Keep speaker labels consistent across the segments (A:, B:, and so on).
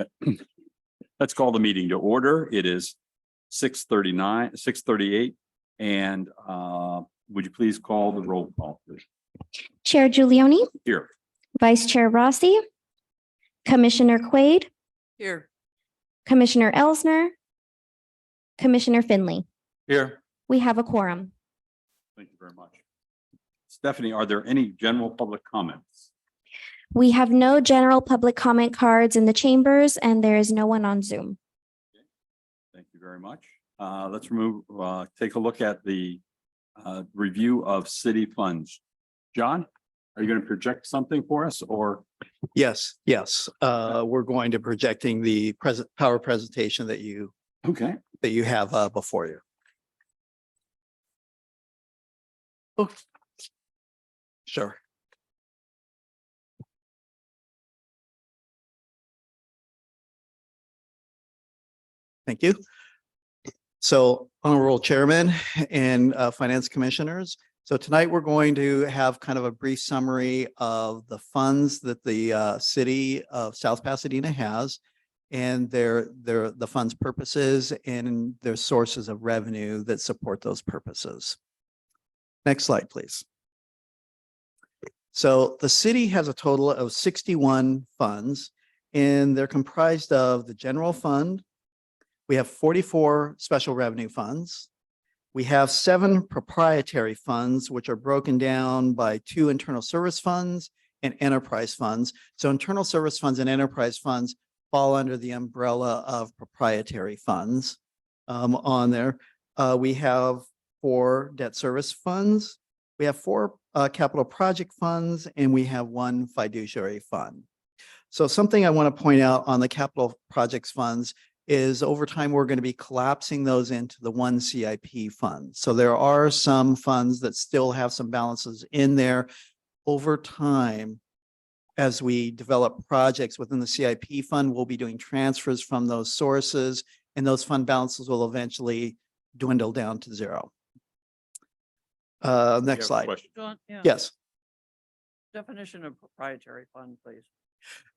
A: Okay, let's call the meeting to order. It is 6:38. And would you please call the roll call, please?
B: Chair Giulioni,
A: Here.
B: Vice Chair Rossi, Commissioner Quaid,
C: Here.
B: Commissioner Elsner, Commissioner Finley.
A: Here.
B: We have a quorum.
A: Thank you very much. Stephanie, are there any general public comments?
B: We have no general public comment cards in the chambers, and there is no one on Zoom.
A: Thank you very much. Let's take a look at the review of city funds. John, are you going to project something for us or?
D: Yes. We're going to projecting the power presentation that you have before you. Oh, sure. Thank you. So, Honorable Chairman and Finance Commissioners. So tonight we're going to have kind of a brief summary of the funds that the city of South Pasadena has and the funds purposes and their sources of revenue that support those purposes. Next slide, please. So the city has a total of 61 funds, and they're comprised of the general fund. We have 44 special revenue funds. We have 7 proprietary funds, which are broken down by 2 internal service funds and enterprise funds. So internal service funds and enterprise funds fall under the umbrella of proprietary funds on there. We have 4 debt service funds. We have 4 capital project funds, and we have 1 fiduciary fund. So something I want to point out on the capital projects funds is over time, we're going to be collapsing those into the 1 CIP fund. So there are some funds that still have some balances in there. Over time, as we develop projects within the CIP fund, we'll be doing transfers from those sources, and those fund balances will eventually dwindle down to 0. Next slide.
C: John, yeah.
D: Yes.
C: Definition of proprietary fund, please.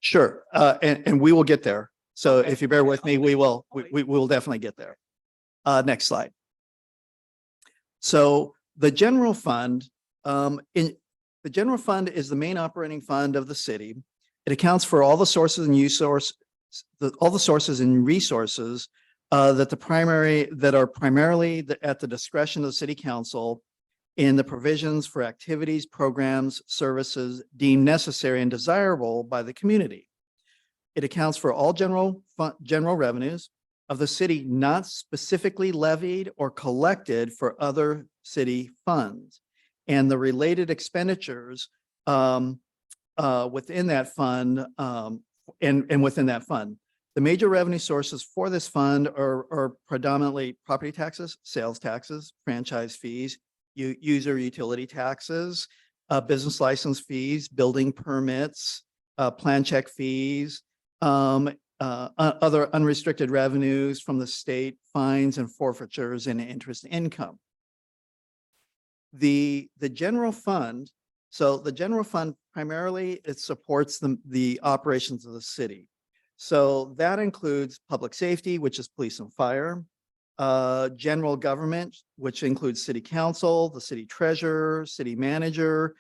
D: Sure. And we will get there. So
C: Okay.
D: if you bear with me, we will
C: wait.
D: we will definitely get there. Next slide. So the general fund, the general fund is the main operating fund of the city. It accounts for all the sources and all the sources and resources that are primarily at the discretion of the city council in the provisions for activities, programs, services deemed necessary and desirable by the community. It accounts for all general revenues of the city not specifically levied or collected for other city funds, and the related expenditures within that fund and within that fund. The major revenue sources for this fund are predominantly property taxes, sales taxes, franchise fees, user utility taxes, business license fees, building permits, plan check fees, other unrestricted revenues from the state, fines and forfeitures, and interest income. The general fund, so the general fund primarily it supports the operations of the city. So that includes public safety, which is police and fire, general government, which includes city council, the city treasurer, city manager,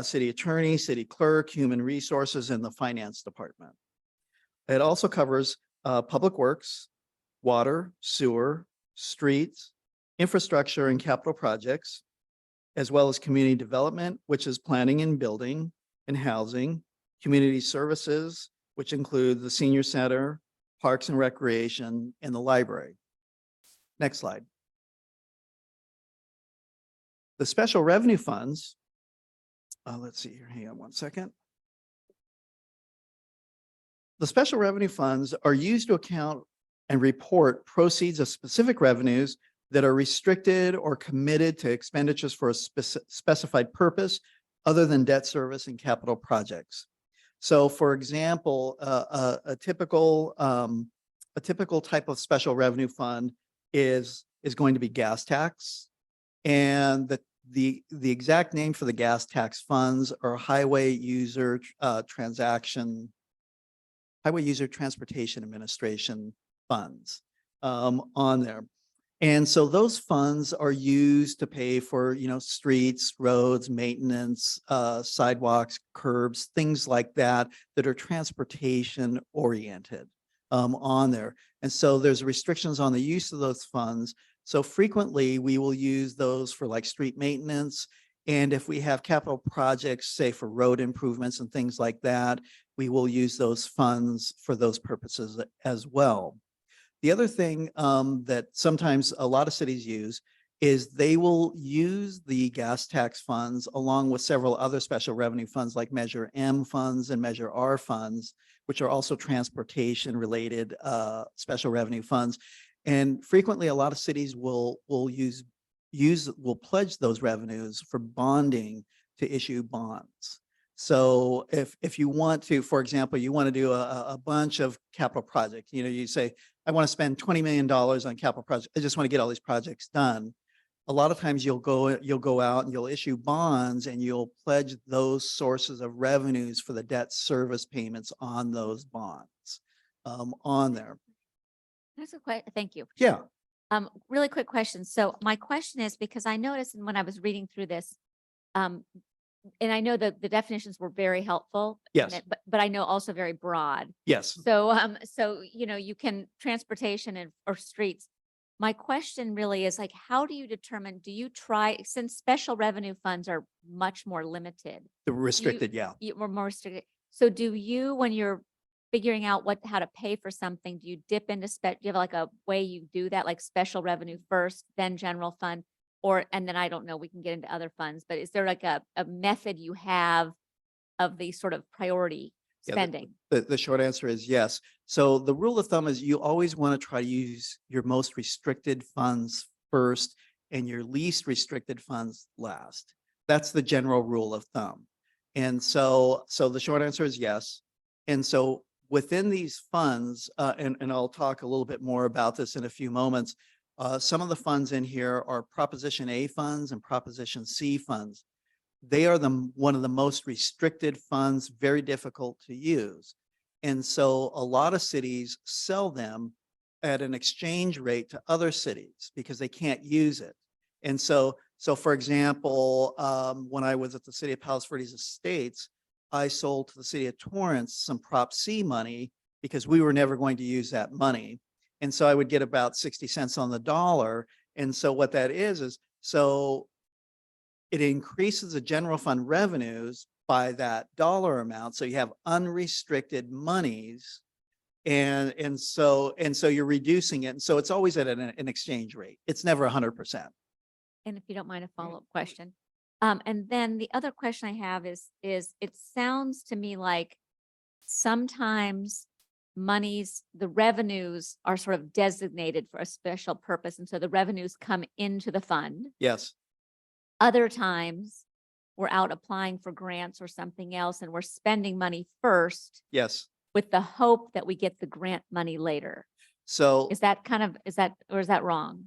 D: city attorney, city clerk, human resources, and the finance department. It also covers public works, water, sewer, streets, infrastructure and capital projects, as well as community development, which is planning and building and housing, community services, which include the senior center, parks and recreation, and the library. Next slide. The special revenue funds, let's see here, hang on one second. The special revenue funds are used to account and report proceeds of specific revenues that are restricted or committed to expenditures for a specified purpose other than debt service and capital projects. So for example, a typical type of special revenue fund is going to be gas tax. And the exact name for the gas tax funds are highway user transaction Highway User Transportation Administration funds on there. And so those funds are used to pay for, streets, roads, maintenance, sidewalks, curbs, things like that, that are transportation oriented on there. And so there's restrictions on the use of those funds. So frequently we will use those for like street maintenance. And if we have capital projects, say for road improvements and things like that, we will use those funds for those purposes as well. The other thing that sometimes a lot of cities use is they will use the gas tax funds along with several other special revenue funds like Measure M funds and Measure R funds, which are also transportation related special revenue funds. And frequently a lot of cities will pledge those revenues for bonding to issue bonds. So if you want to, for example, you want to do a bunch of capital projects, you say, I want to spend $20 million on capital projects. I just want to get all these projects done. A lot of times you'll go out and you'll issue bonds and you'll pledge those sources of revenues for the debt service payments on those bonds on there.
E: That's a question. Thank you.
D: Yeah.
E: Really quick question. So my question is, because I noticed when I was reading through this, and I know that the definitions were very helpful.
D: Yes.
E: But I know also very broad.
D: Yes.
E: So you can transportation or streets. My question really is like, how do you determine, since special revenue funds are much more limited?
D: The restricted, yeah.
E: We're more restricted. So do you, when you're figuring out how to pay for something, do you dip into do you have like a way you do that, like special revenue first, then general fund? And then I don't know, we can get into other funds, but is there like a method you have of the sort of priority spending?
D: The short answer is yes. So the rule of thumb is you always want to try to use your most restricted funds first and your least restricted funds last. That's the general rule of thumb. And so the short answer is yes. And so within these funds, and I'll talk a little bit more about this in a few moments, some of the funds in here are Proposition A funds and Proposition C funds. They are one of the most restricted funds, very difficult to use. And so a lot of cities sell them at an exchange rate to other cities because they can't use it. And so for example, when I was at the city of Palos Verdes Estates, I sold to the city of Torrance some Prop C money because we were never going to use that money. And so I would get about 60 cents on the dollar. And so what that is so it increases the general fund revenues by that dollar amount. So you have unrestricted monies. And so you're reducing it. And so it's always at an exchange rate. It's never 100%.
E: And if you don't mind, a follow-up question. And then the other question I have is it sounds to me like sometimes the revenues are sort of designated for a special purpose. And so the revenues come into the fund.
D: Yes.
E: Other times we're out applying for grants or something else and we're spending money first.
D: Yes.
E: With the hope that we get the grant money later.
D: So
E: is that or is that wrong?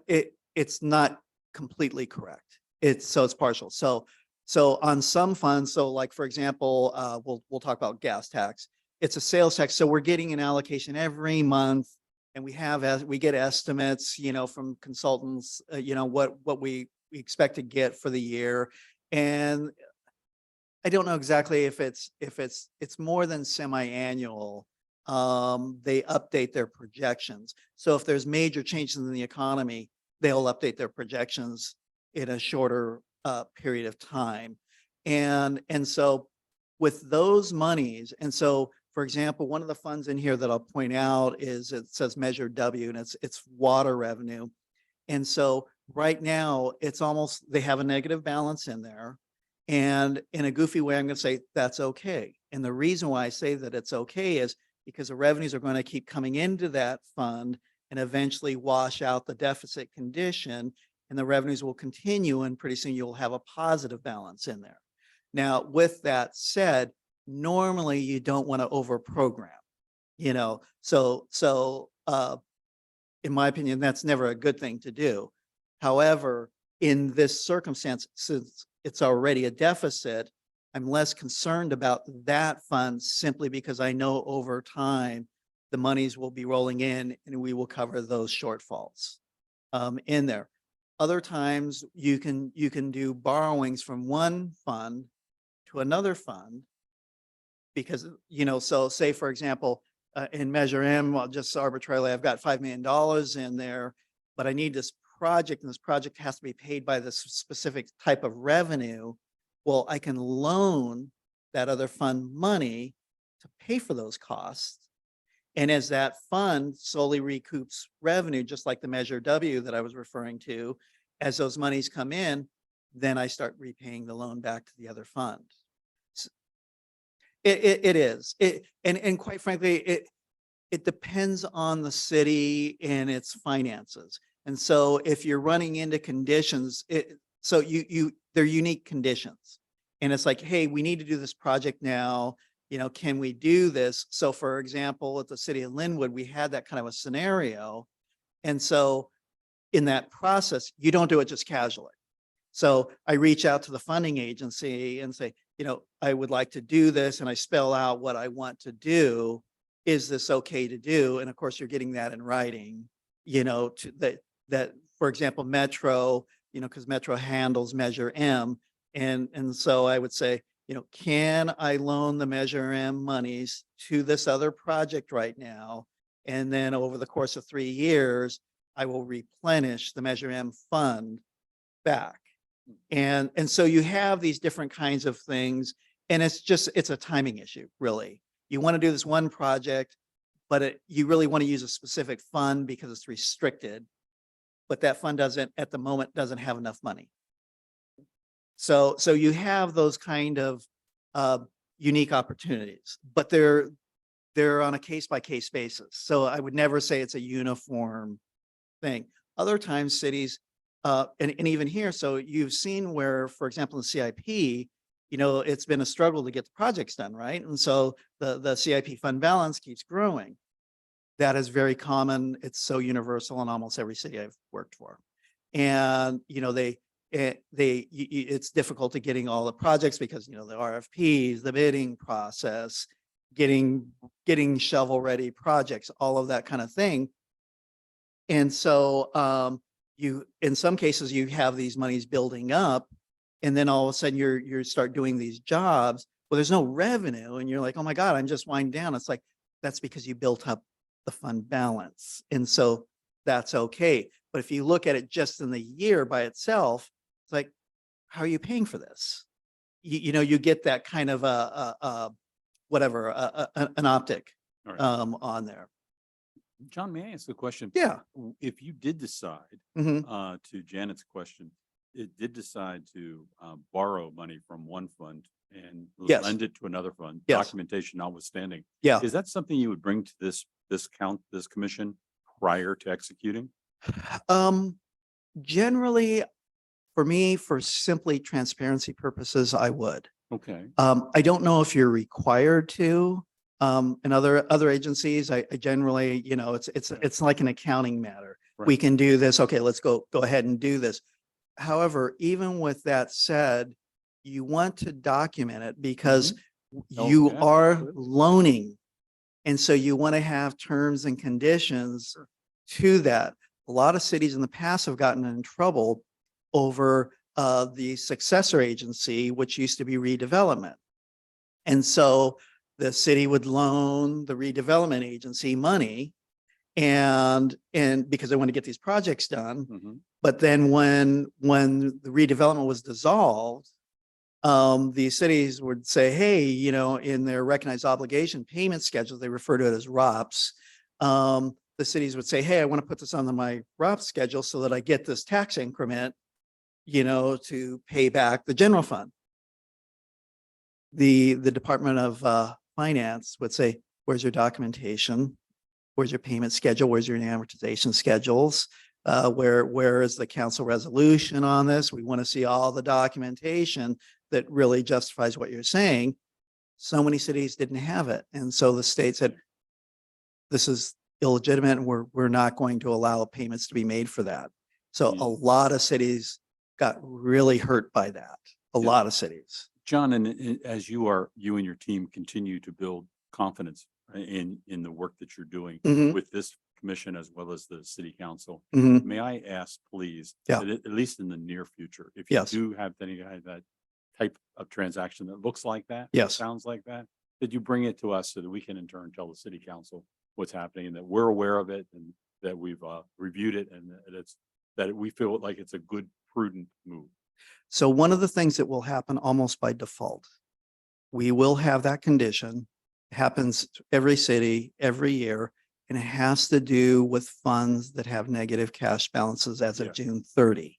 D: It's not completely correct. It's partial. So on some funds, so like for example, we'll talk about gas tax. It's a sales tax. So we're getting an allocation every month and we get estimates, from consultants, what we expect to get for the year. And I don't know exactly if it's more than semi-annual. They update their projections. So if there's major changes in the economy, they'll update their projections in a shorter period of time. And so with those monies, and so for example, one of the funds in here that I'll point out is it says Measure W and it's water revenue. And so right now they have a negative balance in there. And in a goofy way, I'm going to say that's okay. And the reason why I say that it's okay is because the revenues are going to keep coming into that fund and eventually wash out the deficit condition, and the revenues will continue, and pretty soon you'll have a positive balance in there. Now, with that said, normally you don't want to overprogram, so in my opinion, that's never a good thing to do. However, in this circumstance, since it's already a deficit, I'm less concerned about that fund simply because I know over time the monies will be rolling in and we will cover those shortfalls in there. Other times you can do borrowings from one fund to another fund because, so say for example, in Measure M, well, just arbitrarily, I've got $5 million in there, but I need this project and this project has to be paid by this specific type of revenue. Well, I can loan that other fund money to pay for those costs. And as that fund slowly recoups revenue, just like the Measure W that I was referring to, as those monies come in, then I start repaying the loan back to the other fund. It is. And quite frankly, it depends on the city and its finances. And so if you're running into conditions, they're unique conditions. And it's like, hey, we need to do this project now. Can we do this? So for example, at the city of Linwood, we had that kind of a scenario. And so in that process, you don't do it just casually. So I reach out to the funding agency and say, I would like to do this, and I spell out what I want to do. Is this okay to do? And of course, you're getting that in writing, that, for example, Metro, because Metro handles Measure M. And so I would say, can I loan the Measure M monies to this other project right now? And then over the course of 3 years, I will replenish the Measure M fund back. And so you have these different kinds of things, and it's a timing issue, really. You want to do this one project, but you really want to use a specific fund because it's restricted, but that fund at the moment doesn't have enough money. So you have those kind of unique opportunities, but they're on a case-by-case basis. So I would never say it's a uniform thing. Other times cities, and even here, so you've seen where, for example, in the CIP, it's been a struggle to get the projects done, right? And so the CIP fund balance keeps growing. That is very common. It's so universal in almost every city I've worked for. And, it's difficult to getting all the projects because, the RFPs, the bidding process, getting shovel-ready projects, all of that kind of thing. And so in some cases, you have these monies building up, and then all of a sudden you start doing these jobs. Well, there's no revenue, and you're like, oh my God, I'm just winding down. It's like, that's because you built up the fund balance. And so that's okay. But if you look at it just in the year by itself, it's like, how are you paying for this? You get that kind of an optic
A: All right.
D: on there.
A: John, may I ask a question?
D: Yeah.
A: If you did decide,
D: Mhm.
A: to Janet's question, it did decide to borrow money from one fund and
D: Yes.
A: lend it to another fund,
D: Yes.
A: documentation notwithstanding.
D: Yeah.
A: Is that something you would bring to this commission prior to executing?
D: Generally, for me, for simply transparency purposes, I would.
A: Okay.
D: I don't know if you're required to. In other agencies, I generally, it's like an accounting matter.
A: Right.
D: We can do this. Okay, let's go ahead and do this. However, even with that said, you want to document it because
A: Oh,
D: you
A: yeah,
D: are
A: absolutely.
D: loaning. And so you want to have terms and conditions to that. A lot of cities in the past have gotten in trouble over the successor agency, which used to be redevelopment. And so the city would loan the redevelopment agency money and because they want to get these projects done.
A: Mhm.
D: But then when the redevelopment was dissolved, the cities would say, hey, in their recognized obligation payment schedules, they refer to it as ROPS. The cities would say, hey, I want to put this on my ROPS schedule so that I get this tax increment, to pay back the general fund. The Department of Finance would say, where's your documentation? Where's your payment schedule? Where's your amortization schedules? Where is the council resolution on this? We want to see all the documentation that really justifies what you're saying. So many cities didn't have it. And so the state said, this is illegitimate and we're not going to allow payments to be made for that. So a lot of cities got really hurt by that. A
A: Yeah.
D: lot of cities.
A: John, and as you and your team continue to build confidence in the work that you're doing
D: Mhm.
A: with this commission as well as the city council,
D: Mhm.
A: may I ask, please,
D: Yeah.
A: that at least in the near future, if you
D: Yes.
A: do have any kind of that type of transaction that looks like that,
D: Yes.
A: sounds like that you bring it to us so that we can in turn tell the city council what's happening and that we're aware of it and that we've reviewed it and that we feel like it's a good, prudent move.
D: So one of the things that will happen almost by default, we will have that condition, happens every city, every year, and it has to do with funds that have negative cash balances as
A: Yeah.
D: of June 30.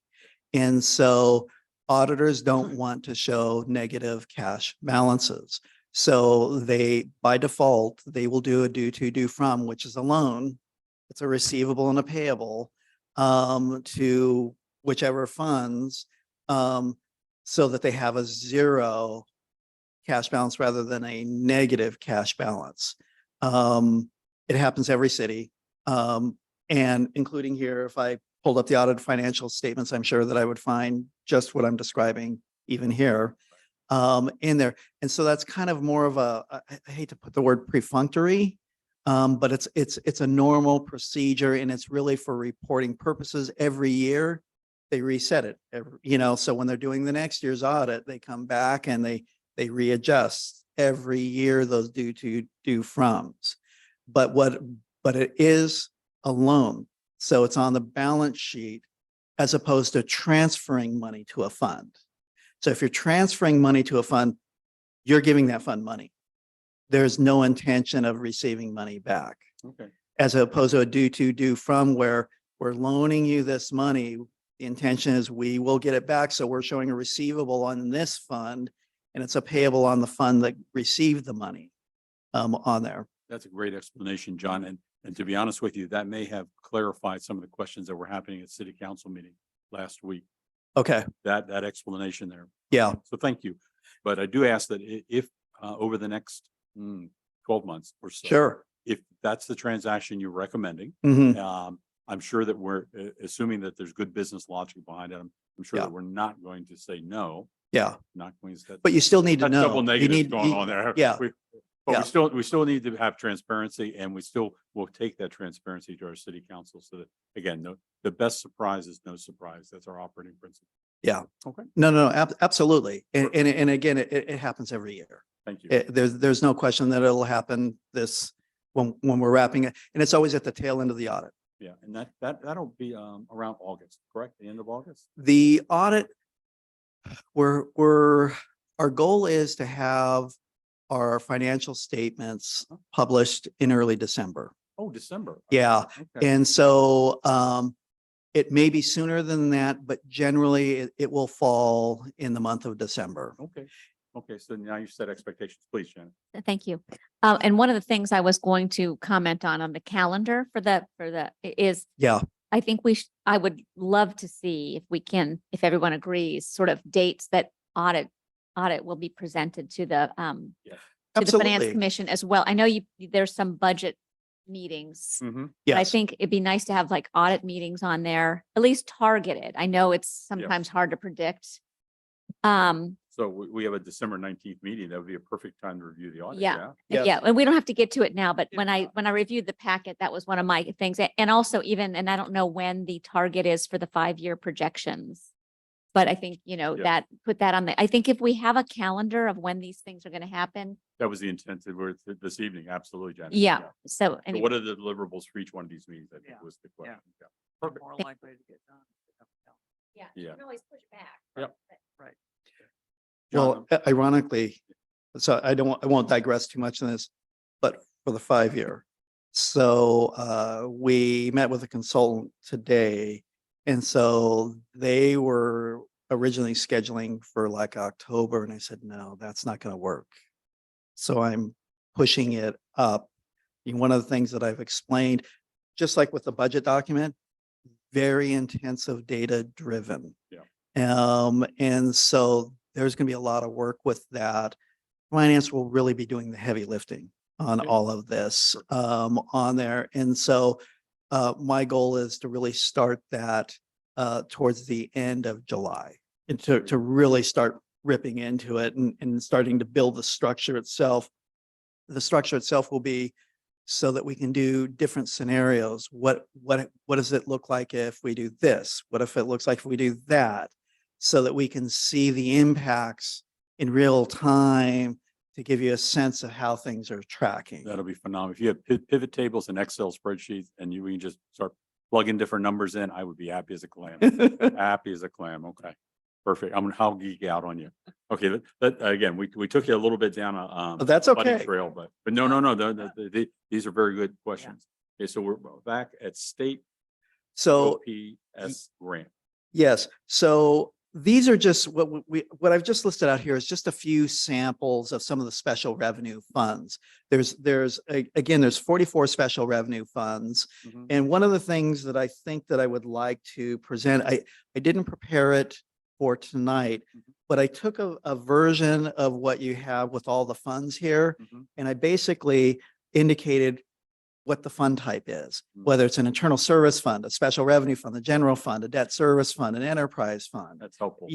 D: And so auditors don't want to show negative cash balances. So they, by default, they will do a due to, due from, which is a loan. It's a receivable and a payable to whichever funds so that they have a zero cash balance rather than a negative cash balance. It happens every city. And including here, if I pulled up the audited financial statements, I'm sure that I would find just what I'm describing even here in there. And so that's kind of more of I hate to put the word perfunctory, but it's a normal procedure and it's really for reporting purposes every year. They reset it, so when they're doing the next year's audit, they come back and they readjust every year those due to, due froms. But it is a loan. So it's on the balance sheet as opposed to transferring money to a fund. So if you're transferring money to a fund, you're giving that fund money. There's no intention of receiving money back.
A: Okay.
D: As opposed to a due to, due from, where we're loaning you this money. The intention is we will get it back. So we're showing a receivable on this fund and it's a payable on the fund that received the money on there.
A: That's a great explanation, John. And to be honest with you, that may have clarified some of the questions that were happening at city council meeting last week.
D: Okay.
A: That explanation there.
D: Yeah.
A: So thank you. But I do ask that if over the next 12 months or so,
D: Sure.
A: if that's the transaction you're recommending,
D: Mhm.
A: I'm sure that we're assuming that there's good business logic behind it. I'm sure
D: Yeah.
A: that we're not going to say no.
D: Yeah.
A: Not going to.
D: But you still need to
A: That's
D: know.
A: double
D: You
A: negative
D: need-
A: going
D: you-
A: on there.
D: Yeah.
A: But
D: Yeah.
A: we still need to have transparency and we still will take that transparency to our city council so that, again, the best surprise is no surprise. That's our operating principle.
D: Yeah.
A: Okay.
D: No, absolutely. And again, it happens every year.
A: Thank you.
D: There's no question that it'll happen when we're wrapping it. And it's always at the tail end of the audit.
A: Yeah. And that'll be around August, correct? The end of August?
D: The audit, our goal is to have our financial statements published in early December.
A: Oh, December.
D: Yeah.
A: Okay.
D: And so it may be sooner than that, but generally it will fall in the month of December.
A: Okay. Okay. So now you set expectations, please, Shannon.
E: Thank you. And one of the things I was going to comment on the calendar for the is
D: Yeah.
E: I think I would love to see if we can, if everyone agrees, sort of dates that audit will be presented to the to the Finance
D: Absolutely.
E: Commission as well. I know there's some budget meetings.
A: Mm-hmm.
E: But I
D: Yes.
E: think it'd be nice to have like audit meetings on there, at least targeted. I know it's sometimes hard to predict.
A: So we have a December 19th meeting. That would be a perfect time to review the audit.
E: Yeah.
D: Yes.
E: Yeah, and we don't have to get to it now, but when
A: Yeah.
E: I reviewed the packet, that was one of my things. And also and I don't know when the target is for the 5-year projections. But I think,
A: Yeah.
E: put that on I think if we have a calendar of when these things are going to happen.
A: That was the intent this evening. Absolutely, Janet.
E: Yeah. So
A: So
E: anyway,
A: what are the deliverables for each one of these meetings? I think
C: Yeah.
A: was the question. Yeah.
C: We're
A: Perfect.
C: more likely to get done.
E: yeah,
A: you can
E: always push it back.
A: Yep.
C: Right.
D: Well, ironically, so I won't digress too much on this, but for the 5-year. So we met with a consultant today. And so they were originally scheduling for like October. And I said, no, that's not going to work. So I'm pushing it up. And one of the things that I've explained, just like with the budget document, very intensive data driven.
A: Yeah.
D: And so there's going to be a lot of work with that. Finance will really be doing the heavy lifting on
A: Yeah.
D: all of this on there. And so my goal is to really start that towards the end of July and to really start ripping into it and starting to build the structure itself. The structure itself will be so that we can do different scenarios. What does it look like if we do this? What if it looks like if we do that? So that we can see the impacts in real time to give you a sense of how things are tracking.
A: That'll be phenomenal. If you have pivot tables and Excel spreadsheets and we can just start plugging different numbers in, I would be happy as a clam. Happy as a clam. Okay. Perfect. I'll geek out on you. Okay. Again, we took you a little bit down a,
D: That's
A: buddy
D: okay.
A: trail, but no, these are very good questions. Okay. So we're back at state
D: So
A: OPS grant.
D: yes, so these are just what I've just listed out here is just a few samples of some of the special revenue funds. Again, there's 44 special revenue funds.
A: Mhm.
D: And one of the things that I think that I would like to present, I didn't prepare it for tonight, but I took a version of what you have with all the funds here,
A: Mhm.
D: and I basically indicated what the fund type is,
A: Mm.
D: whether it's an internal service fund, a special revenue fund, a general fund, a debt service fund, an enterprise fund.
A: That's helpful.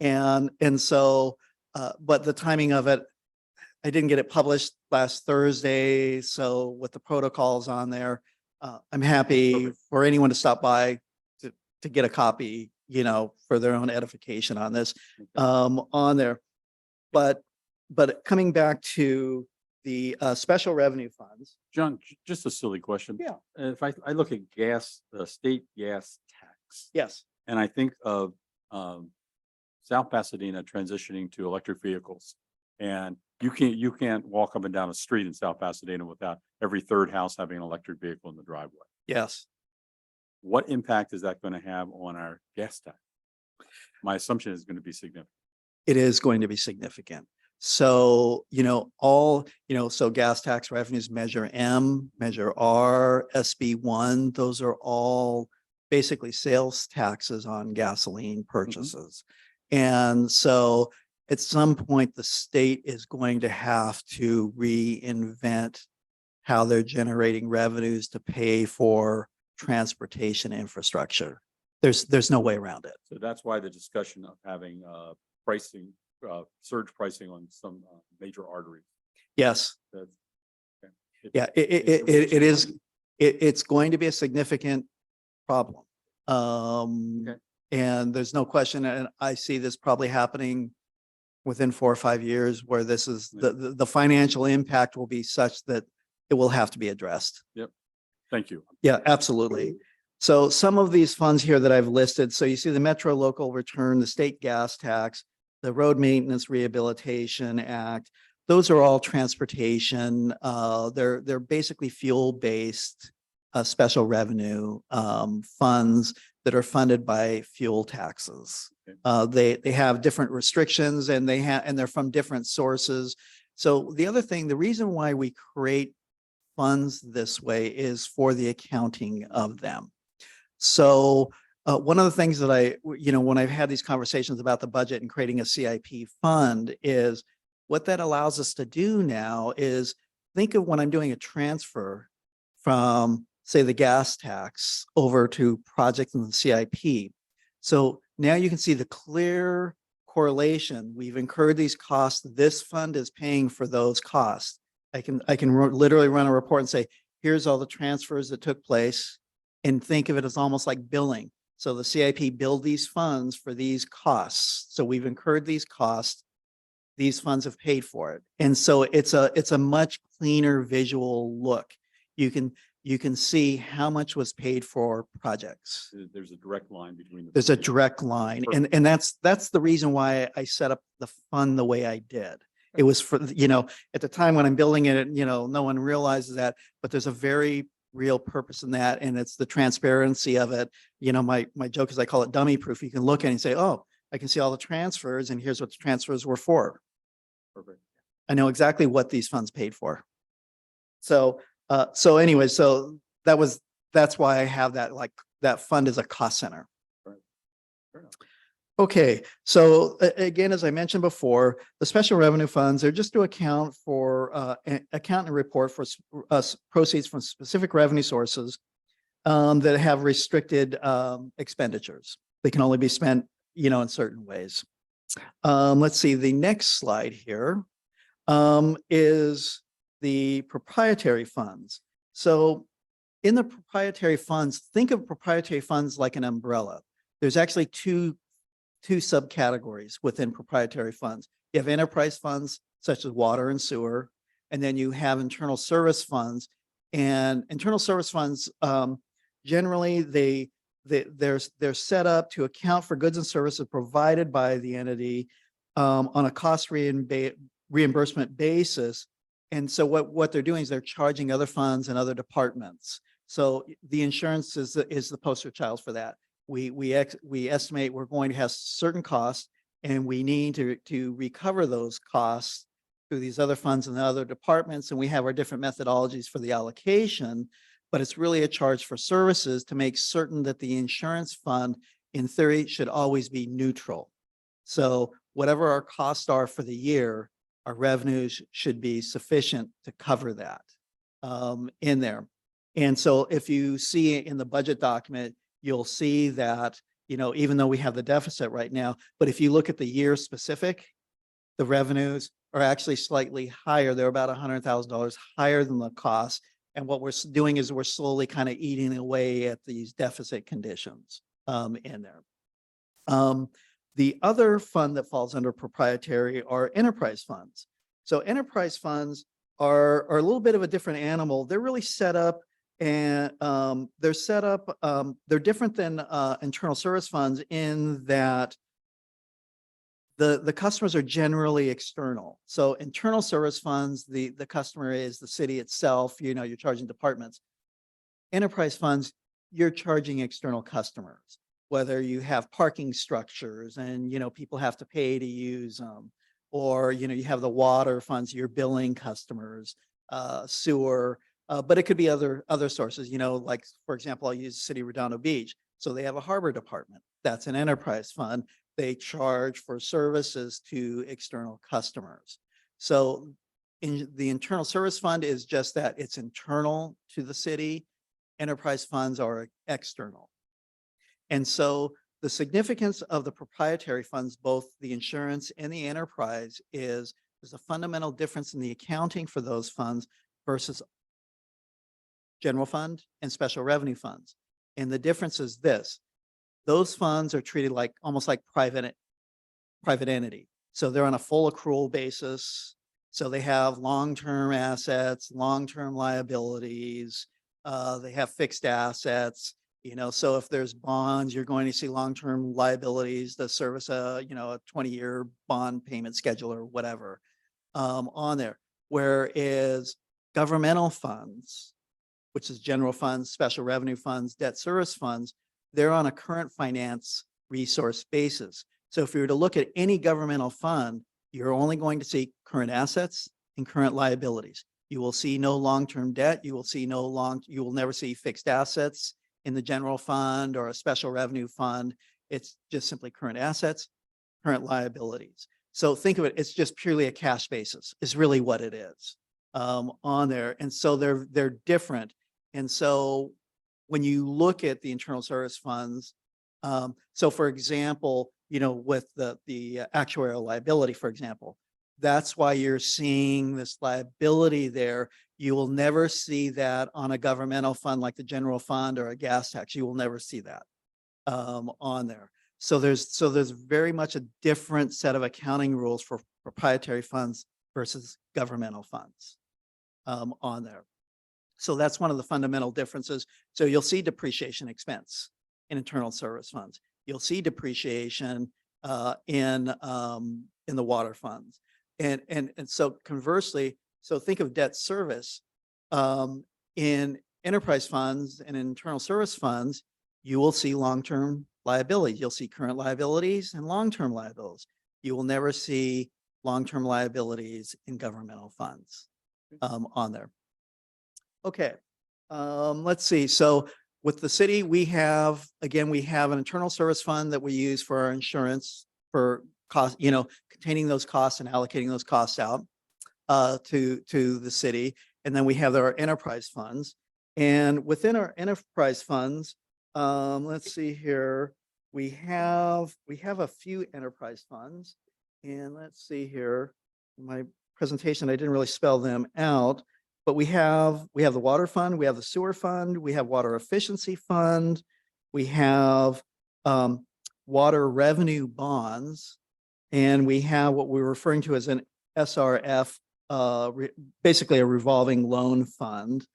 D: And so, but the timing of it, I didn't get it published last Thursday. So with the protocols on there, I'm happy
A: Perfect.
D: for anyone to stop by to get a copy, for their own edification on this, on there. But coming back to the special revenue funds.
A: John, just a silly question.
D: Yeah.
A: If I look at the state gas tax,
D: Yes.
A: and I think of South Pasadena transitioning to electric vehicles. And you can't walk up and down a street in South Pasadena without every third house having an electric vehicle in the driveway.
D: Yes.
A: What impact is that going to have on our gas tax? My assumption is going to be significant.
D: It is going to be significant. So, so gas tax revenues, Measure M, Measure R, SB1, those are all basically sales taxes on gasoline purchases. And so at some point, the state is going to have to reinvent how they're generating revenues to pay for transportation infrastructure. There's no way around it.
A: So that's why the discussion of having pricing, surge pricing on some major arteries.
D: Yes.
A: That's- okay.
D: Yeah, it is. It's going to be a significant problem.
A: Okay.
D: And there's no question, and I see this probably happening within 4 or 5 years, where this is the financial impact will be such that it will have to be addressed.
A: Thank you.
D: Yeah, absolutely. So some of these funds here that I've listed, so you see the Metro Local Return, the state gas tax, the Road Maintenance Rehabilitation Act, those are all transportation. They're basically fuel-based special revenue funds that are funded by fuel taxes.
A: Okay.
D: They have different restrictions and they're from different sources. So the other thing, the reason why we create funds this way is for the accounting of them. So one of the things that when I've had these conversations about the budget and creating a CIP fund is what that allows us to do now is think of when I'm doing a transfer from, say, the gas tax over to projects in the CIP. So now you can see the clear correlation. We've incurred these costs. This fund is paying for those costs. I can literally run a report and say, here's all the transfers that took place, and think of it as almost like billing. So the CIP billed these funds for these costs. So we've incurred these costs. These funds have paid for it. And so it's a much cleaner visual look. You can see how much was paid for projects.
A: There's a direct line between.
D: There's a direct line. And that's the reason why I set up the fund the way I did. It was for, at the time when I'm building it, no one realizes that, but there's a very real purpose in that. And it's the transparency of it. My joke is I call it dummy proof. You can look at it and say, oh, I can see all the transfers and here's what the transfers were for.
A: Perfect.
D: I know exactly what these funds paid for. So anyway, that's why I have that, that fund is a cost center.
A: Right. Fair enough.
D: Okay, so again, as I mentioned before, the special revenue funds are just to account and report for proceeds from specific revenue sources that have restricted expenditures. They can only be spent, in certain ways. Let's see, the next slide here is the proprietary funds. So in the proprietary funds, think of proprietary funds like an umbrella. There's actually two subcategories within proprietary funds. You have enterprise funds such as water and sewer, and then you have internal service funds. And internal service funds, generally they're set up to account for goods and services provided by the entity on a cost reimbursement basis. And so what they're doing is they're charging other funds and other departments. So the insurance is the poster child for that. We estimate we're going to have certain costs, and we need to recover those costs through these other funds and the other departments. And we have our different methodologies for the allocation, but it's really a charge for services to make certain that the insurance fund, in theory, should always be neutral. So whatever our costs are for the year, our revenues should be sufficient to cover that in there. And so if you see in the budget document, you'll see that, even though we have the deficit right now, but if you look at the year specific, the revenues are actually slightly higher. They're about $100,000 higher than the cost. And what we're doing is we're slowly kind of eating away at these deficit conditions in there. The other fund that falls under proprietary are enterprise funds. So enterprise funds are a little bit of a different animal. They're really set up and they're different than internal service funds in that the customers are generally external. So internal service funds, the customer is the city itself, you're charging departments. Enterprise funds, you're charging external customers, whether you have parking structures and, people have to pay to use them, or, you have the water funds, you're billing customers, sewer, but it could be other sources, like, for example, I'll use City of Redondo Beach. So they have a harbor department. That's an enterprise fund. They charge for services to external customers. So in the internal service fund is just that, it's internal to the city. Enterprise funds are external. And so the significance of the proprietary funds, both the insurance and the enterprise, is there's a fundamental difference in the accounting for those funds versus general fund and special revenue funds. And the difference is this: those funds are treated almost like private entity. So they're on a full accrual basis. So they have long-term assets, long-term liabilities. They have fixed assets. So if there's bonds, you're going to see long-term liabilities to service a 20-year bond payment schedule or whatever on there. Whereas governmental funds, which is general funds, special revenue funds, debt service funds, they're on a current finance resource basis. So if you were to look at any governmental fund, you're only going to see current assets and current liabilities. You will see no long-term debt. You will never see fixed assets in the general fund or a special revenue fund. It's just simply current assets, current liabilities. So think of it, it's just purely a cash basis is really what it is on there. And so they're different. And so when you look at the internal service funds, so for example, with the actuarial liability, for example, that's why you're seeing this liability there. You will never see that on a governmental fund like the general fund or a gas tax. You will never see that on there. So there's very much a different set of accounting rules for proprietary funds versus governmental funds on there. So that's one of the fundamental differences. So you'll see depreciation expense in internal service funds. You'll see depreciation in the water funds. And so conversely, so think of debt service in enterprise funds and internal service funds, you will see long-term liabilities. You'll see current liabilities and long-term liabilities. You will never see long-term liabilities in governmental funds on there. Okay, let's see. So with the city, we have an internal service fund that we use for our insurance for cost, containing those costs and allocating those costs out to the city. And then we have our enterprise funds. And within our enterprise funds, let's see here, we have a few enterprise funds. And let's see here, in my presentation, I didn't really spell them out, but we have the water fund, we have the sewer fund, we have water efficiency fund, we have water revenue bonds, and we have what we're referring to as an SRF, basically a revolving loan fund.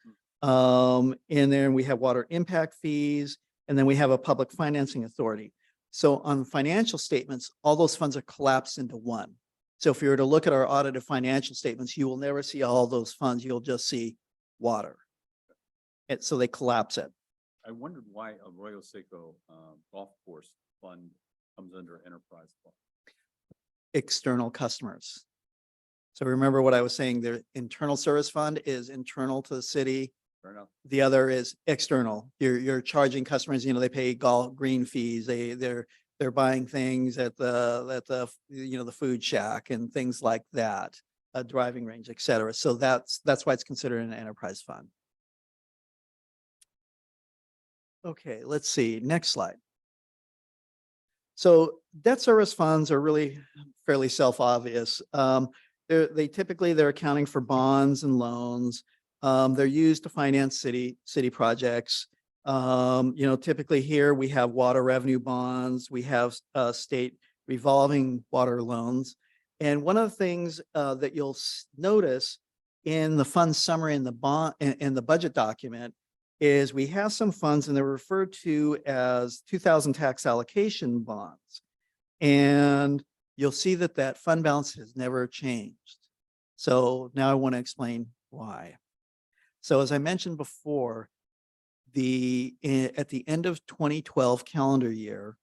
D: And then we have water impact fees, and then we have a public financing authority. So on financial statements, all those funds are collapsed into one. So if you were to look at our audited financial statements, you will never see all those funds. You'll just see water. And so they collapse it.
A: I wondered why Arroyo Seco Golf Course Fund comes under enterprise fund.
D: External customers. So remember what I was saying, the internal service fund is internal to the city.
A: Fair enough.
D: The other is external. You're charging customers, they pay green fees. They're buying things at the the food shack and things like that, a driving range, et cetera. So that's why it's considered an enterprise fund. Okay, let's see, next slide. So debt service funds are really fairly self-obvious. They're accounting for bonds and loans. They're used to finance city projects. Typically here we have water revenue bonds, we have state revolving water loans. And one of the things that you'll notice in the fund summary in the budget document is we have some funds and they're referred to as 2000 tax allocation bonds. And you'll see that fund balance has never changed. So now I want to explain why. So as I mentioned before, at the end of 2012 calendar year,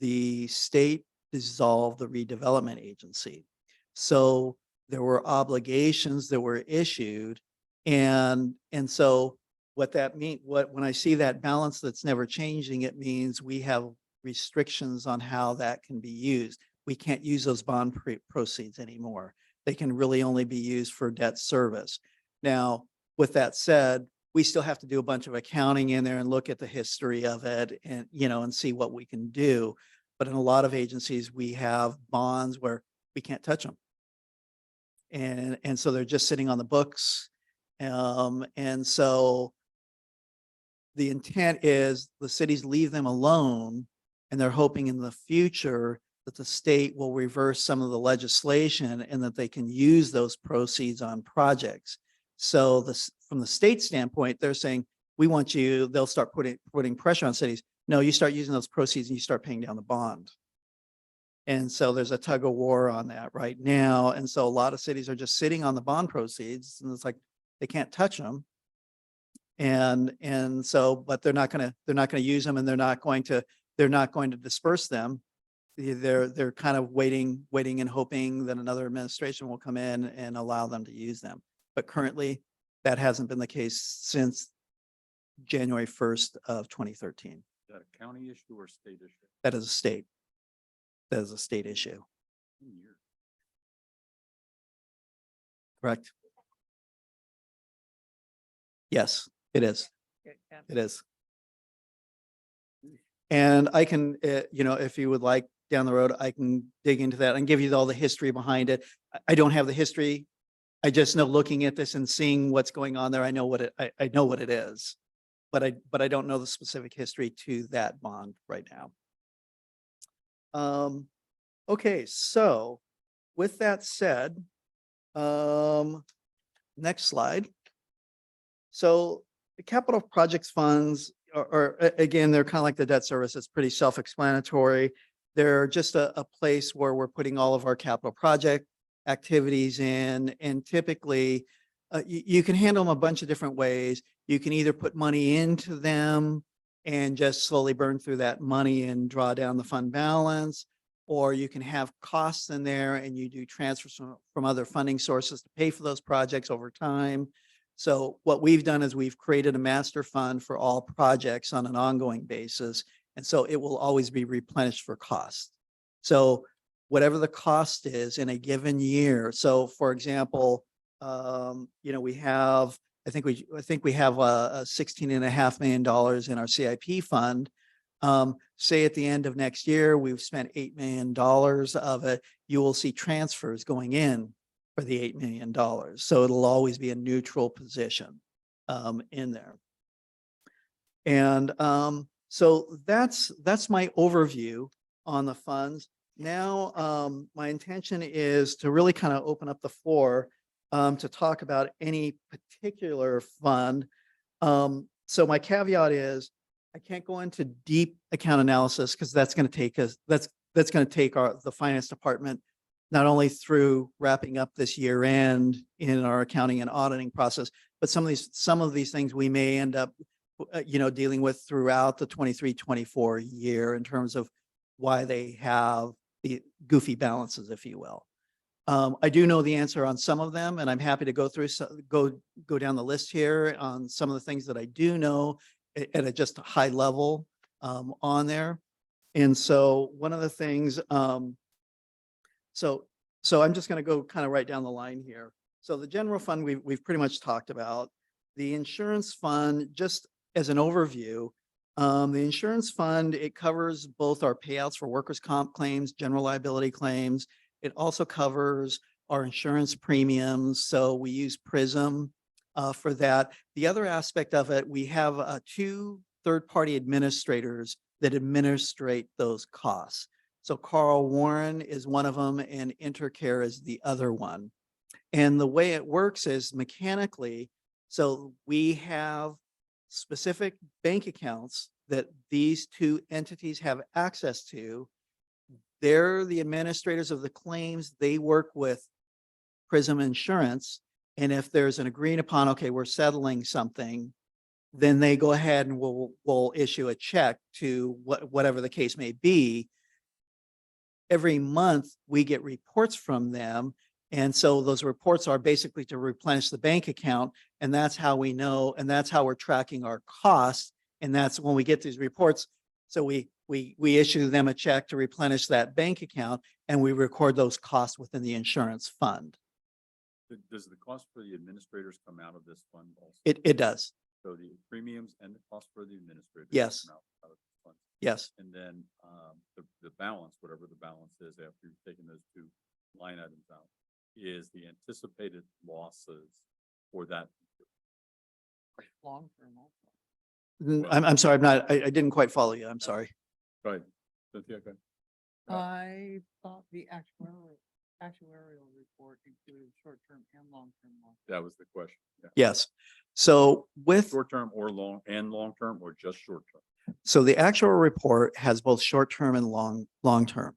D: the state dissolved the redevelopment agency. So there were obligations that were issued. And so what that means, when I see that balance that's never changing, it means we have restrictions on how that can be used. We can't use those bond proceeds anymore. They can really only be used for debt service. Now, with that said, we still have to do a bunch of accounting in there and look at the history of it and, and see what we can do. But in a lot of agencies, we have bonds where we can't touch them. And so they're just sitting on the books. And so the intent is the cities leave them alone, and they're hoping in the future that the state will reverse some of the legislation and that they can use those proceeds on projects. So from the state standpoint, they're saying, we want you, they'll start putting pressure on cities. No, you start using those proceeds and you start paying down the bond. And so there's a tug of war on that right now. And so a lot of cities are just sitting on the bond proceeds, and it's like they can't touch them. And so, but they're not going to use them, and they're not going to disperse them. They're kind of waiting and hoping that another administration will come in and allow them to use them. But currently, that hasn't been the case since January 1st of 2013.
A: Is that a county issue or state issue?
D: That is a state. That is a state issue. Correct? Yes, it is.
C: Yeah.
D: It is. And I can, if you would like down the road, I can dig into that and give you all the history behind it. I don't have the history. I just know looking at this and seeing what's going on there, I know what it is, but I don't know the specific history to that bond right now. Okay, so with that said, next slide. So the capital projects funds are again, they're kind of like the debt service. It's pretty self-explanatory. They're just a place where we're putting all of our capital project activities in, and typically you can handle them a bunch of different ways. You can either put money into them and just slowly burn through that money and draw down the fund balance, or you can have costs in there and you do transfers from other funding sources to pay for those projects over time. So what we've done is we've created a master fund for all projects on an ongoing basis. And so it will always be replenished for cost. So whatever the cost is in a given year. So for example, we have, I think we have $16.5 million in our CIP fund. Say at the end of next year, we've spent $8 million of it, you will see transfers going in for the $8 million. So it'll always be a neutral position in there. And so that's my overview on the funds. Now, my intention is to really kind of open up the floor to talk about any particular fund. So my caveat is I can't go into deep account analysis because that's going to take us, that's going to take the finance department not only through wrapping up this year end in our accounting and auditing process, but some of these things we may end up dealing with throughout the 23-24 year in terms of why they have the goofy balances, if you will. I do know the answer on some of them, and I'm happy to go through, go down the list here on some of the things that I do know at a just a high level on there. And so one of the things, so I'm just going to go kind of right down the line here. So the general fund, we've pretty much talked about. The insurance fund, just as an overview, the insurance fund, it covers both our payouts for workers' comp claims, general liability claims. It also covers our insurance premiums. So we use Prism for that. The other aspect of it, we have 2 third-party administrators that administrate those costs. So Carl Warren is one of them and Intercare is the other one. And the way it works is mechanically, so we have specific bank accounts that these 2 entities have access to. They're the administrators of the claims. They work with Prism Insurance. And if there's an agreed upon, okay, we're settling something, then they go ahead and we'll issue a check to whatever the case may be. Every month we get reports from them. And so those reports are basically to replenish the bank account. And that's how we know, and that's how we're tracking our costs. And that's when we get these reports. So we issue them a check to replenish that bank account and we record those costs within the insurance fund.
A: Does the cost for the administrators come out of this fund also?
D: It does.
A: So the premiums and the cost for the administrators?
D: Yes.
A: come out of this fund?
D: Yes.
A: And then the balance, whatever the balance is after you've taken those 2 line items out, is the anticipated losses for that.
C: Long-term also.
D: I'm sorry, I didn't quite follow you. I'm sorry.
A: Go ahead. Cynthia, go ahead.
C: I thought the actuarial report included short-term and long-term loss.
A: That was the question. Yeah.
D: Yes. So with,
A: Short-term or long-term or just short-term?
D: so the actual report has both short-term and long-term.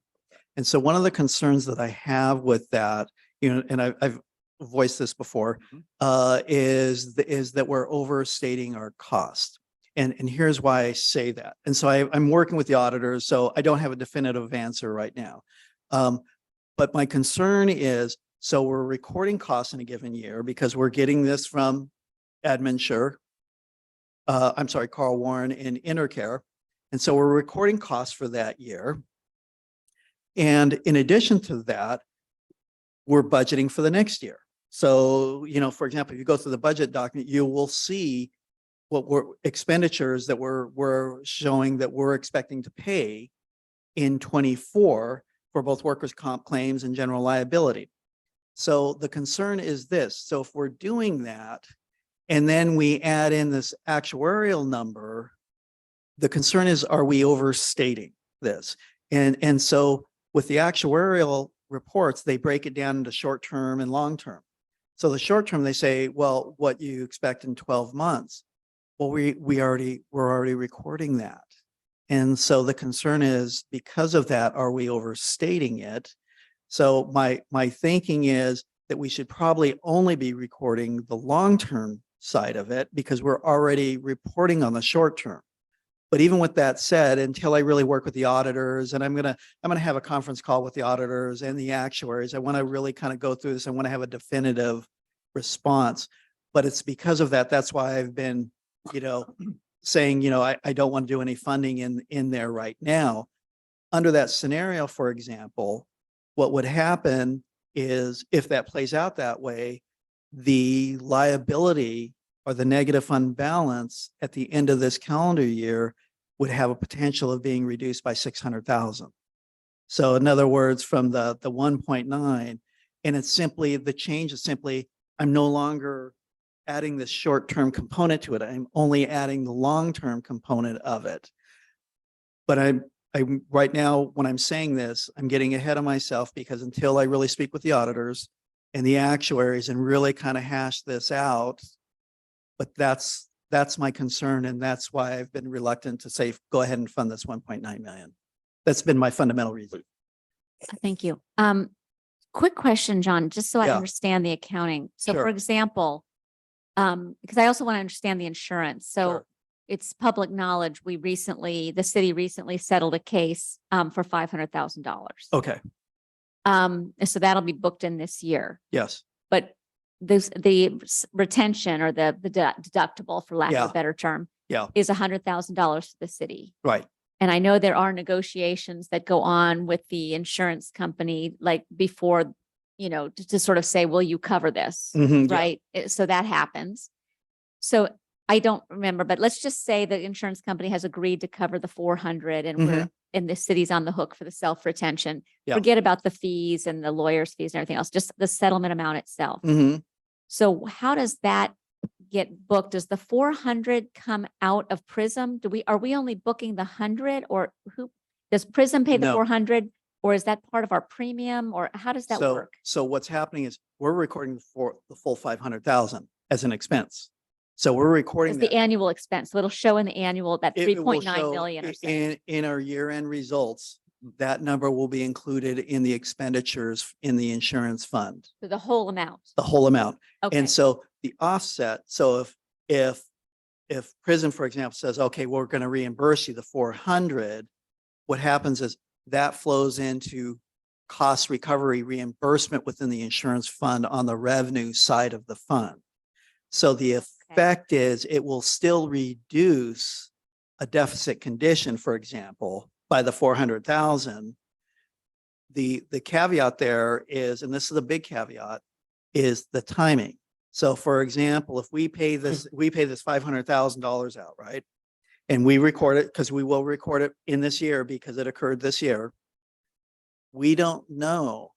D: And so one of the concerns that I have with that, and I've voiced this before, is that we're overstating our cost. And here's why I say that. And so I'm working with the auditors, so I don't have a definitive answer right now. But my concern is, so we're recording costs in a given year because we're getting this from Carl Warren and Intercare. And so we're recording costs for that year. And in addition to that, we're budgeting for the next year. So, for example, if you go through the budget document, you will see what expenditures that we're showing that we're expecting to pay in 24 for both workers' comp claims and general liability. So the concern is this. So if we're doing that, and then we add in this actuarial number, the concern is, are we overstating this? And so with the actuarial reports, they break it down into short-term and long-term. So the short-term, they say, well, what you expect in 12 months. Well, we're already recording that. And so the concern is, because of that, are we overstating it? So my thinking is that we should probably only be recording the long-term side of it because we're already reporting on the short-term. But even with that said, until I really work with the auditors, and I'm gonna have a conference call with the auditors and the actuaries, I want to really kind of go through this. I want to have a definitive response. But it's because of that. That's why I've been, saying, I don't want to do any funding in there right now. Under that scenario, for example, what would happen is, if that plays out that way, the liability or the negative fund balance at the end of this calendar year would have a potential of being reduced by 600,000. So in other words, from the 1.9, and it's simply, the change is simply, I'm no longer adding this short-term component to it. I'm only adding the long-term component of it. But I'm right now, when I'm saying this, I'm getting ahead of myself because until I really speak with the auditors and the actuaries and really kind of hash this out, but that's my concern. And that's why I've been reluctant to say, go ahead and fund this 1.9 million. That's been my fundamental reason.
E: Thank you. Quick question, John, just so I
D: Yeah.
E: understand the accounting. So
D: Sure.
E: for example, because I also want to understand the insurance. So
D: Sure.
E: it's public knowledge. The city recently settled a case for $500,000.
D: Okay.
E: So that'll be booked in this year.
D: Yes.
E: But the retention or the deductible, for lack of
D: Yeah.
E: a better term,
D: Yeah.
E: is $100,000 to the city.
D: Right.
E: And I know there are negotiations that go on with the insurance company, like before, to sort of say, will you cover this?
D: Mhm, yeah.
E: Right? So that happens. So I don't remember, but let's just say the insurance company has agreed to cover the 400 and the city's on the hook for the self-retention.
D: Yeah.
E: Forget about the fees and the lawyer's fees and everything else, just the settlement amount itself.
D: Mhm.
E: So how does that get booked? Does the 400 come out of Prism? Are we only booking the 100, or does Prism pay the
D: No.
E: 400, or is that part of our premium, or how does that work?
D: So what's happening is we're recording for the full 500,000 as an expense. So we're recording
E: It's
D: that.
E: the annual expense. So it'll show in the annual, that
D: It will
E: 3.9
D: show
E: million or something.
D: in our year-end results, that number will be included in the expenditures in the insurance fund,
E: So the whole amount.
D: the whole amount.
E: Okay.
D: And so the offset, so if Prism, for example, says, okay, we're going to reimburse you the 400, what happens is that flows into cost recovery reimbursement within the insurance fund on the revenue side of the fund. So the effect is it will still reduce a deficit condition, for example, by the 400,000. The caveat there is, and this is a big caveat, is the timing. So for example, if we pay this $500,000 out, right? And we record it, because we will record it in this year because it occurred this year. We don't know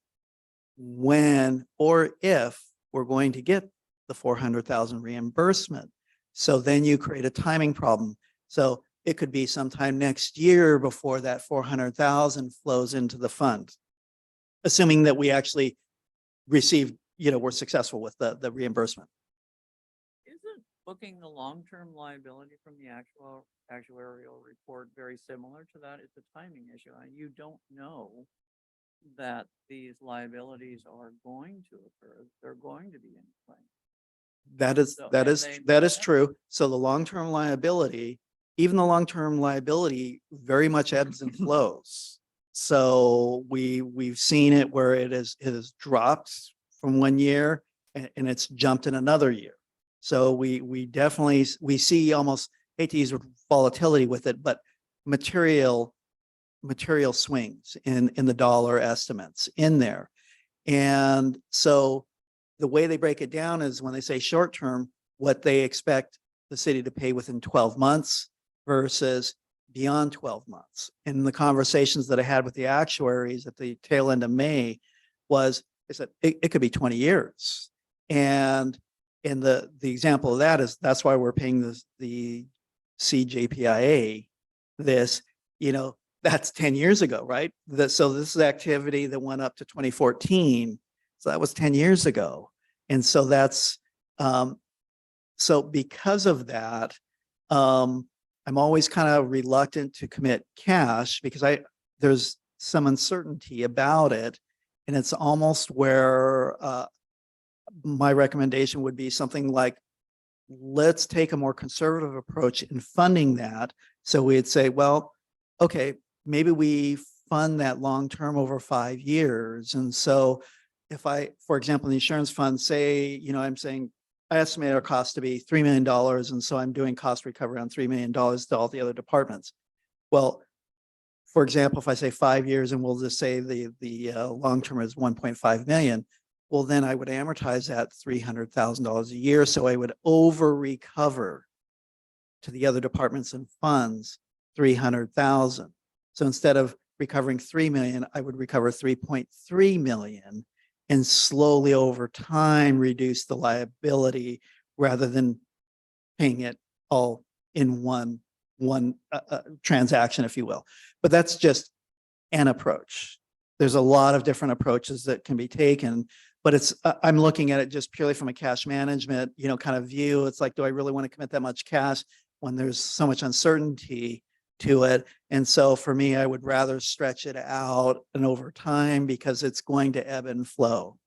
D: when or if we're going to get the 400,000 reimbursement. So then you create a timing problem. So it could be sometime next year before that 400,000 flows into the fund, assuming that we actually received, we're successful with the reimbursement.
C: Isn't booking the long-term liability from the actuarial report very similar to that? It's a timing issue. You don't know that these liabilities are going to occur. They're going to be in claim.
D: That is
C: So,
D: that
C: and
D: is
C: they
D: that
C: know
D: is
C: that?
D: true. So the long-term liability, even the long-term liability very much ebbs and flows. So we've seen it where it has dropped from one year and it's jumped in another year. So we definitely see almost, hate to use volatility with it, but material swings in the dollar estimates in there. And so the way they break it down is when they say short term, what they expect the city to pay within 12 months versus beyond 12 months. And the conversations that I had with the actuaries at the tail end of May was, is that it could be 20 years. And the example of that is that's why we're paying the CJPIA this, that's 10 years ago, right? So this is activity that went up to 2014. So that was 10 years ago. And so that's, so because of that, I'm always kind of reluctant to commit cash because there's some uncertainty about it. And it's almost where my recommendation would be something like, let's take a more conservative approach in funding that. So we'd say, well, okay, maybe we fund that long-term over 5 years. And so if for example, the insurance fund, say, I'm saying I estimate our cost to be $3 million. And so I'm doing cost recovery on $3 million to all the other departments. Well, for example, if I say 5 years and we'll just say the long-term is 1.5 million, well, then I would amortize that $300,000 a year. So I would over recover to the other departments and funds 300,000. So instead of recovering 3 million, I would recover 3.3 million and slowly over time reduce the liability rather than paying it all in one transaction, if you will. But that's just an approach. There's a lot of different approaches that can be taken, but I'm looking at it just purely from a cash management, kind of view. It's like, do I really want to commit that much cash when there's so much uncertainty to it? And so for me, I would rather stretch it out and over time because it's going to ebb and flow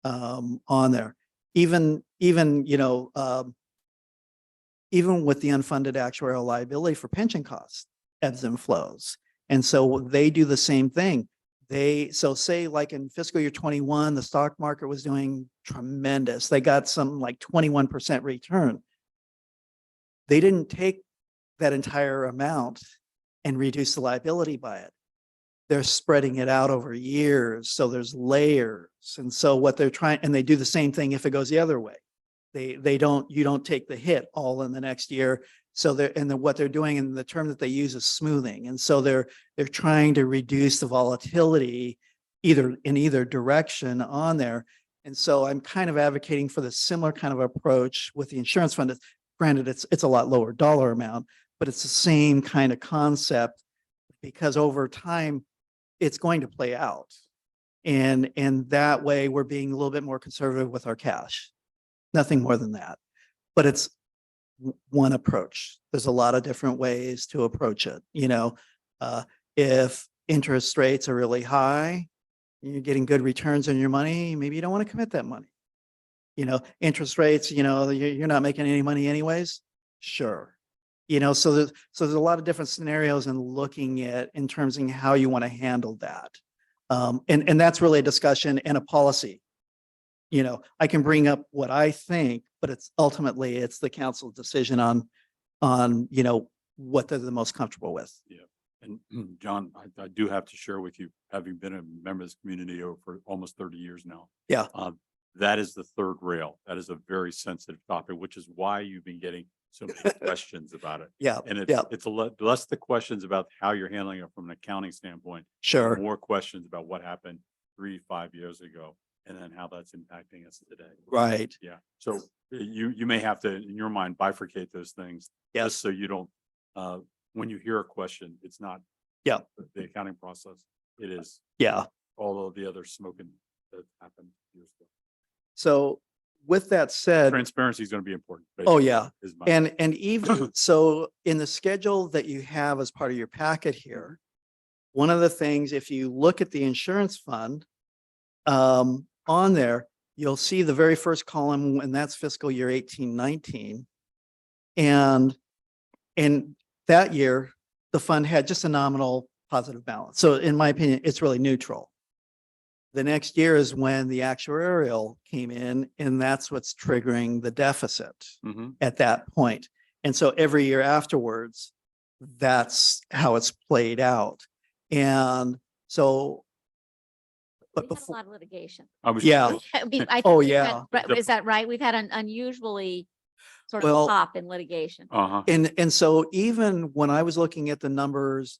D: on there. Even with the unfunded actuarial liability for pension costs, ebbs and flows. And so they do the same thing. So say like in fiscal year 21, the stock market was doing tremendous. They got some like 21% return. They didn't take that entire amount and reduce the liability by it. They're spreading it out over years. So there's layers. And so what they're trying, and they do the same thing if it goes the other way. You don't take the hit all in the next year. So what they're doing, and the term that they use is smoothing. And so they're trying to reduce the volatility in either direction on there. And so I'm kind of advocating for the similar kind of approach with the insurance fund. Granted, it's a lot lower dollar amount, but it's the same kind of concept because over time it's going to play out. And that way we're being a little bit more conservative with our cash. Nothing more than that. But it's one approach. There's a lot of different ways to approach it. If interest rates are really high, you're getting good returns on your money, maybe you don't want to commit that money. Interest rates, you're not making any money anyways. Sure. So there's a lot of different scenarios in looking at in terms of how you want to handle that. And that's really a discussion and a policy. I can bring up what I think, but it's the council's decision on what they're the most comfortable with.
A: Yeah. And John, I do have to share with you, having been a member of this community for almost 30 years now.
D: Yeah.
A: That is the third rail. That is a very sensitive topic, which is why you've been getting so many questions about it.
D: Yeah.
A: And
D: Yeah.
A: it's a lot less the questions about how you're handling it from an accounting standpoint.
D: Sure.
A: More questions about what happened 3-5 years ago and then how that's impacting us today.
D: Right.
A: Yeah. So you may have to, in your mind, bifurcate those things.
D: Yes.
A: Just so you don't, when you hear a question, it's not
D: Yeah.
A: the accounting process. It is
D: Yeah.
A: all of the other smoking that happened years ago.
D: So with that said,
A: Transparency is going to be important.
D: oh yeah.
A: is my-
D: And even so in the schedule that you have as part of your packet here, one of the things, if you look at the insurance fund, on there, you'll see the very first column, and that's fiscal year 18-19. And that year, the fund had just a nominal positive balance. So in my opinion, it's really neutral. The next year is when the actuarial came in, and that's what's triggering the deficit
A: Mhm.
D: at that point. And so every year afterwards, that's how it's played out. And so, but
E: We've had a
D: before,
E: lot of litigation.
A: I was.
D: yeah,
E: I
D: Oh,
E: think we've had-
D: yeah.
E: right, Is that right? We've had an unusually sort
D: Well,
E: of pop in litigation.
A: Uh-huh.
D: and so even when I was looking at the numbers,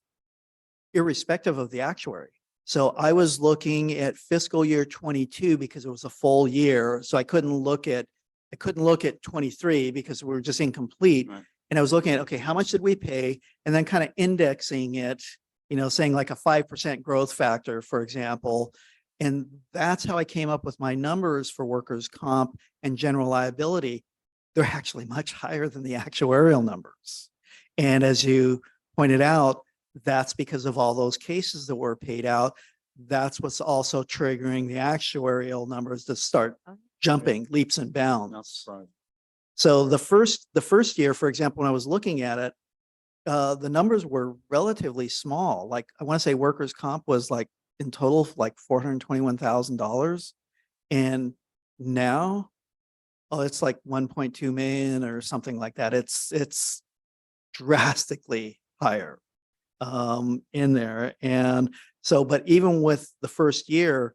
D: irrespective of the actuary, so I was looking at fiscal year 22 because it was a full year. So I couldn't look at 23 because we were just incomplete.
A: Right.
D: And I was looking at, okay, how much did we pay? And then kind of indexing it, saying like a 5% growth factor, for example. And that's how I came up with my numbers for workers' comp and general liability. They're actually much higher than the actuarial numbers. And as you pointed out, that's because of all those cases that were paid out. That's what's also triggering the actuarial numbers to start
E: Oh.
D: jumping leaps and
A: Not
D: bounds.
A: surprised.
D: So the first year, for example, when I was looking at it, the numbers were relatively small. Like I want to say workers' comp was like in total like $421,000. And now, it's like 1.2 million or something like that. It's drastically higher in there. And so, but even with the first year,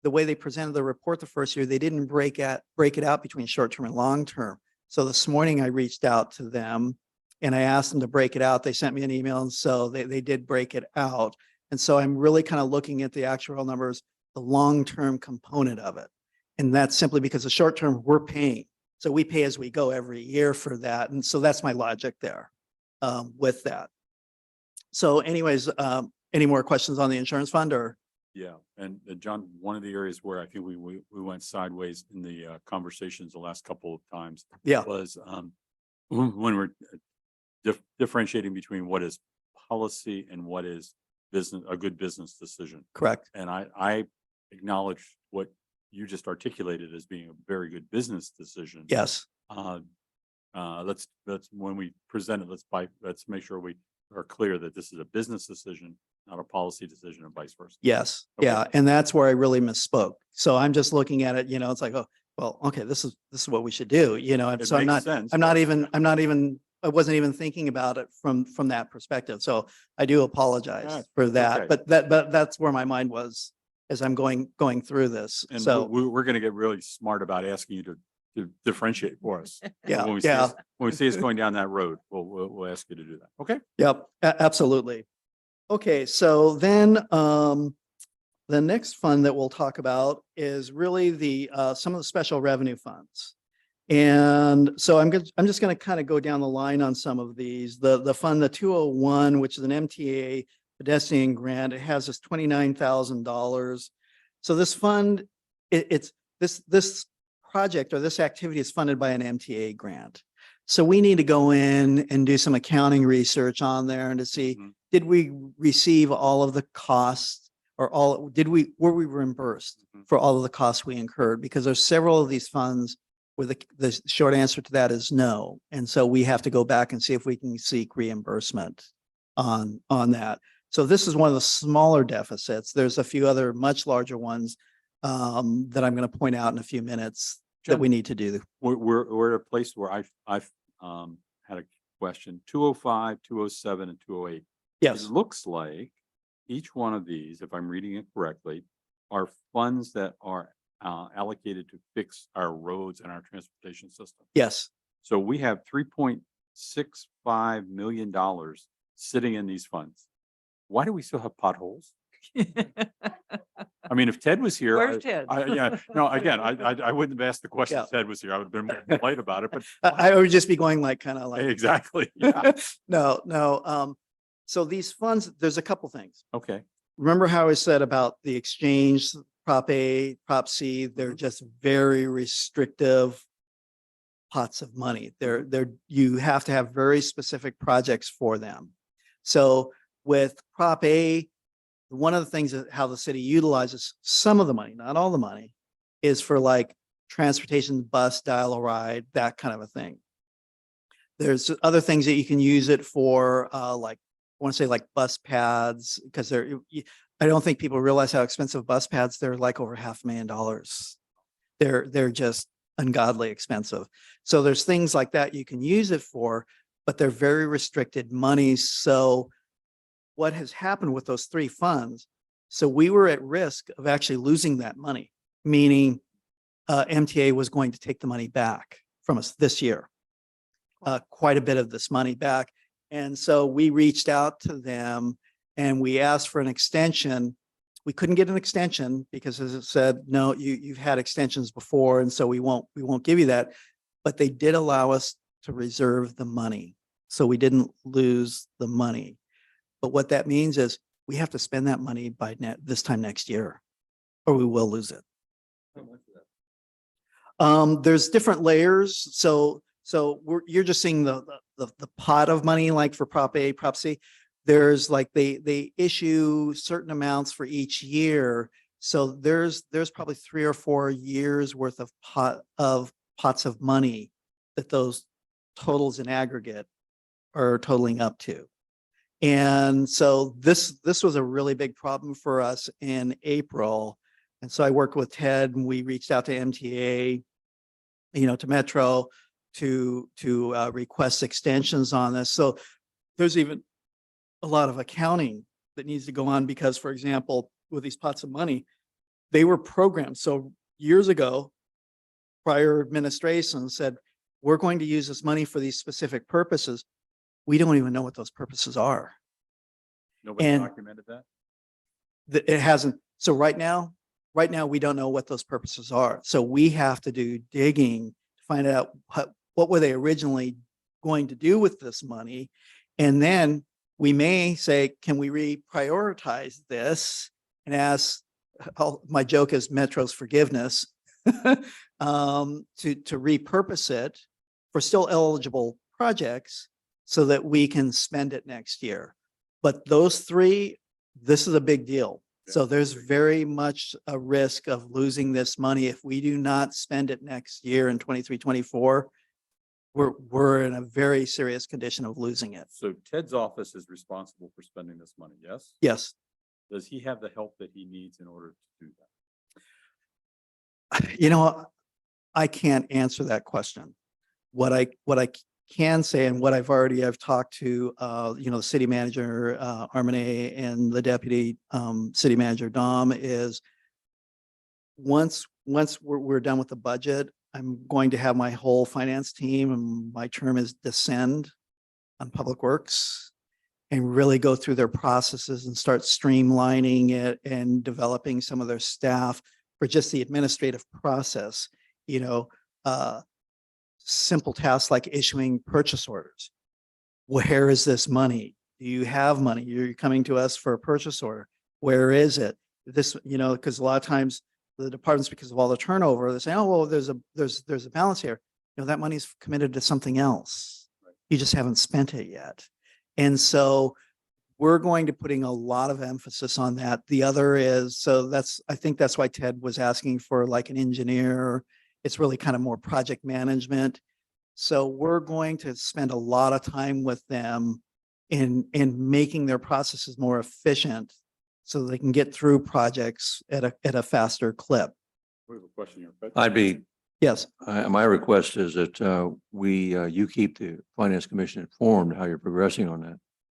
D: the way they presented the report the first year, they didn't break it out between short-term and long-term. So this morning I reached out to them And I asked them to break it out. They sent me an email, and so they did break it out. And so I'm really kind of looking at the actual numbers, the long-term component of it. And that's simply because the short-term we're paying. So we pay as we go every year for that. And so that's my logic there with that. So anyways, any more questions on the insurance fund or?
A: Yeah, and John, one of the areas where I think we went sideways in the conversations the last couple of times
D: Yeah,
A: was when we're differentiating between what is policy and what is a good business decision.
D: correct.
A: And I acknowledge what you just articulated as being a very good business decision.
D: Yes,
A: Let's when we present it, let's make sure we are clear that this is a business decision, not a policy decision, and vice versa.
D: yes,
A: Okay.
D: yeah. And that's where I really misspoke. So I'm just looking at it, it's like, oh, well, okay, this is what we should do, and
A: It
D: so
A: makes sense,
D: I'm not
A: but-
D: even, I wasn't even thinking about it from that perspective. So I do apologize
A: Yeah,
D: for
A: it's
D: that,
A: okay.
D: but that's where my mind was as I'm going through this.
A: And
D: So,
A: we're going to get really smart about asking you to differentiate for us.
D: yeah,
A: When we see
D: yeah.
A: us- when we see us going down that road, we'll ask you to do that. Okay.
D: Yep, absolutely. Okay, so then the next fund that we'll talk about is really the some of the special revenue funds. And so I'm just going to kind of go down the line on some of these. The fund, the 201, which is an MTA pedestrian grant, it has this $29,000. So this fund, it's this project or this activity is funded by an MTA grant. So we need to go in and do some accounting research on there and to see,
A: Mhm.
D: did we receive all of the costs or were we reimbursed
A: Mhm.
D: for all of the costs we incurred? Because there's several of these funds where the short answer to that is no. And so we have to go back and see if we can seek reimbursement on that. So this is one of the smaller deficits. There's a few other much larger ones that I'm going to point out in a few minutes that
A: John,
D: we need to do.
A: We're at a place where I've had a question, 205, 207, and 208.
D: Yes,
A: It looks like each one of these, if I'm reading it correctly, are funds that are allocated to fix our roads and our transportation system.
D: yes.
A: So we have $3.65 million sitting in these funds. Why do we still have potholes? I mean, if Ted was here,
C: Where's Ted?
A: yeah, no, again, I wouldn't have asked the question
D: Yeah.
A: if Ted was here. I would have been more polite about it, but
D: I would just be going like, kind of like,
A: exactly. Yeah.
D: no. So these funds, there's a couple things.
A: Okay.
D: Remember how I said about the exchange, Prop A, Prop C, they're just very restrictive pots of money. You have to have very specific projects for them. So with Prop A, one of the things that how the city utilizes some of the money, not all the money, is for like transportation, bus, dial-a-ride, that kind of a thing. There's other things that you can use it for, like I want to say like bus pads, because I don't think people realize how expensive bus pads, they're like over $500,000. They're just ungodly expensive. So there's things like that you can use it for, but they're very restricted money. So what has happened with those three funds? So we were at risk of actually losing that money, meaning MTA was going to take the money back from us this year, quite a bit of this money back. And so we reached out to them and we asked for an extension. We couldn't get an extension because, as it said, no, you've had extensions before, and so we won't give you that. But they did allow us to reserve the money, so we didn't lose the money. But what that means is we have to spend that money by this time next year, or we will lose it. There's different layers. So you're just seeing the pot of money, like for Prop A, Prop C. There's like they issue certain amounts for each year. So there's probably 3 or 4 years worth of pots of money that those totals in aggregate are totaling up to. And so this was a really big problem for us in April. And so I worked with Ted and we reached out to MTA, to Metro to request extensions on this. So there's even a lot of accounting that needs to go on because, for example, with these pots of money, they were programmed. So years ago, prior administration said, we're going to use this money for these specific purposes. we don't even know what those purposes are.
A: Nobody
D: And-
A: documented that?
D: It hasn't, so right now, we don't know what those purposes are. So we have to do digging to find out what were they originally going to do with this money? And then we may say, can we reprioritize this and ask, my joke is Metro's forgiveness, to repurpose it for still eligible projects so that we can spend it next year. But those three, this is a big deal. So there's very much a risk of losing this money if we do not spend it next year in 23, 24. We're in a very serious condition of losing it.
A: So Ted's office is responsible for spending this money, yes?
D: Yes.
A: Does he have the help that he needs in order to do that?
D: You know, I can't answer that question. What I can say, and what I've talked to, the city manager, Armane, and the deputy, city manager, Dom, is once we're done with the budget, I'm going to have my whole finance team, and my term is descend on Public Works and really go through their processes and start streamlining it and developing some of their staff for just the administrative process, simple tasks like issuing purchase orders. Where is this money? Do you have money? You're coming to us for a purchase order. Where is it? This, because a lot of times the departments, because of all the turnover, they say, oh, well, there's a balance here. That money's committed to something else. You just haven't spent it yet. And so we're going to putting a lot of emphasis on that. The other is, I think that's why Ted was asking for like an engineer. It's really kind of more project management. So we're going to spend a lot of time with them in making their processes more efficient so they can get through projects at a faster clip.
A: We have a question here. Fred.
F: I'd be,
D: Yes.
F: my request is that you keep the Finance Commission informed how you're progressing on that.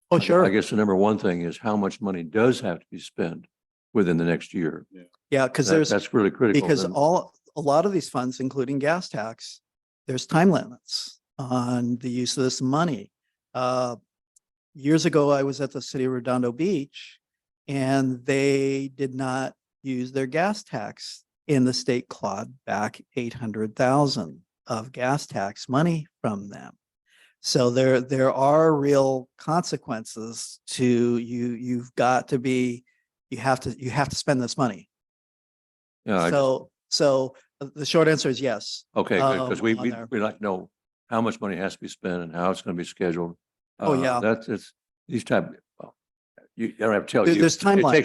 D: Oh, sure.
F: I guess the number one thing is how much money does have to be spent within the next year.
D: Yeah, because
F: That's really critical.
D: because
F: then.
D: a lot of these funds, including gas tax, there's time limits on the use of this money. Years ago, I was at the city of Redondo Beach, and they did not use their gas tax, and the state clawed back 800,000 of gas tax money from them. So there are real consequences to you. You have to spend this money.
F: Yeah,
D: So the short answer is yes.
F: okay, because we
D: on there.
F: we like to know how much money has to be spent and how it's going to be scheduled.
D: Oh, yeah.
F: It's these type, well, I don't have to tell you.
D: There's timeline.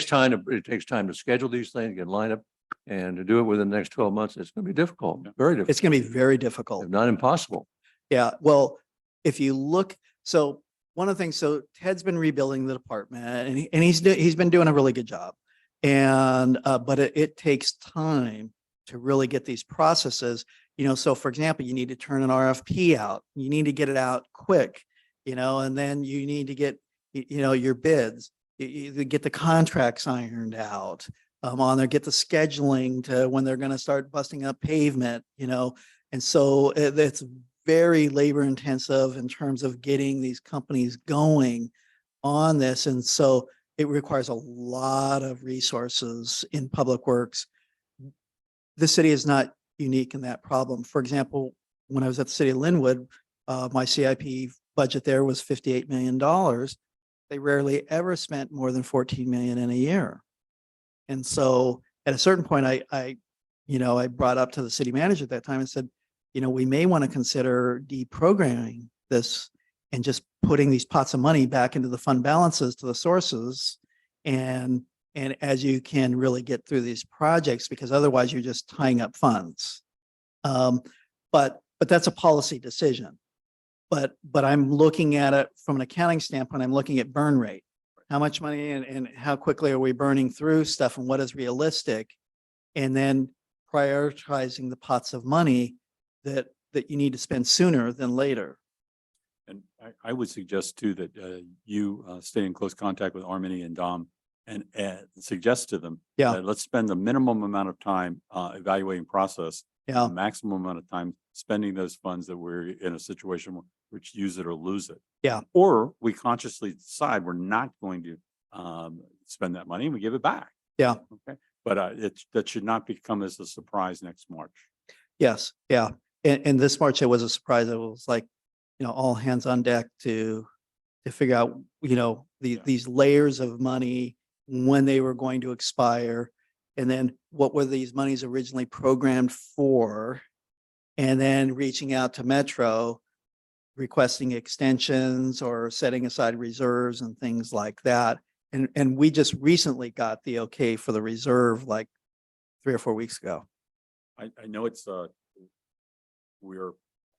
F: It takes time to schedule these things, get lined up, and to do it within the next 12 months. It's going to be difficult, very difficult.
D: It's going to be very difficult.
F: If not impossible.
D: Yeah, well, if you look, so one of the things, so Ted's been rebuilding the department, and he's been doing a really good job. And but it takes time to really get these processes, so for example, you need to turn an RFP out, you need to get it out quick, and then you need to get, your bids, you get the contracts ironed out on there, get the scheduling to when they're going to start busting up pavement, and so it's very labor intensive in terms of getting these companies going on this. And so it requires a lot of resources in Public Works. The city is not unique in that problem. For example, when I was at the city of Linwood, my CIP budget there was $58 million. They rarely ever spent more than 14 million in a year. And so at a certain point, I brought up to the city manager at that time and said, we may want to consider deprogramming this and just putting these pots of money back into the fund balances to the sources. And as you can really get through these projects, because otherwise you're just tying up funds. But that's a policy decision. But I'm looking at it from an accounting standpoint. I'm looking at burn rate. How much money and how quickly are we burning through stuff and what is realistic? And then prioritizing the pots of money that you need to spend sooner than later.
A: And I would suggest too that you stay in close contact with Armini and Dom and suggest to them
D: Yeah.
A: that let's spend the minimum amount of time evaluating process,
D: Yeah.
A: the maximum amount of time spending those funds that we're in a situation which use it or lose it.
D: Yeah.
A: Or we consciously decide we're not going to spend that money and we give it back.
D: Yeah.
A: Okay. But that should not become as a surprise next March.
D: Yes, yeah. And this March, it was a surprise. It was like, all hands on deck to figure out,
A: Yeah.
D: these layers of money, when they were going to expire. And then what were these monies originally programmed for? And then reaching out to Metro, requesting extensions or setting aside reserves and things like that. And we just recently got the okay for the reserve like 3 or 4 weeks ago.
A: I know it's we're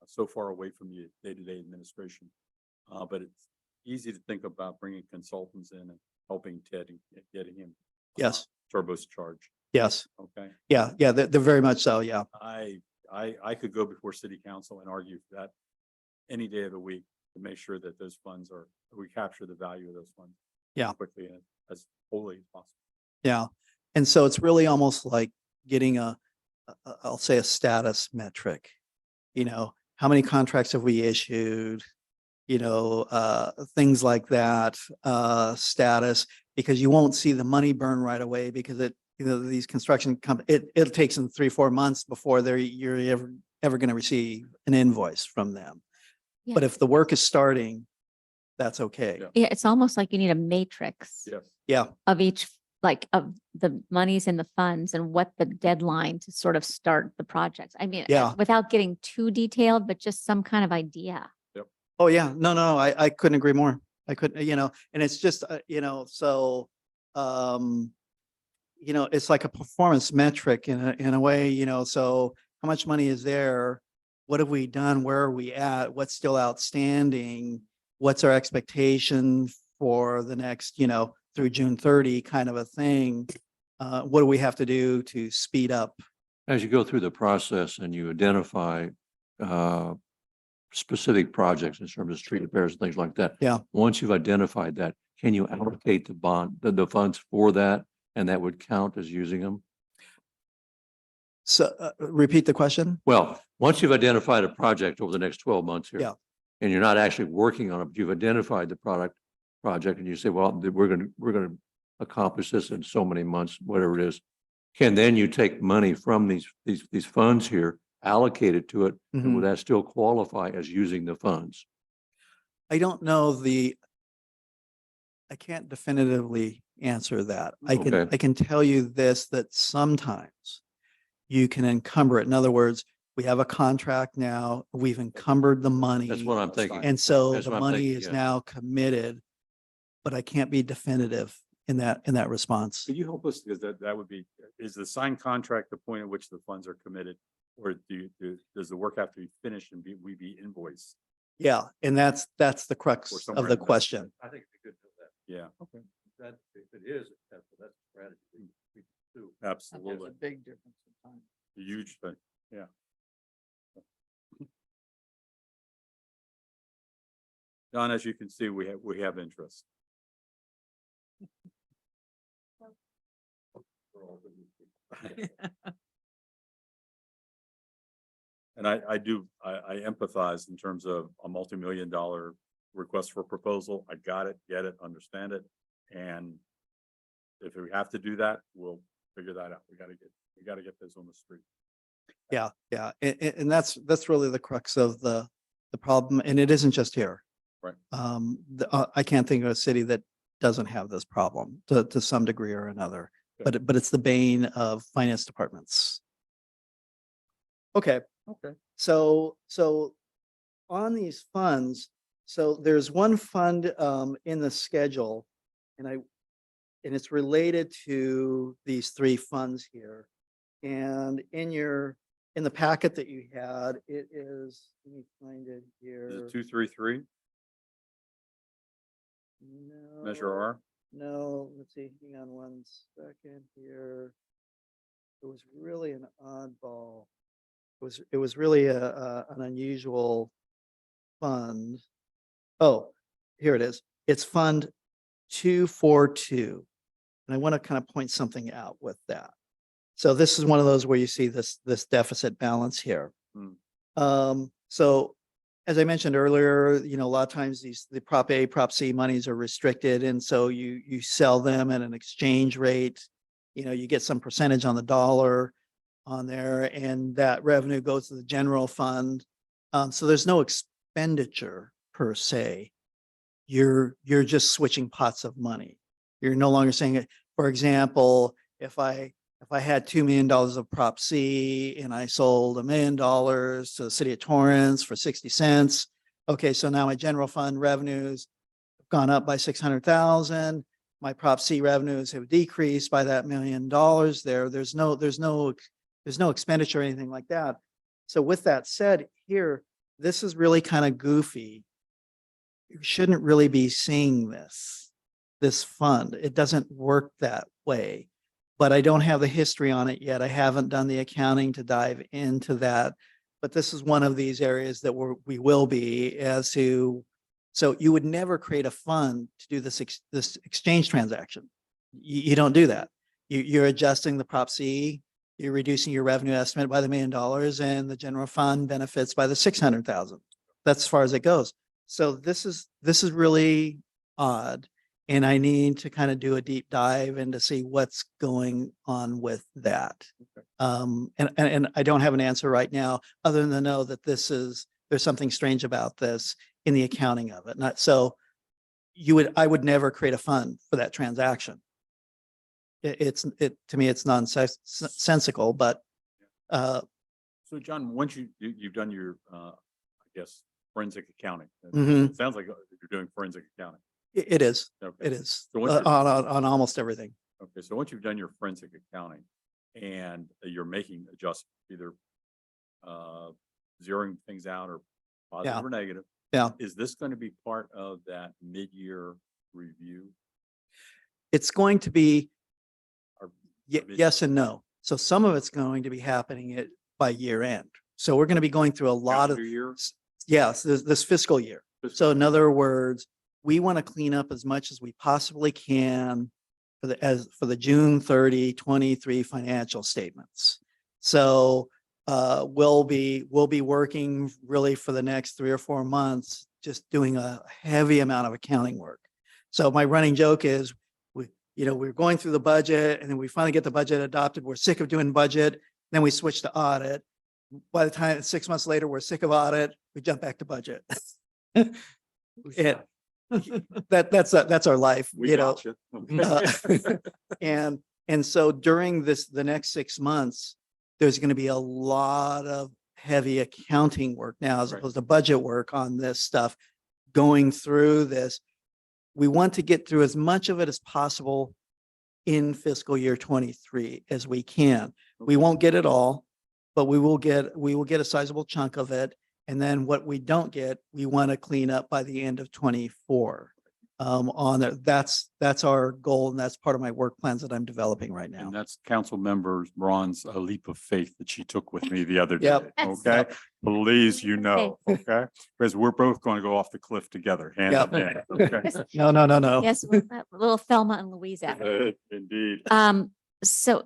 A: so far away from the day-to-day administration, but it's easy to think about bringing consultants in and helping Ted and getting him
D: Yes,
A: turbocharged.
D: yes.
A: Okay.
D: Yeah, yeah, they're very much so, yeah.
A: I could go before city council and argue for that any day of the week to make sure that those funds we capture the value of those funds.
D: Yeah.
A: As quickly and as wholly as possible.
D: Yeah. And so it's really almost like getting I'll say a status metric. How many contracts have we issued? Things like that, status, because you won't see the money burn right away because these construction companies, it takes them 3-4 months before you're ever going to receive an invoice from them.
E: Yeah.
D: But if the work is starting, that's okay.
A: Yeah.
E: Yeah, it's almost like you need a matrix
A: Yes.
D: Yeah,
E: of each, like of the monies and the funds and what the deadline to sort of start the projects. I mean,
D: Yeah.
E: without getting too detailed, but just some kind of idea.
D: oh yeah, no, I couldn't agree more. I couldn't, and it's just, so, it's like a performance metric in a way, so how much money is there? What have we done? Where are we at? What's still outstanding? What's our expectation for the next, through June 30 kind of a thing? What do we have to do to speed up?
F: As you go through the process and you identify specific projects in terms of street repairs and things like that.
D: Yeah.
F: Once you've identified that, can you allocate the funds for that? And that would count as using them?
D: So repeat the question.
F: Well, once you've identified a project over the next 12 months here.
D: Yeah.
F: And you're not actually working on it, but you've identified the project and you say, well, we're going to accomplish this in so many months, whatever it is. Can then you take money from these funds here, allocate it to it, and
D: Mhm.
F: would that still qualify as using the funds?
D: I don't know I can't definitively answer that.
F: Okay.
D: I can tell you this, that sometimes you can encumber it. In other words, we have a contract now, we've encumbered the money.
F: That's what I'm thinking.
D: And so
F: That's
D: the
F: what I'm
D: money
F: thinking,
D: is
F: yeah.
D: now committed, but I can't be definitive in that response.
A: Could you help us? Because that would be, is the signed contract the point at which the funds are committed? Or does the work have to be finished and we be invoiced?
D: Yeah, and that's the crux
A: Or
D: of
A: somewhere
D: the
A: in that.
D: question.
F: I think it's good to know that.
A: Yeah, okay,
F: That, if it is, that's a strategy. we do.
C: There's
A: absolutely.
C: a big difference in time.
A: A huge thing, yeah. Don, as you can see, we have interest. And I empathize in terms of a multi-million-dollar request for proposal. I got it, get it, understand it. And if we have to do that, we'll figure that out. We gotta get this on the street.
D: Yeah, yeah. And that's really the crux of the problem. And it isn't just here.
A: Right.
D: I can't think of a city that doesn't have this problem to some degree or another,
A: Okay.
D: but it's the bane of finance departments. Okay.
A: Okay.
D: So on these funds, so there's one fund in the schedule and it's related to these 3 funds here. And in the packet that you had, it is, let me find it
A: Is
D: here.
A: it 233, measure
D: No,
A: R?
D: No, let's see, hang on one second here. It was really an oddball. It was really an unusual fund. Oh, here it is. It's Fund 242. And I want to kind of point something out with that. So this is one of those where you see this deficit balance here.
A: Hmm.
D: So as I mentioned earlier, a lot of times the Prop A, Prop C monies are restricted. And so you sell them at an exchange rate. You get some percentage on the dollar on there, and that revenue goes to the general fund. So there's no expenditure per se. You're just switching pots of money. You're no longer saying, for example, if I had $2 million of Prop C and I sold $1 million to the city of Torrance for 60 cents. Okay, so now my general fund revenues have gone up by 600,000. My Prop C revenues have decreased by that $1 million there. There's no expenditure or anything like that. So with that said, here, this is really kind of goofy. You shouldn't really be seeing this fund. It doesn't work that way. But I don't have the history on it yet. I haven't done the accounting to dive into that. But this is one of these areas that we will be as to, so you would never create a fund to do this exchange transaction. You don't do that. You're adjusting the Prop C, you're reducing your revenue estimate by the $1 million, and the general fund benefits by the 600,000. That's as far as it goes. So this is really odd. And I need to kind of do a deep dive and to see what's going on with that. And I don't have an answer right now, other than to know that there's something strange about this in the accounting of it. So I would never create a fund for that transaction. To me, it's nonsensical, but
A: So John, once you've done your, I guess, forensic accounting.
D: Mhm.
A: It sounds like you're doing forensic accounting.
D: it is.
A: Okay.
D: It is
A: So once you're-
D: on almost everything.
A: Okay, so once you've done your forensic accounting and you're making adjustments, either zeroing things out or positive or negative.
D: Yeah.
A: Is this going to be part of that mid-year review?
D: It's going to be
A: Or
D: yes and no. So some of it's going to be happening by year end. So we're going to be going through a lot of,
A: calendar year?
D: yes, this fiscal year. So in other words, we want to clean up as much as we possibly can for the June 30, 23 financial statements. So we'll be working really for the next 3 or 4 months, just doing a heavy amount of accounting work. So my running joke is we're going through the budget, and then we finally get the budget adopted. We're sick of doing budget. Then we switch to audit. By the time 6 months later, we're sick of audit. We jump back to budget. That's our life,
A: We gotcha. Okay.
D: and so during the next 6 months, there's going to be a lot of heavy accounting work now, as
A: Right.
D: opposed to budget work on this stuff. Going through this, we want to get through as much of it as possible in fiscal year 23 as we can. We won't get it all, but we will get a sizable chunk of it. And then what we don't get, we want to clean up by the end of 24 on there. That's our goal. And that's part of my work plans that I'm developing right now.
A: And that's council member Ron's leap of faith that she took with me the other day.
D: Yep.
A: Okay, please, okay, because we're both going to go off the cliff together, hand
D: Yep.
A: in hand. Okay.
D: No.
E: Yes, with that little Thelma and Louise act.
A: Indeed.
E: So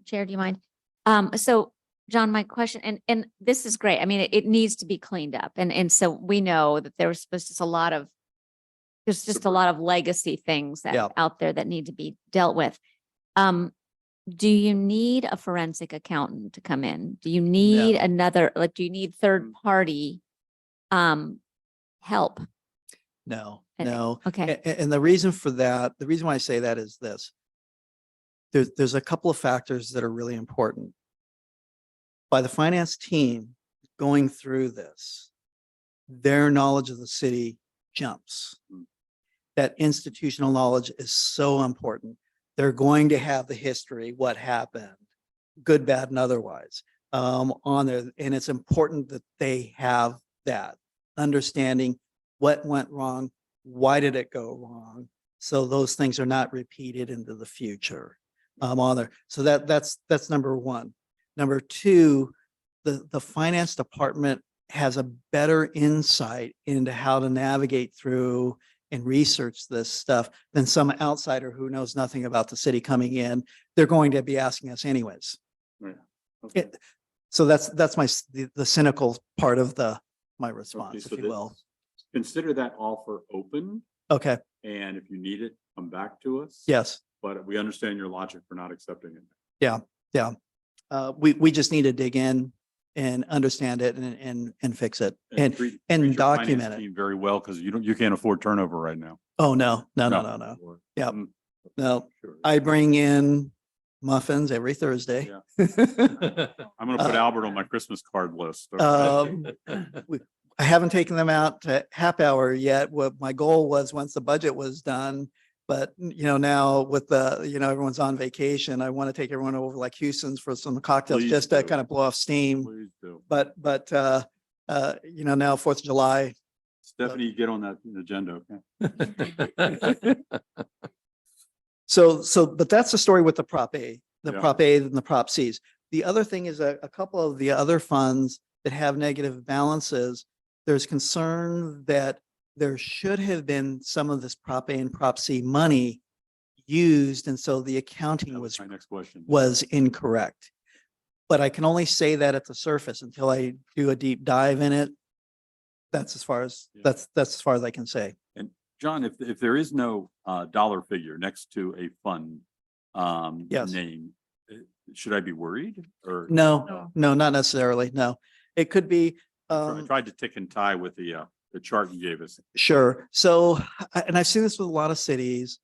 E: Chair, do you mind? So John, my question, and this is great. I mean, it needs to be cleaned up. And so we know that there's just a lot of legacy things
D: Yeah.
E: out there that need to be dealt with. Do you need a forensic accountant to come in? Do you need do you need third party help?
D: No.
E: Okay.
D: And the reason for that, the reason why I say that is this. There's a couple of factors that are really important. By the finance team going through this, their knowledge of the city jumps. That institutional knowledge is so important. They're going to have the history, what happened, good, bad, and otherwise, on there. And it's important that they have that understanding what went wrong, why did it go wrong, so those things are not repeated into the future on there. So that's number one. Number two, the finance department has a better insight into how to navigate through and research this stuff than some outsider who knows nothing about the city coming in. They're going to be asking us anyways.
A: Yeah. Okay.
D: So that's the cynical part of my response,
A: so
D: if you will.
A: Consider that offer open,
D: Okay,
A: and if you need it, come back to us.
D: yes,
A: But we understand your logic for not accepting it.
D: yeah. We just need to dig in and understand it and fix it and
A: treat
D: and
A: your finance
D: document it.
A: team very well, because you can't afford turnover right now.
D: Oh, no.
A: No.
D: Yeah.
A: Mm,
D: No,
A: sure.
D: I bring in muffins every Thursday.
A: Yeah. I'm gonna put
D: Uh,
A: Albert on my Christmas card list. okay?
D: I haven't taken them out to happy hour yet. What my goal was once the budget was done. But, now with everyone's on vacation, I want to take everyone over like Houston's for some cocktails,
A: Please
D: just to
A: do.
D: kind of blow off steam.
A: Please do.
D: But, now 4th of July.
A: Stephanie, get on that agenda, okay?
D: But that's the story with the Prop A, the
A: Yeah.
D: Prop A and the Prop Cs. The other thing is a couple of the other funds that have negative balances, there's concern that there should have been some of this Prop A and Prop C money used, and so the accounting
A: That
D: was
A: my next question.
D: incorrect. But I can only say that at the surface until I do a deep dive in it. That's as far as
A: Yeah.
D: that's as far as I can say.
A: John, if there is no dollar figure next to a fund
D: Yes.
A: name, should I be worried or?
D: No, not necessarily. No, it could be.
A: I tried to tick and tie with the chart you gave us.
D: Sure. So, and I've seen this with a lot of cities.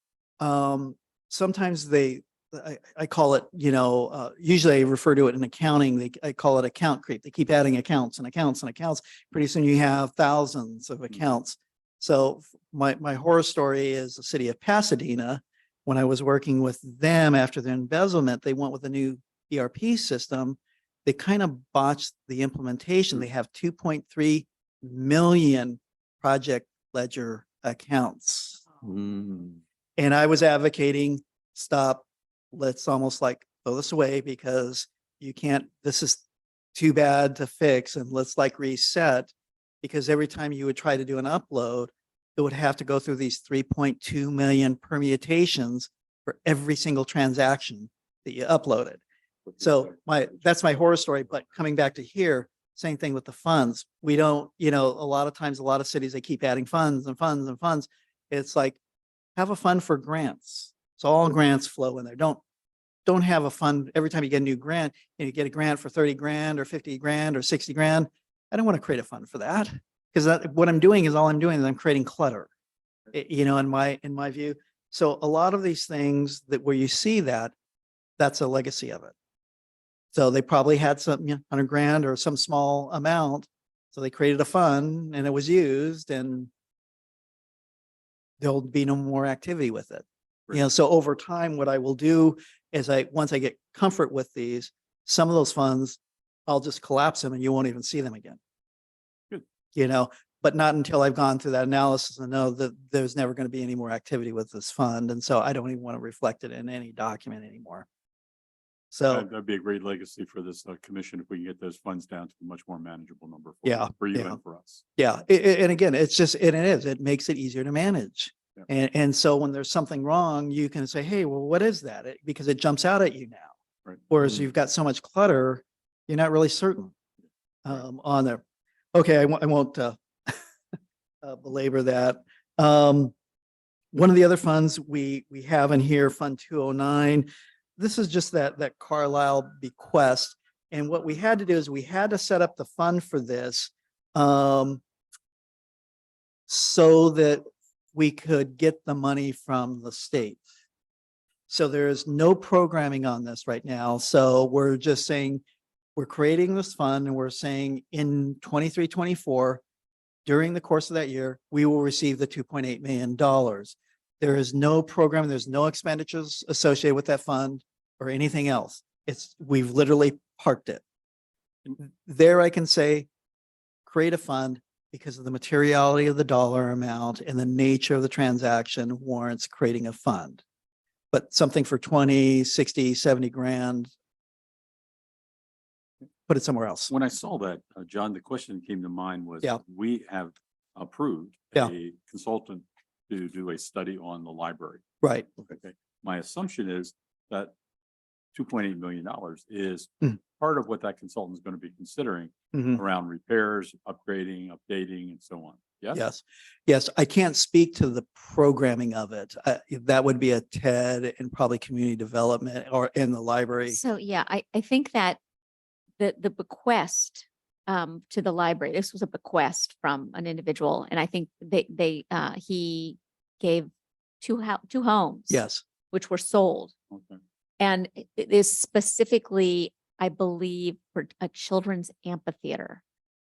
D: Sometimes I call it, usually I refer to it in accounting. I call it account creep. They keep adding accounts and accounts and accounts. Pretty soon you have thousands of accounts. So my horror story is the city of Pasadena. When I was working with them after the embezzlement, they went with a new ERP system. They kind of botched the implementation. They have 2.3 million project ledger accounts.
F: Mm.
D: And I was advocating, stop, let's almost like throw this away because you can't, this is too bad to fix, and let's like reset. Because every time you would try to do an upload, it would have to go through these 3.2 million permutations for every single transaction that you uploaded. So that's my horror story. But coming back to here, same thing with the funds. We don't, a lot of times, a lot of cities, they keep adding funds and funds and funds. It's like, have a fund for grants. So all grants flow in there. Don't have a fund every time you get a new grant and you get a grant for 30 grand or 50 grand or 60 grand. I don't want to create a fund for that, because what I'm doing is I'm creating clutter, in my view. So a lot of these things where you see that's a legacy of it. So they probably had some, 100 grand or some small amount. So they created a fund and it was used, and there'll be no more activity with it. So over time, what I will do is once I get comfort with these, some of those funds, I'll just collapse them and you won't even see them again.
A: Good.
D: But not until I've gone through that analysis and know that there's never going to be any more activity with this fund. And so I don't even want to reflect it in any document anymore. So
A: That'd be a great legacy for this commission if we can get those funds down to a much more manageable number. For you
D: yeah.
A: and for us.
D: yeah, and again, it makes it easier to manage.
A: Yeah.
D: And so when there's something wrong, you can say, hey, well, what is that? Because it jumps out at you now.
A: Right.
D: Whereas you've got so much clutter, you're not really certain on there. Okay, I won't belabor that. One of the other funds we have in here, Fund 209, this is just that Carlisle bequest. And what we had to do is we had to set up the fund for this so that we could get the money from the state. So there is no programming on this right now. So we're just saying, we're creating this fund and we're saying in 23-24, during the course of that year, we will receive the $2.8 million. There is no program, there's no expenditures associated with that fund or anything else. We've literally parked it. There I can say, create a fund because of the materiality of the dollar amount and the nature of the transaction warrants creating a fund. But something for 20, 60, 70 grand, put it somewhere else.
A: When I saw that, John, the question that came to mind was,
D: Yeah.
A: we have approved
D: Yeah.
A: a consultant to do a study on the library.
D: Right.
A: Okay. My assumption is that $2.8 million is
D: Mm.
A: part of what that consultant is going to be considering
D: Mhm.
A: around repairs, upgrading, updating, and so on. Yes?
D: Yes, yes, I can't speak to the programming of it. That would be a TED and probably community development or in the library.
E: So, yeah, I think that the bequest to the library, this was a bequest from an individual, and I think he gave two homes.
D: Yes,
E: Which were sold.
A: Okay.
E: And it is specifically, I believe, for a children's amphitheater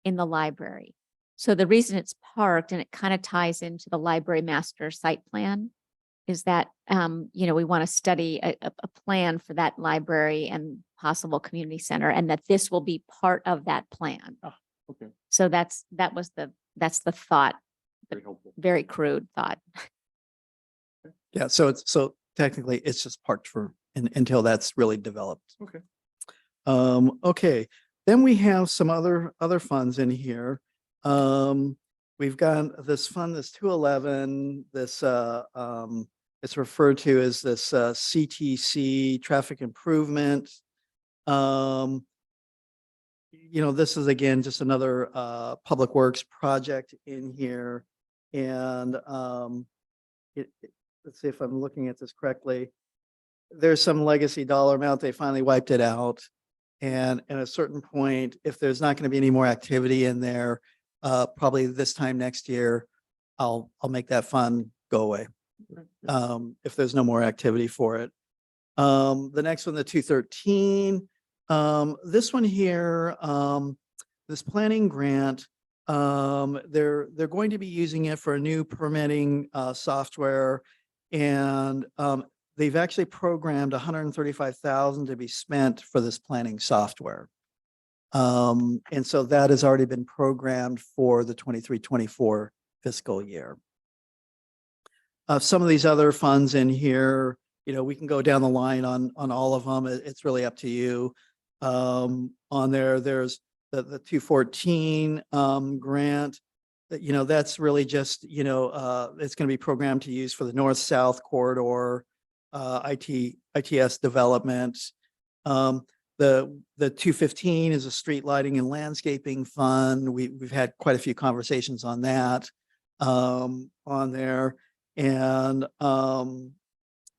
E: in the library. So the reason it's parked, and it kind of ties into the library master site plan, is that, we want to study a plan for that library and possible community center, and that this will be part of that plan.
A: Okay.
E: So that's the thought,
A: Very helpful.
E: very crude thought.
D: yeah, so technically it's just parked until that's really developed.
A: Okay.
D: Okay, then we have some other funds in here. We've got this fund, this 211, it's referred to as this CTC traffic improvement. This is again just another public works project in here. And let's see if I'm looking at this correctly. There's some legacy dollar amount. They finally wiped it out. And at a certain point, if there's not going to be any more activity in there, probably this time next year, I'll make that fund go away. If there's no more activity for it. The next one, the 213, this one here, this planning grant, they're going to be using it for a new permitting software, and they've actually programmed 135,000 to be spent for this planning software. And so that has already been programmed for the 23-24 fiscal year. Some of these other funds in here, we can go down the line on all of them. It's really up to you. On there's the 214 grant. That's really just, it's going to be programmed to use for the north-south corridor, ITS development. The 215 is a street lighting and landscaping fund. We've had quite a few conversations on that on there. And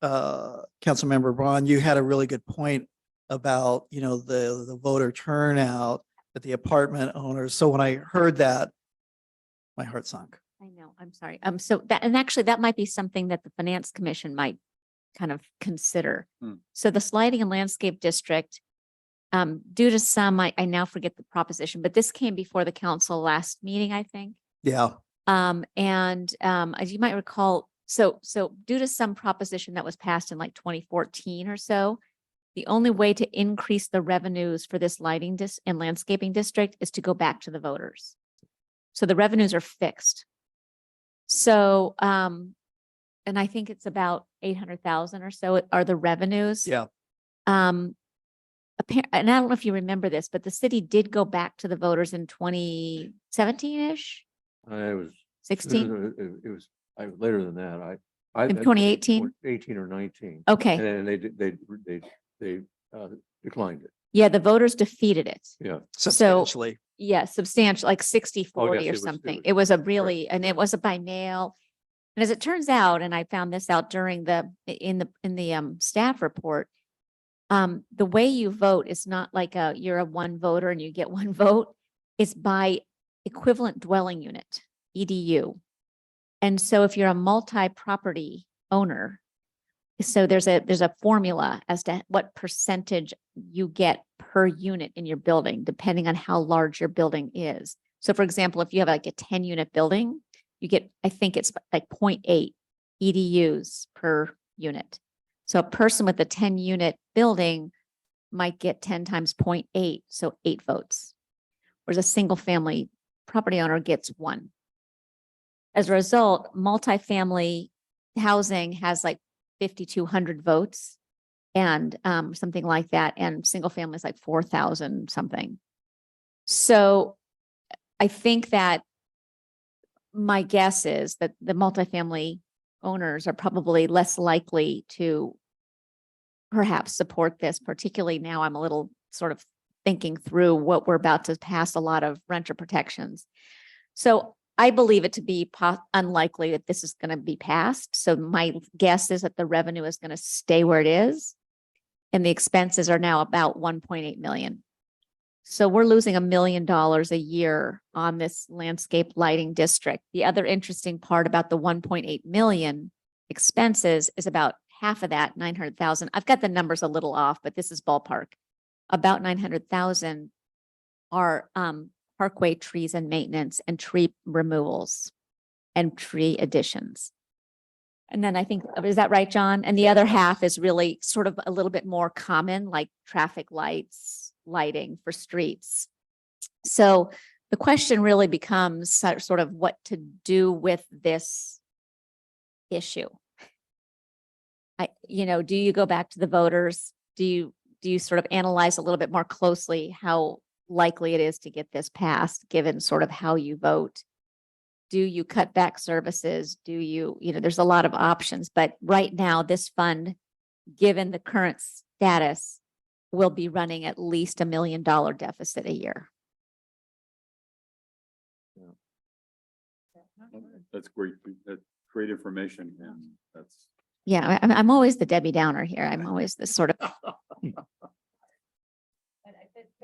D: Councilmember Braun, you had a really good point about, the voter turnout at the apartment owners. So when I heard that, my heart sunk.
E: I know, I'm sorry. So that might be something that the Finance Commission might kind of consider. So the Lighting and Landscape District, due to some, I now forget the proposition, but this came before the council last meeting, I think.
D: Yeah.
E: As you might recall, so due to some proposition that was passed in like 2014 or so, the only way to increase the revenues for this lighting and landscaping district is to go back to the voters. So the revenues are fixed. So, and I think it's about 800,000 or so are the revenues.
D: Yeah.
E: And I don't know if you remember this, but the city did go back to the voters in 2017-ish,
F: It was
E: 16,
F: It was later than that.
E: in 2018.
F: 18 or 19.
E: Okay.
F: And they declined it.
E: Yeah, the voters defeated it.
F: Yeah.
D: Substantially.
E: Yeah, substantial, like 60, 40
F: yes,
E: or
F: it
E: something.
F: was-
E: It was a really, and it was a by mail. And as it turns out, and I found this out during in the staff report, the way you vote is not like you're a one voter and you get one vote. It's by equivalent dwelling unit, EDU. And so if you're a multi-property owner, so there's a formula as to what percentage you get per unit in your building, depending on how large your building is. So for example, if you have like a 10-unit building, you get, I think it's like 0.8 EDUs per unit. So a person with a 10-unit building might get 10 times 0.8, so 8 votes. Whereas a single family property owner gets 1. As a result, multifamily housing has like 5,200 votes and something like that. And single family is like 4,000 something. So I think that my guess is that the multifamily owners are probably less likely to perhaps support this, particularly now I'm a little sort of thinking through what we're about to pass a lot of renter protections. So I believe it to be unlikely that this is going to be passed. So my guess is that the revenue is going to stay where it is. And the expenses are now about 1.8 million. So we're losing $1 million a year on this landscape lighting district. The other interesting part about the 1.8 million expenses is about half of that, 900,000. I've got the numbers a little off, but this is ballpark. About 900,000 are parkway trees and maintenance and tree removals and tree additions. And then I think, is that right, John? And the other half is really sort of a little bit more common, like traffic lights, lighting for streets. So the question really becomes sort of what to do with this issue. Do you go back to the voters? Do you sort of analyze a little bit more closely how likely it is to get this passed, given sort of how you vote? Do you cut back services? Do you, there's a lot of options, but right now this fund, given the current status, will be running at least $1 million deficit a year.
A: That's great. That's great information, and that's.
E: Yeah, I'm always the Debbie Downer here. I'm always the sort of.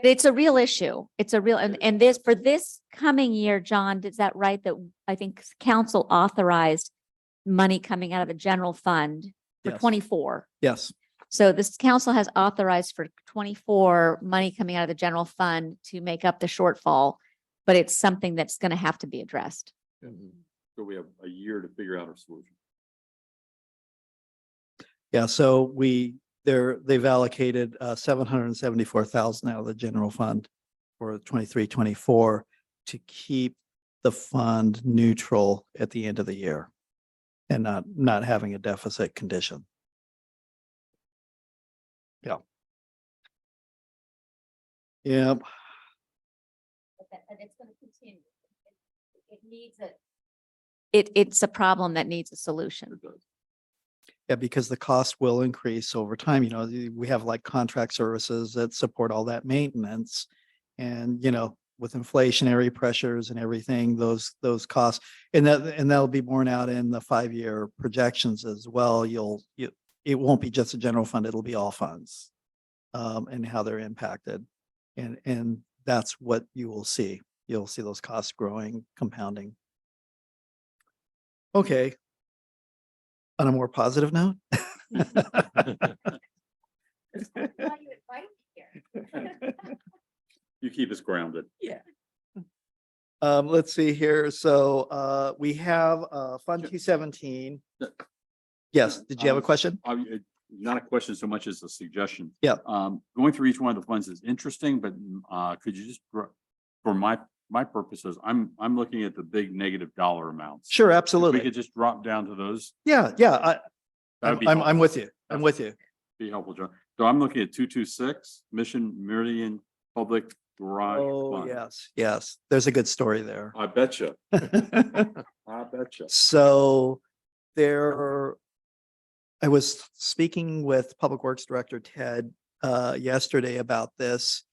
E: But it's a real issue. It's a real, and this, for this coming year, John, is that right? That I think council authorized money coming out of the general fund for
D: Yes.
E: 24.
D: Yes.
E: So this council has authorized for 24 money coming out of the general fund to make up the shortfall, but it's something that's going to have to be addressed.
A: So we have a year to figure out our solution.
D: Yeah, so they've allocated 774,000 out of the general fund for 23-24 to keep the fund neutral at the end of the year and not having a deficit condition. Yeah. Yeah.
E: But it's going to continue. It needs it's a problem that needs a solution.
A: It does.
D: Yeah, because the cost will increase over time. We have like contract services that support all that maintenance. And, with inflationary pressures and everything, those costs, and that'll be borne out in the 5-year projections as well. It won't be just a general fund, it'll be all funds, and how they're impacted. And that's what you will see. You'll see those costs growing, compounding. Okay. On a more positive note.
A: You keep us grounded.
D: Let's see here. So we have Fund 217. Yes, did you have a question?
A: Not a question so much as a suggestion.
D: Yeah.
A: Going through each one of the funds is interesting, but could you just, for my purposes, I'm looking at the big negative dollar amounts.
D: Sure,
A: If we
D: absolutely.
A: could just drop down to those,
D: Yeah.
A: That would be
D: I'm
A: helpful.
D: with you. I'm with you.
A: be helpful, John. So I'm looking at 226 Mission Meridian Public Garage
D: Oh,
A: Fund.
D: yes. There's a good story there.
A: I betcha. I betcha.
D: So I was speaking with Public Works Director Ted yesterday about this,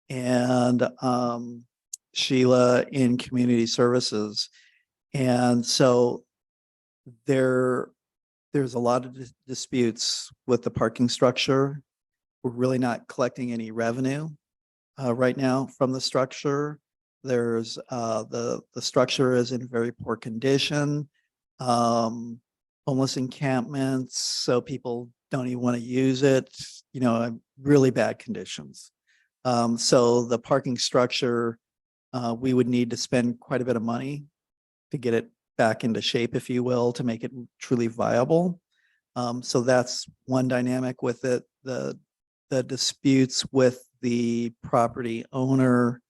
D: and Sheila in Community Services. And so there's a lot of disputes with the parking structure. We're really not collecting any revenue right now from the structure. There's the structure is in very poor condition. Homeless encampments, so people don't even want to use it, really bad conditions. So the parking structure, we would need to spend quite a bit of money to get it back into shape, if you will, to make it truly viable. So that's one dynamic with it. The disputes with the property owner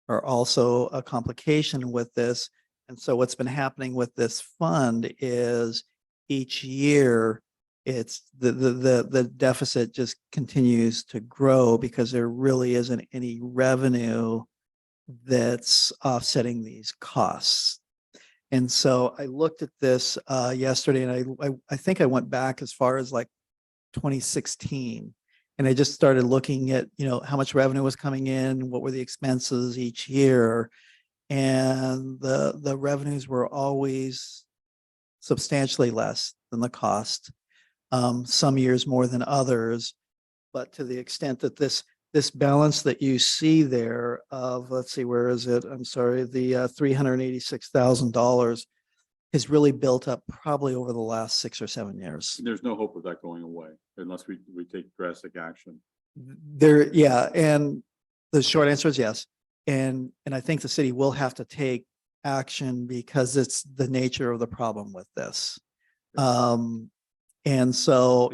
D: are also a complication with this. And so what's been happening with this fund is each year it's the deficit just continues to grow because there really isn't any revenue that's offsetting these costs. And so I looked at this yesterday, and I think I went back as far as like 2016, And I just started looking at, how much revenue was coming in, what were the expenses each year. And the revenues were always substantially less than the cost. Some years more than others. But to the extent that this balance that you see there of, let's see, where is it? I'm sorry, the $386,000 has really built up probably over the last 6 or 7 years.
A: There's no hope of that going away unless we take drastic action.
D: There, yeah, and the short answer is yes. And I think the city will have to take action because it's the nature of the problem with this. And so,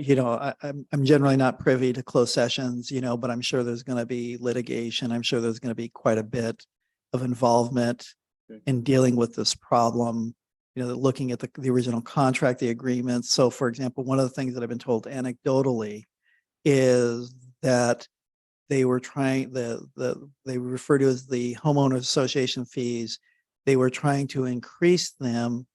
D: I'm generally not privy to closed sessions, but I'm sure there's going to be litigation. I'm sure there's going to be quite a bit of involvement
A: Okay.
D: in dealing with this problem, looking at the original contract, the agreements. So for example, one of the things that I've been told anecdotally is that they were trying, they refer to as the homeowners association fees. They were trying to increase them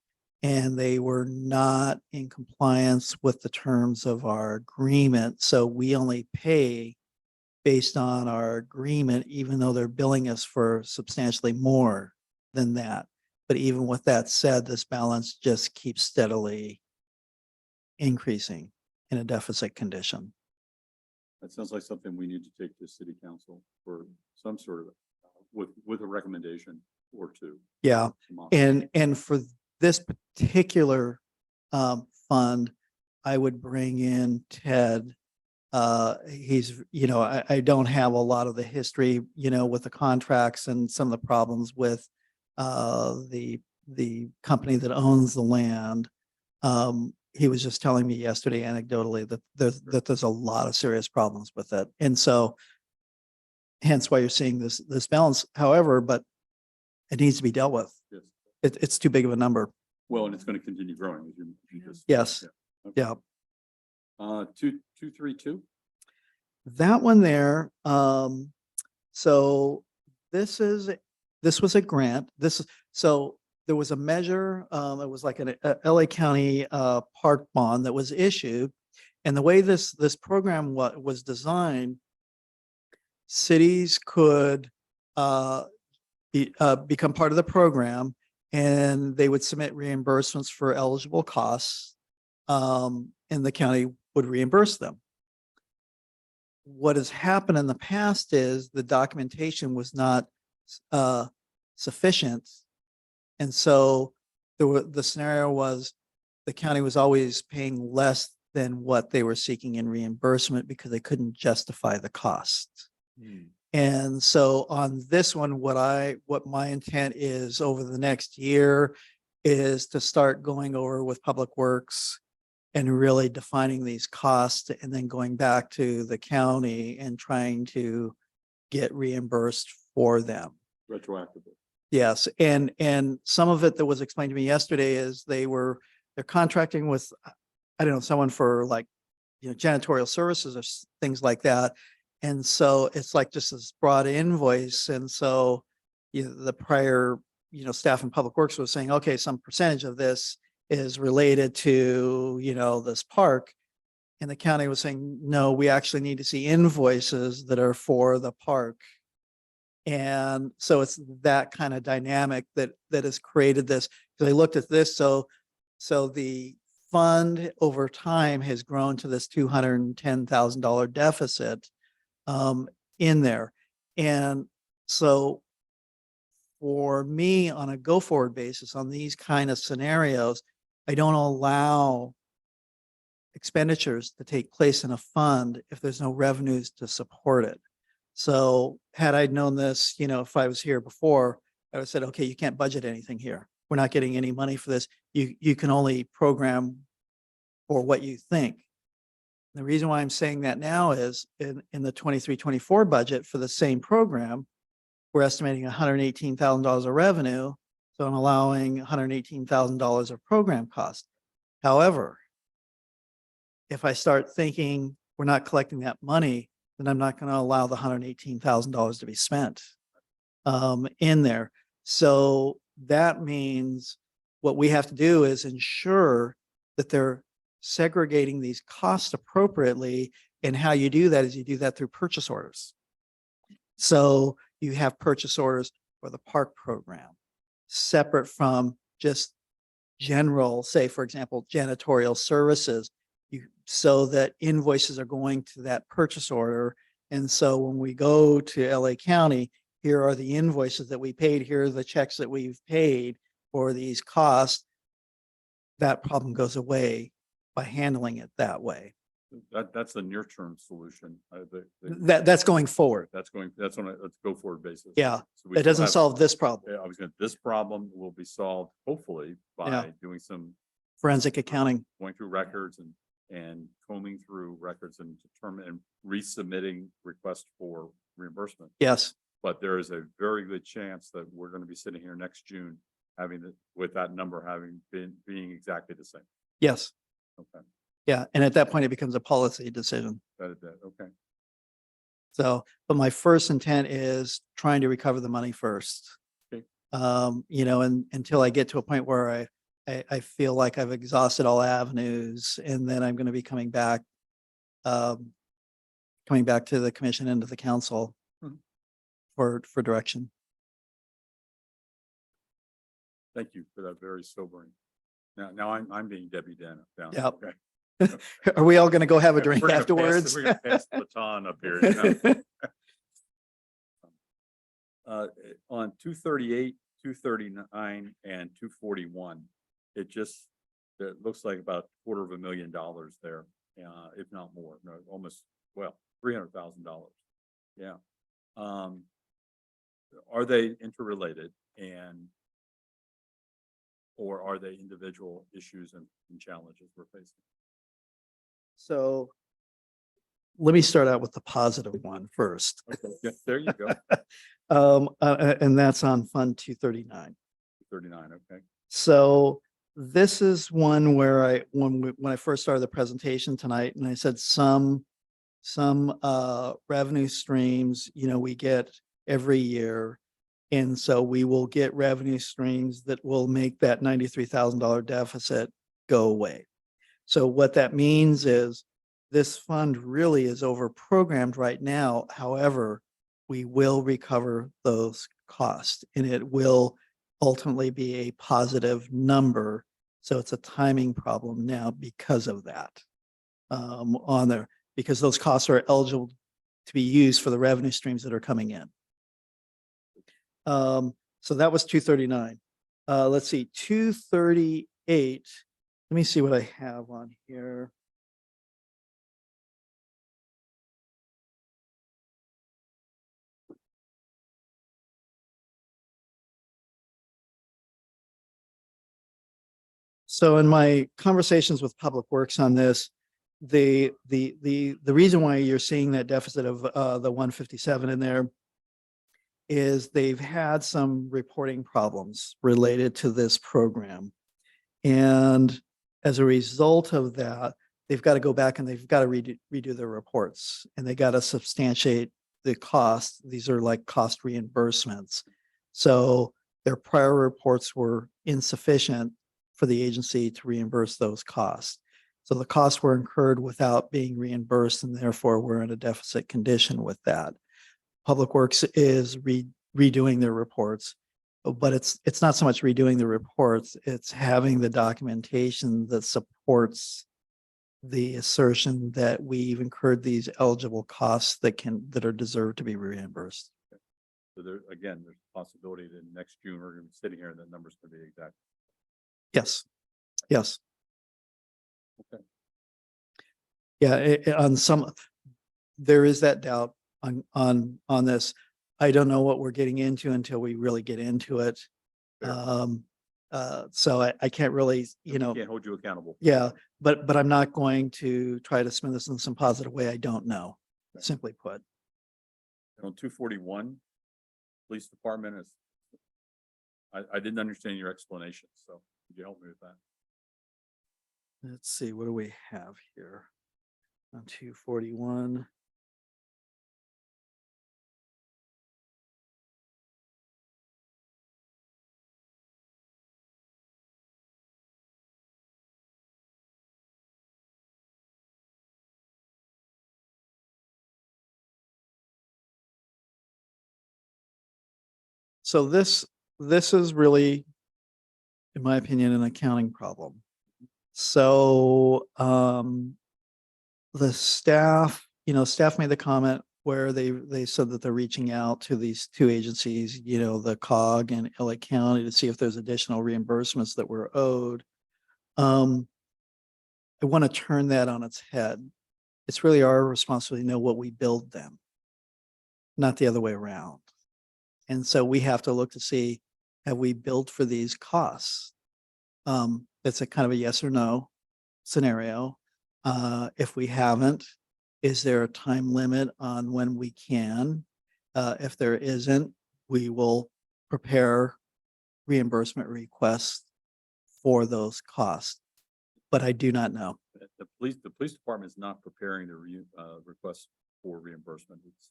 D: and they were not in compliance with the terms of our agreement. So we only pay based on our agreement, even though they're billing us for substantially more than that. But even with that said, this balance just keeps steadily increasing in a deficit condition.
A: That sounds like something we need to take to city council for some sort of, with a recommendation or two.
D: Yeah. And for this particular fund, I would bring in Ted. He's, I don't have a lot of the history, with the contracts and some of the problems with the company that owns the land. He was just telling me yesterday anecdotally that there's a lot of serious problems with it. And so hence why you're seeing this balance, however, but it needs to be dealt with.
A: Yes.
D: It's too big of a number.
A: Well, and it's going to continue growing. As you just.
D: Yes.
A: Okay.
D: Yeah.
A: 2232.
D: That one there. So this was a grant. So there was a measure. It was like an LA County park bond that was issued, and the way this program was designed, cities could become part of the program, and they would submit reimbursements for eligible costs, and the county would reimburse them. What has happened in the past is the documentation was not sufficient. And so the scenario was the county was always paying less than what they were seeking in reimbursement because they couldn't justify the cost. And so on this one, what my intent is over the next year is to start going over with Public Works and really defining these costs and then going back to the county and trying to get reimbursed for them.
A: Retroactively.
D: Yes, and some of it that was explained to me yesterday is they're contracting with, I don't know, someone for like, janitorial services or things like that. And so it's like just this broad invoice. And so the prior, staff in Public Works was saying, okay, some percentage of this is related to, this park. And the county was saying, no, we actually need to see invoices that are for the park. And so it's that kind of dynamic that has created this. So they looked at this. So the fund over time has grown to this $210,000 deficit in there. And so for me on a go forward basis on these kind of scenarios, I don't allow expenditures to take place in a fund if there's no revenues to support it. So had I known this, if I was here before, I would have said, okay, you can't budget anything here. We're not getting any money for this. You can only program for what you think. The reason why I'm saying that now is in the 23-24 budget for the same program, we're estimating $118,000 of revenue. So I'm allowing $118,000 of program cost. However, if I start thinking we're not collecting that money, then I'm not going to allow the $118,000 to be spent in there. So that means what we have to do is ensure that they're segregating these costs appropriately And how you do that is you do that through purchase orders. So you have purchase orders for the park program, separate from just general, say, for example, janitorial services. So that invoices are going to that purchase order. And so when we go to LA County, here are the invoices that we paid, here are the checks that we've paid for these costs. That problem goes away by handling it that way.
A: That's the near-term solution.
D: That's going forward.
A: That's on a, let's go forward basis.
D: Yeah,
A: So we
D: it
A: still
D: doesn't
A: have-
D: solve this problem.
A: Yeah, I was gonna, this problem will be solved hopefully by doing some
D: Forensic accounting.
A: going through records and combing through records and determine and resubmitting requests for reimbursement.
D: Yes,
A: But there is a very good chance that we're going to be sitting here next June with that number being exactly the same.
D: yes.
A: Okay,
D: Yeah. And at that point, it becomes a policy decision.
A: okay.
D: So, but my first intent is trying to recover the money first.
A: Okay.
D: And until I get to a point where I feel like I've exhausted all avenues, and then I'm going to be coming back to the commission and to the council
A: Mhm.
D: for direction.
A: Thank you for that very sobering. Now I'm being Debbie Downer.
D: Yep.
A: Okay.
D: Are we all going to go have a
A: We're
D: drink
A: gonna pass-
D: afterwards?
A: We're gonna pass the baton up here. You know? On 238, 239, and 241, it looks like about $250,000 there, if not more, no, almost, well, $300,000. Yeah. Are they interrelated or are they individual issues and challenges we're facing?
D: So let me start out with the positive one first.
A: Okay, yeah, there you go.
D: And that's on Fund 239.
A: 39, okay.
D: So this is one where when I first started the presentation tonight, and I said some revenue streams, we get every year. And so we will get revenue streams that will make that $93,000 deficit go away. So what that means is this fund really is over-programmed right now. However, we will recover those costs, and it will ultimately be a positive number. So it's a timing problem now because of that on there, because those costs are eligible to be used for the revenue streams that are coming in. So that was 239. Let's see, 238. Let me see what I have on here. So in my conversations with Public Works on this, the reason why you're seeing that deficit of the 157 in there is they've had some reporting problems related to this program. And as a result of that, they've got to go back and they've got to redo their reports, and they got to substantiate the cost. These are like cost reimbursements. So their prior reports were insufficient for the agency to reimburse those costs. So the costs were incurred without being reimbursed, and therefore we're in a deficit condition with that. Public Works is redoing their reports, but it's not so much redoing the reports, it's having the documentation that supports the assertion that we've incurred these eligible costs that are deserved to be reimbursed.
A: So there's a possibility that next June we're going to be sitting here and that number's going to be exact.
D: Yes. Yes.
A: Okay.
D: Yeah, there is that doubt on this. I don't know what we're getting into until we really get into it.
A: Fair.
D: So I can't really,
A: Can't hold you accountable.
D: yeah, but I'm not going to try to spin this in some positive way. I don't know, simply put.
A: And on 241, police department is, I didn't understand your explanation, so could you help me with that?
D: Let's see, what do we have here on 241? So this is really, in my opinion, an accounting problem. So, the staff, staff made the comment where they said that they're reaching out to these two agencies, the COG and LA County, to see if there's additional reimbursements that were owed. I want to turn that on its head. It's really our responsibility to know what we billed them, not the other way around. And so we have to look to see, have we billed for these costs? It's a kind of a yes or no scenario. If we haven't, is there a time limit on when we can? If there isn't, we will prepare reimbursement requests for those costs. But I do not know.
A: The police department is not preparing the request for reimbursement. It's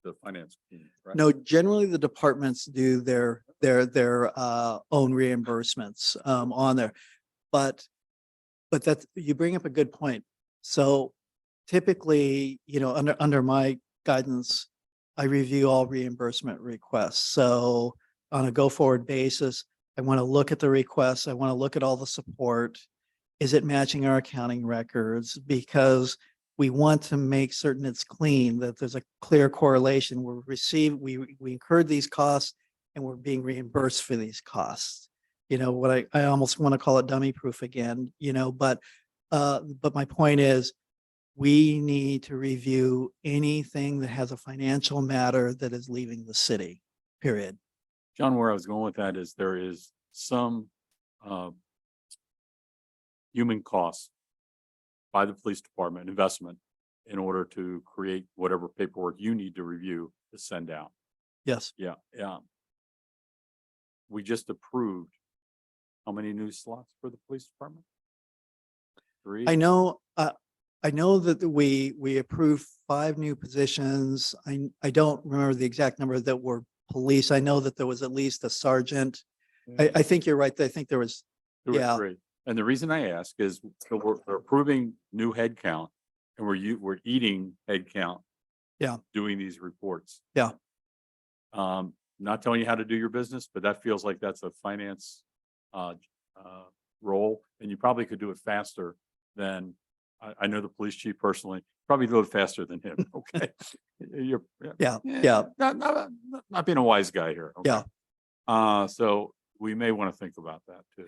A: the finance team, right?
D: No, generally the departments do their own reimbursements on there. But that's, you bring up a good point. So typically, under my guidance, I review all reimbursement requests. So on a go forward basis, I want to look at the requests. I want to look at all the support. Is it matching our accounting records? Because we want to make certain it's clean, that there's a clear correlation. We incurred these costs and we're being reimbursed for these costs. What I almost want to call it dummy proof again, but my point is, we need to review anything that has a financial matter that is leaving the city, period.
A: John, where I was going with that is there is some human costs by the police department investment in order to create whatever paperwork you need to review to send out.
D: Yes.
A: Yeah. We just approved how many new slots for the police department? 3.
D: I know that we approved 5 new positions. I don't remember the exact number that were police. I know that there was at least a sergeant. I think you're right. I think there was,
A: There were
D: yeah.
A: 3. And the reason I ask is so we're approving new head count and we're eating head count.
D: Yeah.
A: Doing these reports.
D: Yeah.
A: Not telling you how to do your business, but that feels like that's a finance role, and you probably could do it faster than I know the police chief personally, probably do it faster than him. Okay. You're
D: Yeah.
A: not being a wise guy here. Okay?
D: Yeah.
A: So we may want to think about that too.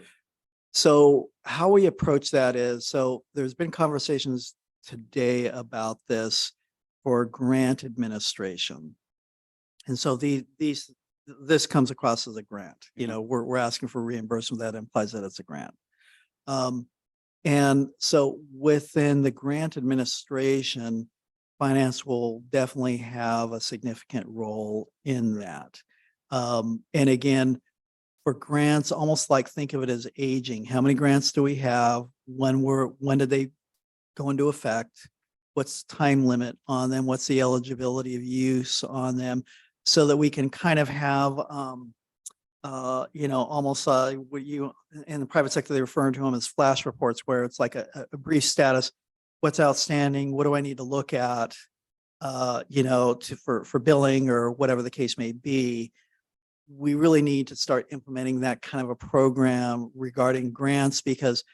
D: So how we approach that is, so there's been conversations today about this for grant administration. And so this comes across as a grant, we're asking for reimbursement. That implies that it's a grant. And so within the grant administration, finance will definitely have a significant role in that. And again, for grants, almost like think of it as aging. How many grants do we have? When did they go into effect? What's time limit on them? What's the eligibility of use on them? So that we can kind of have, almost what you in the private sector, they refer to them as flash reports, where it's like a brief status. What's outstanding? What do I need to look at? For billing or whatever the case may be. We really need to start implementing that kind of a program regarding grants, because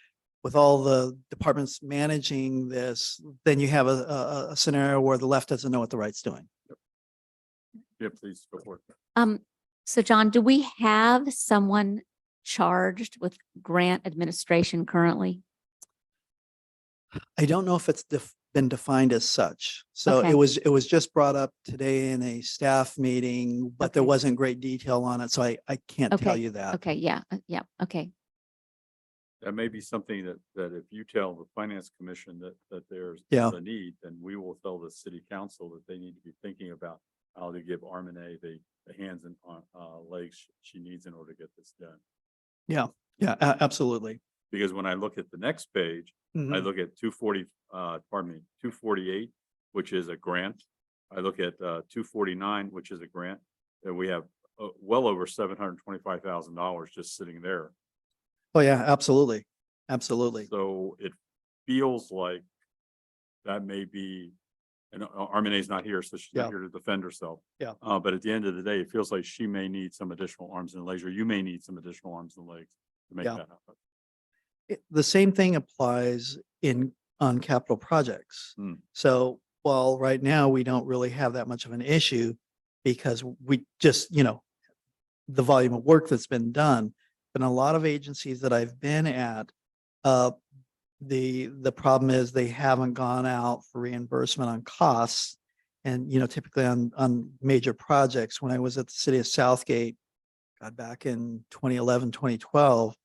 D: with all the departments managing this, then you have a scenario where the left doesn't know what the right's doing.
A: Yeah, please go for it.
E: So John, do we have someone charged with grant administration currently?
D: I don't know if it's been defined as such. So
E: Okay.
D: it was just brought up today in a staff meeting, but there
E: Okay.
D: wasn't great detail on it. So I can't tell
E: Okay.
D: you that.
E: Okay, yeah, okay.
A: That may be something that if you tell the finance commission that there's
D: Yeah.
A: a need, then we will tell the city council that they need to be thinking about how to give Armene the hands and legs she needs in order to get this done.
D: Yeah, absolutely.
A: Because when I look at the next page, I
D: Mhm.
A: look at 248, which is a grant. I look at 249, which is a grant, and we have well over $725,000 just sitting there.
D: Oh, yeah, absolutely. Absolutely.
A: So it feels like that may be And Armine's not here, so she's
D: Yeah.
A: not here to defend herself.
D: Yeah.
A: But at the end of the day, it feels like she may need some additional arms and legs, or you may need some additional arms and legs to make
D: Yeah.
A: that happen.
D: The same thing applies on capital projects.
A: Hmm.
D: So while right now we don't really have that much of an issue because we just, the volume of work that's been done, but in a lot of agencies that I've been at, the problem is they haven't gone out for reimbursement on costs. And, typically on major projects, when I was at the city of Southgate, God, back in 2011, 2012,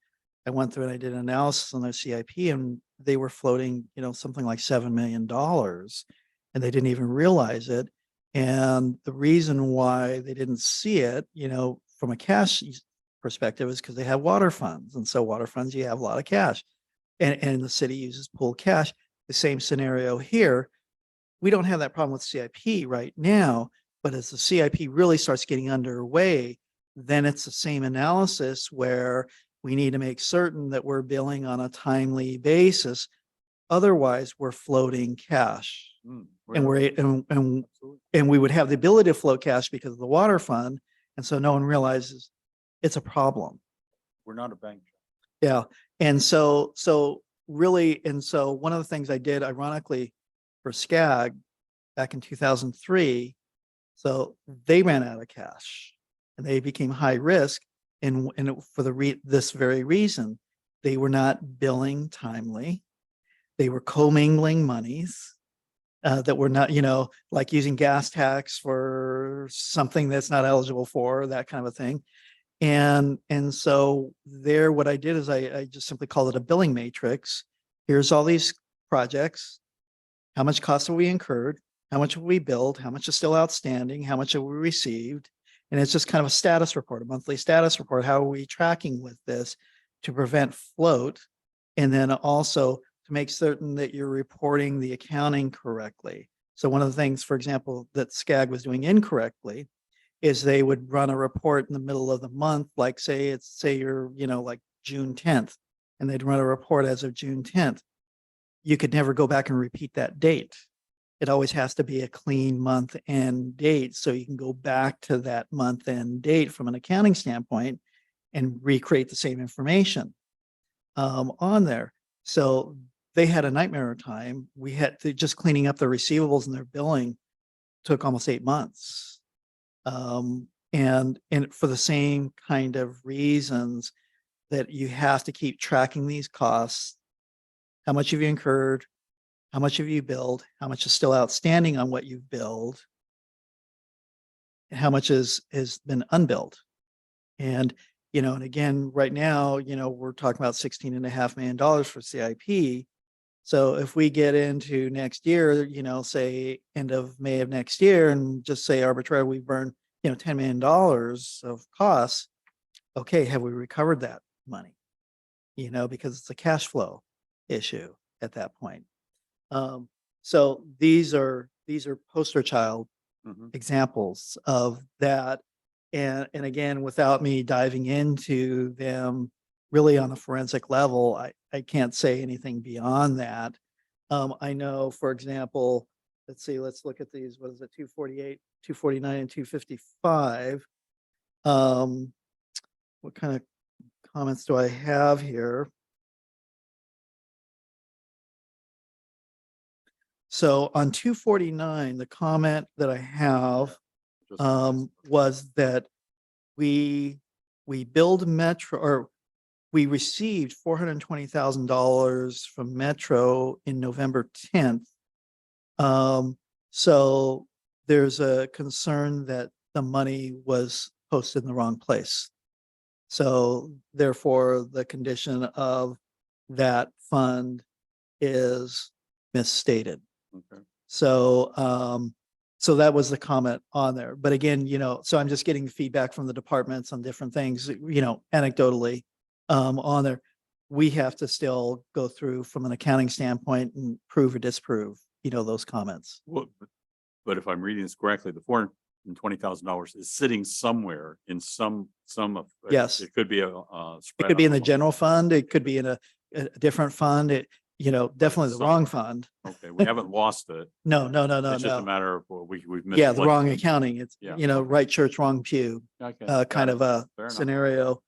D: I went through and I did an analysis on their CIP and they were floating, something like $7 million and they didn't even realize it. And the reason why they didn't see it, from a cash perspective is because they have water funds. And so water funds, you have a lot of cash and the city uses pooled cash. The same scenario here. We don't have that problem with CIP right now, but as the CIP really starts getting underway, then it's the same analysis where we need to make certain that we're billing on a timely basis. Otherwise, we're floating cash.
A: Hmm.
D: And and we would have the ability to float cash because of the water fund. And so no one realizes it's a problem.
A: We're not a bank.
D: Yeah. And so really, so one of the things I did ironically for SCAG back in 2003, so they ran out of cash and they became high risk. And for this very reason, they were not billing timely. They were commingling monies that were not, like using gas tax for something that's not eligible for, that kind of a thing. And so there, what I did is I just simply called it a billing matrix. Here's all these projects. How much cost have we incurred? How much have we billed? How much is still outstanding? How much have we received? And it's just kind of a status report, a monthly status report. How are we tracking with this to prevent float? And then also to make certain that you're reporting the accounting correctly. So one of the things, for example, that SCAG was doing incorrectly is they would run a report in the middle of the month, like say you're, like June 10th, and they'd run a report as of June 10th. You could never go back and repeat that date. It always has to be a clean month end date. So you can go back to that month end date from an accounting standpoint and recreate the same information on there. So they had a nightmare of time. We had to just cleaning up the receivables and their billing took almost 8 months. And for the same kind of reasons that you have to keep tracking these costs. How much have you incurred? How much have you billed? How much is still outstanding on what you've billed? And how much has been unbilled? And, and again, right now, we're talking about $16.5 million for CIP. So if we get into next year, say end of May of next year and just say arbitrarily we burn, $10 million of costs. Okay, have we recovered that money? Because it's a cash flow issue at that point. So these are poster child
A: Mhm.
D: examples of that. And again, without me diving into them really on a forensic level, I can't say anything beyond that. I know, for example, let's look at these. What is it? 248, 249, and 255. What kind of comments do I have here? So on 249, the comment that I have
A: Just-
D: was that we billed Metro, or we received $420,000 from Metro in November 10th. So there's a concern that the money was posted in the wrong place. So therefore, the condition of that fund is misstated.
A: Okay.
D: So, so that was the comment on there. But again, so I'm just getting feedback from the departments on different things, anecdotally, on there. We have to still go through from an accounting standpoint and prove or disprove, those comments.
A: Well, but if I'm reading this correctly, the $420,000 is sitting somewhere in some of.
D: Yes.
A: It could be a
D: It
A: spread
D: could be in
A: on
D: the general fund. It could be in a different fund. definitely the wrong fund.
A: Okay, we haven't lost it.
D: No,
A: It's just a
D: no.
A: matter of, well, we've missed.
D: Yeah, the
A: one.
D: wrong accounting. It's,
A: Yeah,
D: you know,
A: okay.
D: right church, wrong pew,
A: Okay, got
D: kind
A: it.
D: of a
A: Fair enough.
D: scenario.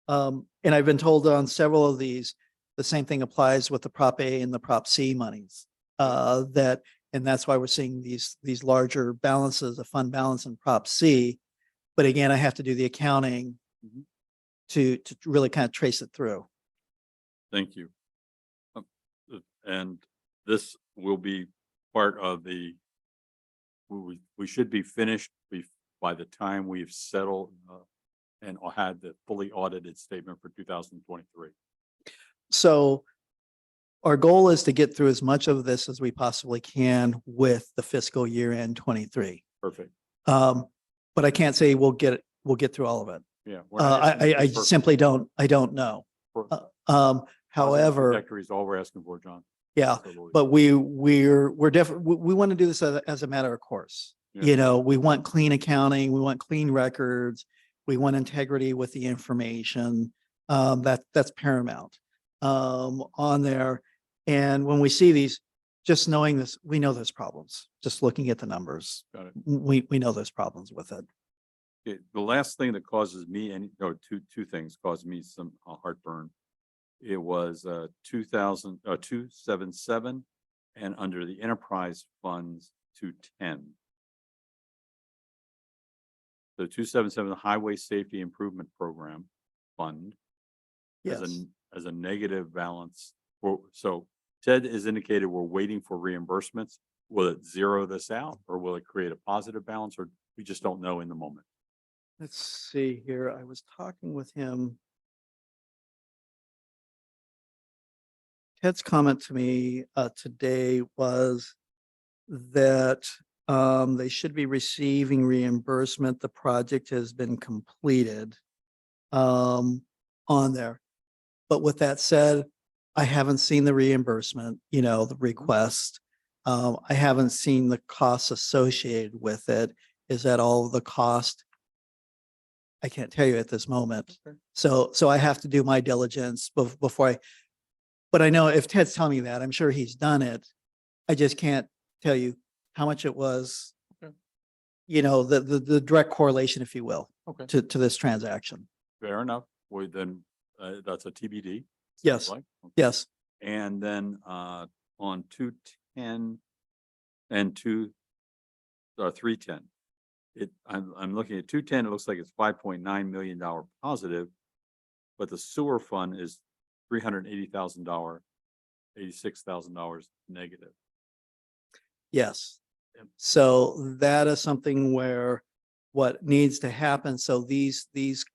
D: And I've been told on several of these, the same thing applies with the Prop A and the Prop C monies. And that's why we're seeing these larger balances, a fund balance in Prop C. But again, I have to do the accounting
A: Mhm.
D: to really kind of trace it through.
A: Thank you. And this will be part of the, we should be finished by the time we've settled and had the fully audited statement for 2023.
D: So our goal is to get through as much of this as we possibly can with the fiscal year end 23.
A: Perfect.
D: But I can't say we'll get through all of it.
A: Yeah. we're not asking
D: I
A: for perfect.
D: simply don't know.
A: For-
D: Positive
A: However,
D: However,
A: trajectory is all we're asking for, John.
D: yeah,
A: Absolutely.
D: but we're definitely, we want to do this as a matter of course.
A: Yeah.
D: You know, we want clean accounting, we want clean records, we want integrity with the information. That's paramount on there. And when we see these, just knowing this, we know there's problems. Just looking at the numbers,
A: Got it.
D: we know there's problems with it.
A: Okay, the last thing that causes me two things caused me some heartburn. It was 277 and under the enterprise funds 210. The 277 Highway Safety Improvement Program Fund
D: Yes.
A: as a negative balance. So Ted has indicated we're waiting for reimbursements. Will it zero this out or will it create a positive balance, or we just don't know in the moment?
D: Let's see here. I was talking with him. Ted's comment to me today was that they should be receiving reimbursement. The project has been completed on there. But with that said, I haven't seen the reimbursement, the request. I haven't seen the costs associated with it. Is that all the cost? I can't tell you at this moment.
A: Okay.
D: So I have to do my diligence before but I know if Ted's telling me that, I'm sure he's done it. I just can't tell you how much it was.
A: Okay.
D: The direct correlation, if you will,
A: Okay.
D: to this transaction.
A: Fair enough. Well, then that's a TBD.
D: Yes.
A: sounds like. Okay.
D: Yes.
A: And then on 210 and 310, I'm looking at 210. It looks like it's $5.9 million positive, but the sewer fund is $380,000, $86,000 negative.
D: Yes.
A: Yep.
D: So that is something where what needs to happen. So these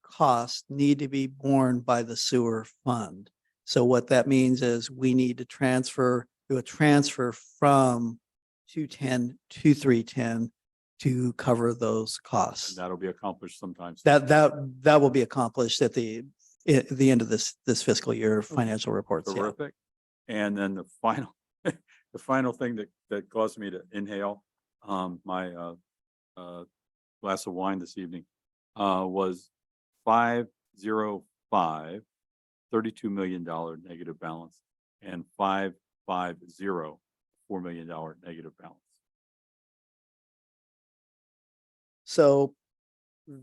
D: costs need to be borne by the sewer fund. So what that means is we need to do a transfer from 210 to 310 to cover those costs.
A: And that'll be accomplished sometime.
D: That will be accomplished at the end of this fiscal year financial reports. Yeah.
A: Terrific. And then the final, the final thing that caused me to inhale my glass of wine this evening was 505, $32 million negative balance, and 550, $4 million negative balance.
D: So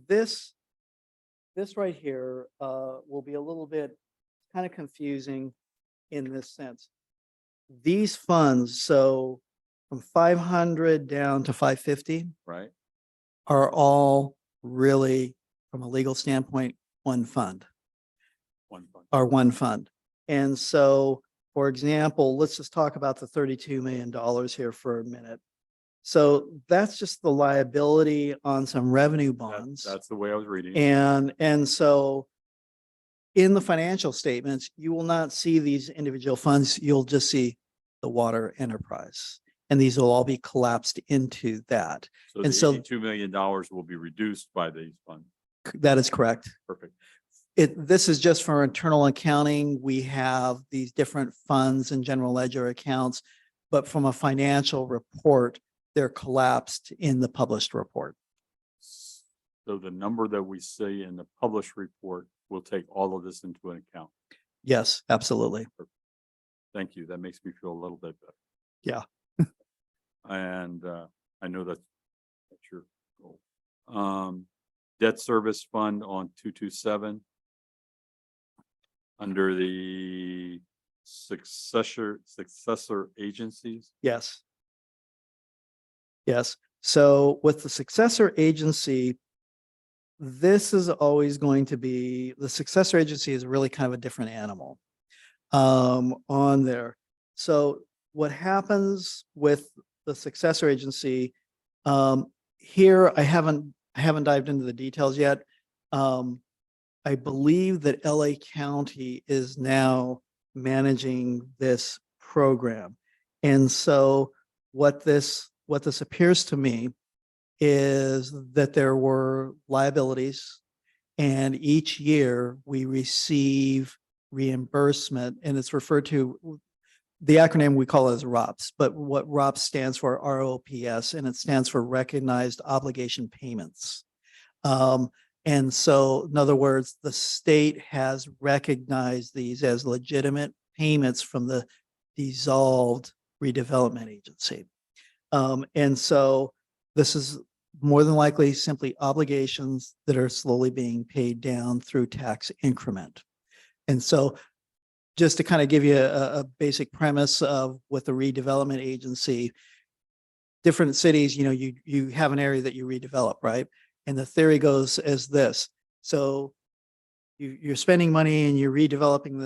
D: this right here will be a little bit kind of confusing in this sense. These funds, so from 500 down to 550,
A: Right?
D: are all really, from a legal standpoint, one fund. One fund. And so, for example, let's just talk about the $32 million here for a minute. So that's just the liability on some revenue bonds.
A: That's the way I was reading.
D: And so in the financial statements, you will not see these individual funds. You'll just see the water enterprise. And these will all be collapsed into that.
A: So
D: and
A: the
D: so-
A: $82 million will be reduced by these funds.
D: That is correct.
A: Perfect.
D: This is just for internal accounting. We have these different funds and general ledger accounts, but from a financial report, they're collapsed in the published report.
A: So the number that we see in the published report will take all of this into an account.
D: Yes, absolutely.
A: Thank you. That makes me feel a little bit better.
D: Yeah.
A: And I know that's your goal. Debt service fund on 227. Under the successor agencies.
D: Yes. Yes. So with the successor agency, this is always going to be, the successor agency is really kind of a different animal on there. So what happens with the successor agency, here, I haven't dived into the details yet. I believe that LA County is now managing this program. And so what this appears to me is that there were liabilities, and each year we receive reimbursement, and it's referred to, the acronym we call it as ROPS, but what ROPS stands for, ROPS, and it stands for Recognized Obligation Payments. And so, in other words, the state has recognized these as legitimate payments from the dissolved redevelopment agency. And so this is more than likely simply obligations that are slowly being paid down through tax increment. And so just to kind of give you a basic premise of with the redevelopment agency, different cities, you have an area that you redevelop, right? And the theory goes as this. So you're spending money and you're redeveloping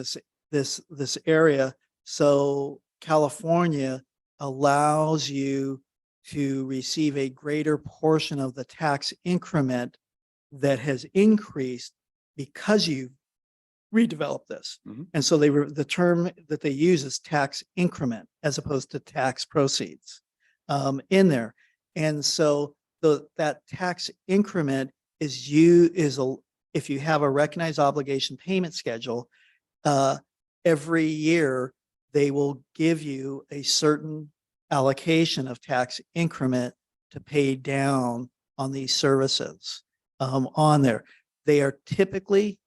D: this area. So California allows you to receive a greater portion of the tax increment that has increased because you redeveloped this.
A: Mhm.
D: And so the term that they use is tax increment as opposed to tax proceeds in there. And so that tax increment if you have a recognized obligation payment schedule, every year they will give you a certain allocation of tax increment to pay down on these services on there. They are typically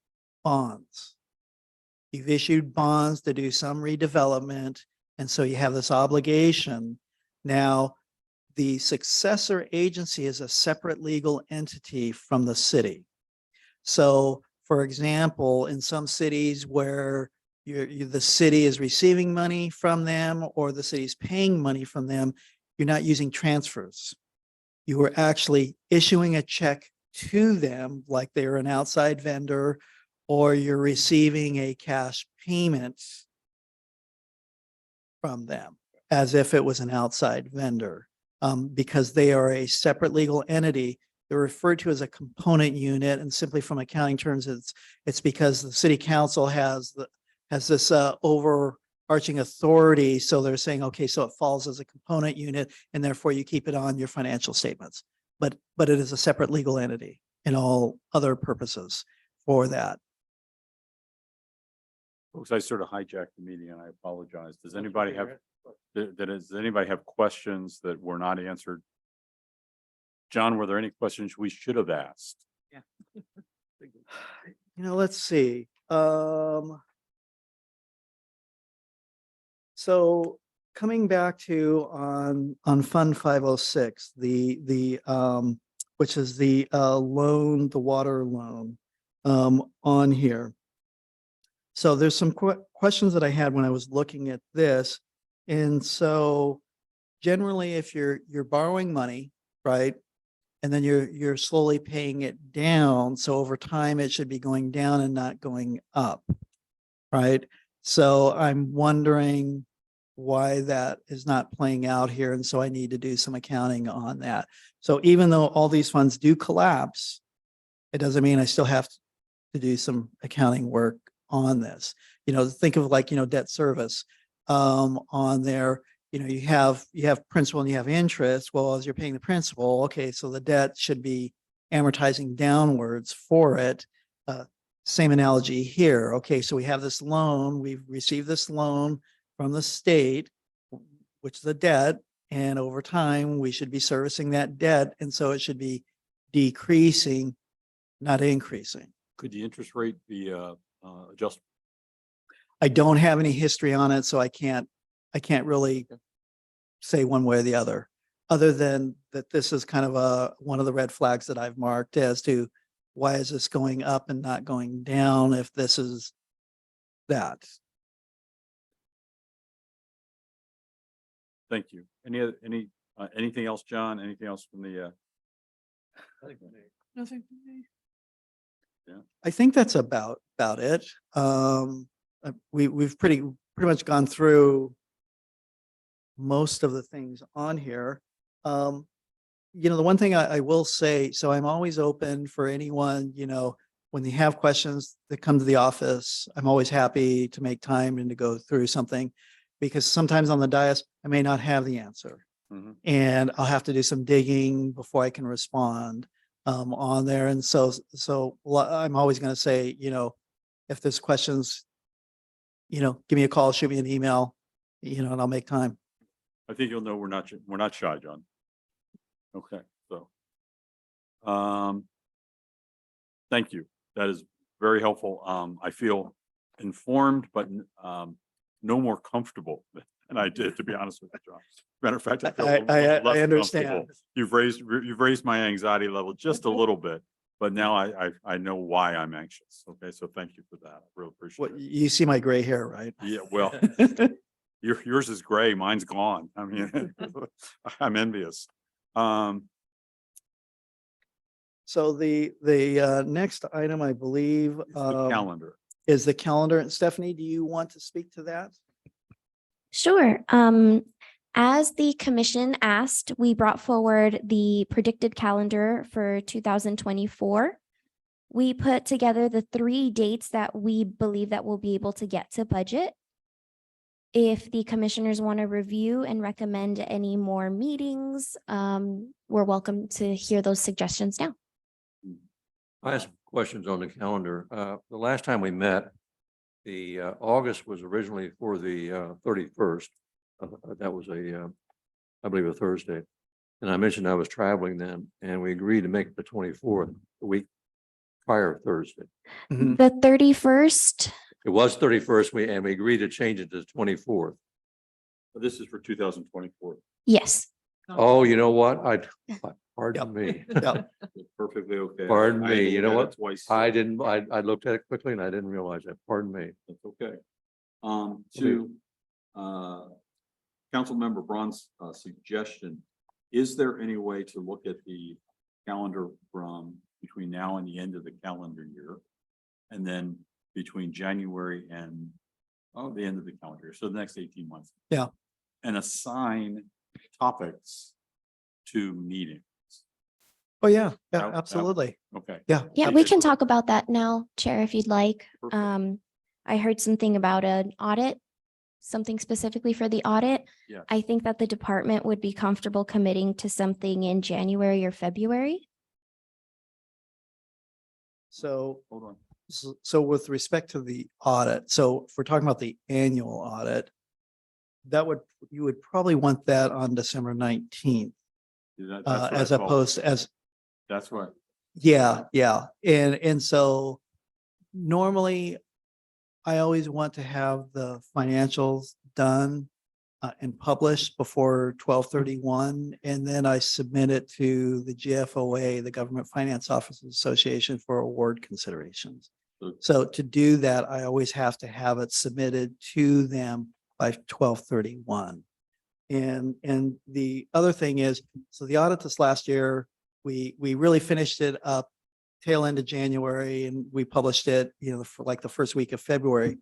D: bonds. You've issued bonds to do some redevelopment, and so you have this obligation. Now, the successor agency is a separate legal entity from the city. So, for example, in some cities where the city is receiving money from them or the city's paying money from them, you're not using transfers. You are actually issuing a check to them like they're an outside vendor, or you're receiving a cash payment from them as if it was an outside vendor, because they are a separate legal entity. They're referred to as a component unit, and simply from accounting terms, it's because the city council has this overarching authority. So they're saying, okay, so it falls as a component unit, and therefore you keep it on your financial statements. But it is a separate legal entity in all other purposes for that.
A: Folks, I sort of hijacked the meeting and I apologize. Does anybody have questions that were not answered? John, were there any questions we should have asked?
D: Let's see. So coming back to on Fund 506, which is the loan, the water loan on here. So there's some questions that I had when I was looking at this. And so generally, if you're borrowing money, right, and then you're slowly paying it down, so over time it should be going down and not going up, right? So I'm wondering why that is not playing out here, and so I need to do some accounting on that. So even though all these funds do collapse, it doesn't mean I still have to do some accounting work on this. Think of like, debt service on there. You have principal and you have interest. Well, as you're paying the principal, okay, so the debt should be amortizing downwards for it. Same analogy here. Okay, so we have this loan, we've received this loan from the state, which is a debt, and over time we should be servicing that debt, and so it should be decreasing, not increasing.
A: Could the interest rate be adjusted?
D: I don't have any history on it, so I can't really say one way or the other than that this is kind of one of the red flags that I've marked as to why is this going up and not going down if this is that.
A: Thank you. Anything else, John? Anything else from the,
C: Nothing.
D: I think that's about it. We've pretty much gone through most of the things on here. The one thing I will say, so I'm always open for anyone, when they have questions that come to the office, I'm always happy to make time and to go through something because sometimes on the dais, I may not have the answer.
A: Mhm.
D: And I'll have to do some digging before I can respond on there. And so I'm always going to say, if there's questions, give me a call, shoot me an email, and I'll make time.
A: I think you'll know we're not shy, John. Okay, so. Thank you. That is very helpful. I feel informed, but no more comfortable than I did, to be honest with you, John. Matter of fact, I feel a little
D: I
A: less
D: understand.
A: comfortable. You've raised my anxiety level just a little bit, but now I know why I'm anxious. Okay, so thank you for that. I really appreciate
D: What,
A: it.
D: you see my gray hair, right?
A: Yeah, well, yours is gray, mine's gone. I mean, I'm envious.
D: So the next item, I believe,
A: It's the calendar.
D: is the calendar. And Stephanie, do you want to speak to that?
B: Sure. As the commission asked, we brought forward the predicted calendar for 2024. We put together the 3 dates that we believe that we'll be able to get to budget. If the commissioners want to review and recommend any more meetings, we're welcome to hear those suggestions now.
F: I have some questions on the calendar. The last time we met, the August was originally for the 31st. That was I believe a Thursday. And I mentioned I was traveling then, and we agreed to make it the 24th, the week prior Thursday.
B: The 31st,
F: It was 31st, and we agreed to change it to the 24th.
A: This is for 2024.
B: yes.
F: Oh, you know what? Pardon me.
D: Yeah.
A: Perfectly okay.
F: Pardon
A: I
F: me,
A: looked
F: you know
A: at it
F: what?
A: twice.
F: I looked at it quickly and I didn't realize that. Pardon me.
A: That's okay. To Councilmember Braun's suggestion, is there any way to look at the calendar from between now and the end of the calendar year? And then between January and the end of the calendar year, so the next 18 months?
D: Yeah.
A: And assign topics to meetings.
D: Oh, yeah,
A: That-
D: absolutely.
A: Okay.
D: Yeah.
B: Yeah, we can talk about that now, Chair, if you'd like.
A: Perfect.
B: I heard something about an audit, something specifically for the audit.
A: Yes.
B: I think that the department would be comfortable committing to something in January or February.
D: So,
A: Hold on.
D: so with respect to the audit, so if we're talking about the annual audit, you would probably want that on December 19th,
A: That's what I
D: as
A: thought.
D: opposed as,
A: That's what.
D: yeah. And so normally I always want to have the financials done and published before 12/31, and then I submit it to the GFOA, the Government Finance Officers Association, for award considerations. So to do that, I always have to have it submitted to them by 12/31. And the other thing is, so the audit this last year, we really finished it up tail end of January, and we published it, for like the first week of February.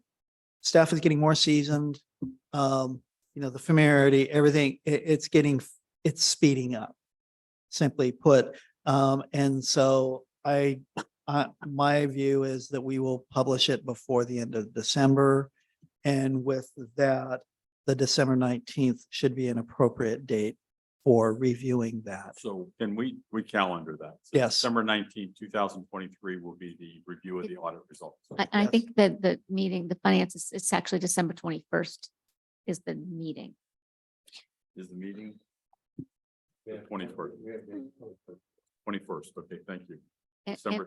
D: Staff is getting more seasoned. The familiarity, everything, it's speeding up, simply put. And so my view is that we will publish it before the end of December. And with that, the December 19th should be an appropriate date for reviewing that.
A: So can we calendar that? So
D: Yes.
A: December 19th, 2023 will be the review of the audit results.
E: I
D: Yes.
E: think that the meeting, the finances, it's actually December 21st is the meeting.
A: Is the meeting? The 21st. 21st. Okay, thank you.
E: And-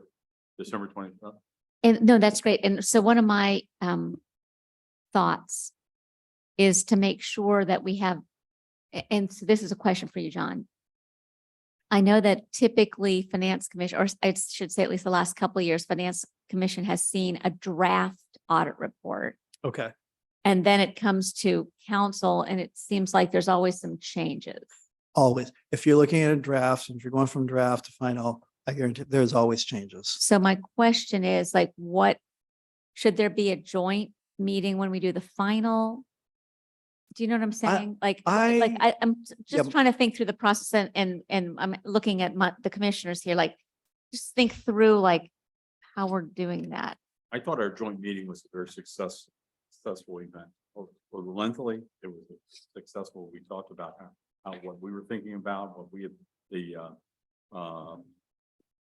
A: December 20th.
E: And no, that's great. And so one of my thoughts is to make sure that we have, and so this is a question for you, John. I know that typically Finance Commission, or I should say at least the last couple of years, Finance Commission has seen a draft audit report.
D: Okay.
E: And then it comes to council and it seems like there's always some changes.
D: Always. If you're looking at a draft, and if you're going from draft to final, I guarantee there's always changes.
E: So my question is like, should there be a joint meeting when we do the final? Do you know what I'm saying? I'm just
D: but-
E: trying to think through the process and I'm looking at the commissioners here, like, just think through like how we're doing that.
A: I thought our joint meeting was a very successful event. For the lengthily, it was successful. We talked about what we were thinking about, what we had, the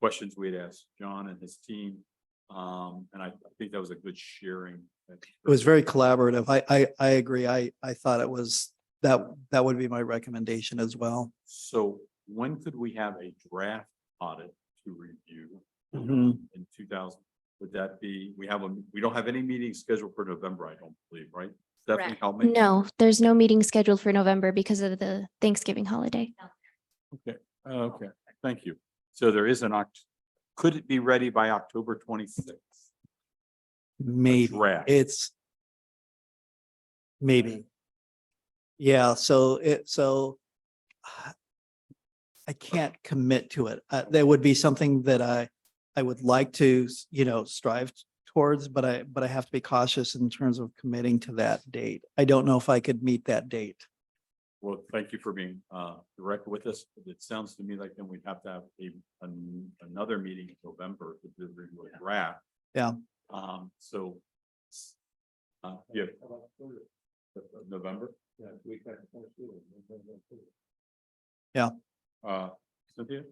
A: questions we had asked John and his team. And I think that was a good sharing.
D: It was very collaborative. I agree. I thought it was, that would be my recommendation as well.
A: So when could we have a draft audit to review
D: Mhm.
A: in 2000? Would that be, we don't have any meetings scheduled for November, I don't believe, right? Stephanie,
E: Correct.
A: help me.
B: No, there's no meeting scheduled for November because of the Thanksgiving holiday.
A: Okay, thank you. So there is could it be ready by October 26th?
D: Maybe
A: draft.
D: it's maybe. Yeah, so I can't commit to it. There would be something that I would like to, strive towards, but I have to be cautious in terms of committing to that date. I don't know if I could meet that date.
A: Well, thank you for being direct with us. It sounds to me like then we'd have to have another meeting in November to do a draft.
D: Yeah.
A: So. Yeah. November?
D: Yeah.
A: Cynthia?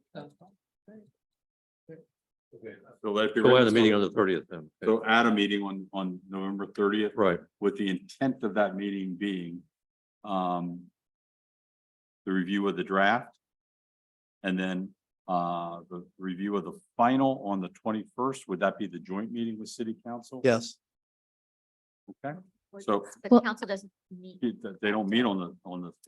A: So let it be
F: So we'll have
A: ready.
F: the meeting on the 30th then.
A: So add a meeting on November 30th.
F: Right.
A: With the intent of that meeting being the review of the draft. And then the review of the final on the 21st. Would that be the joint meeting with city council?
D: Yes.
A: Okay, so
E: But
B: Well-
E: council doesn't meet.
A: they don't meet on the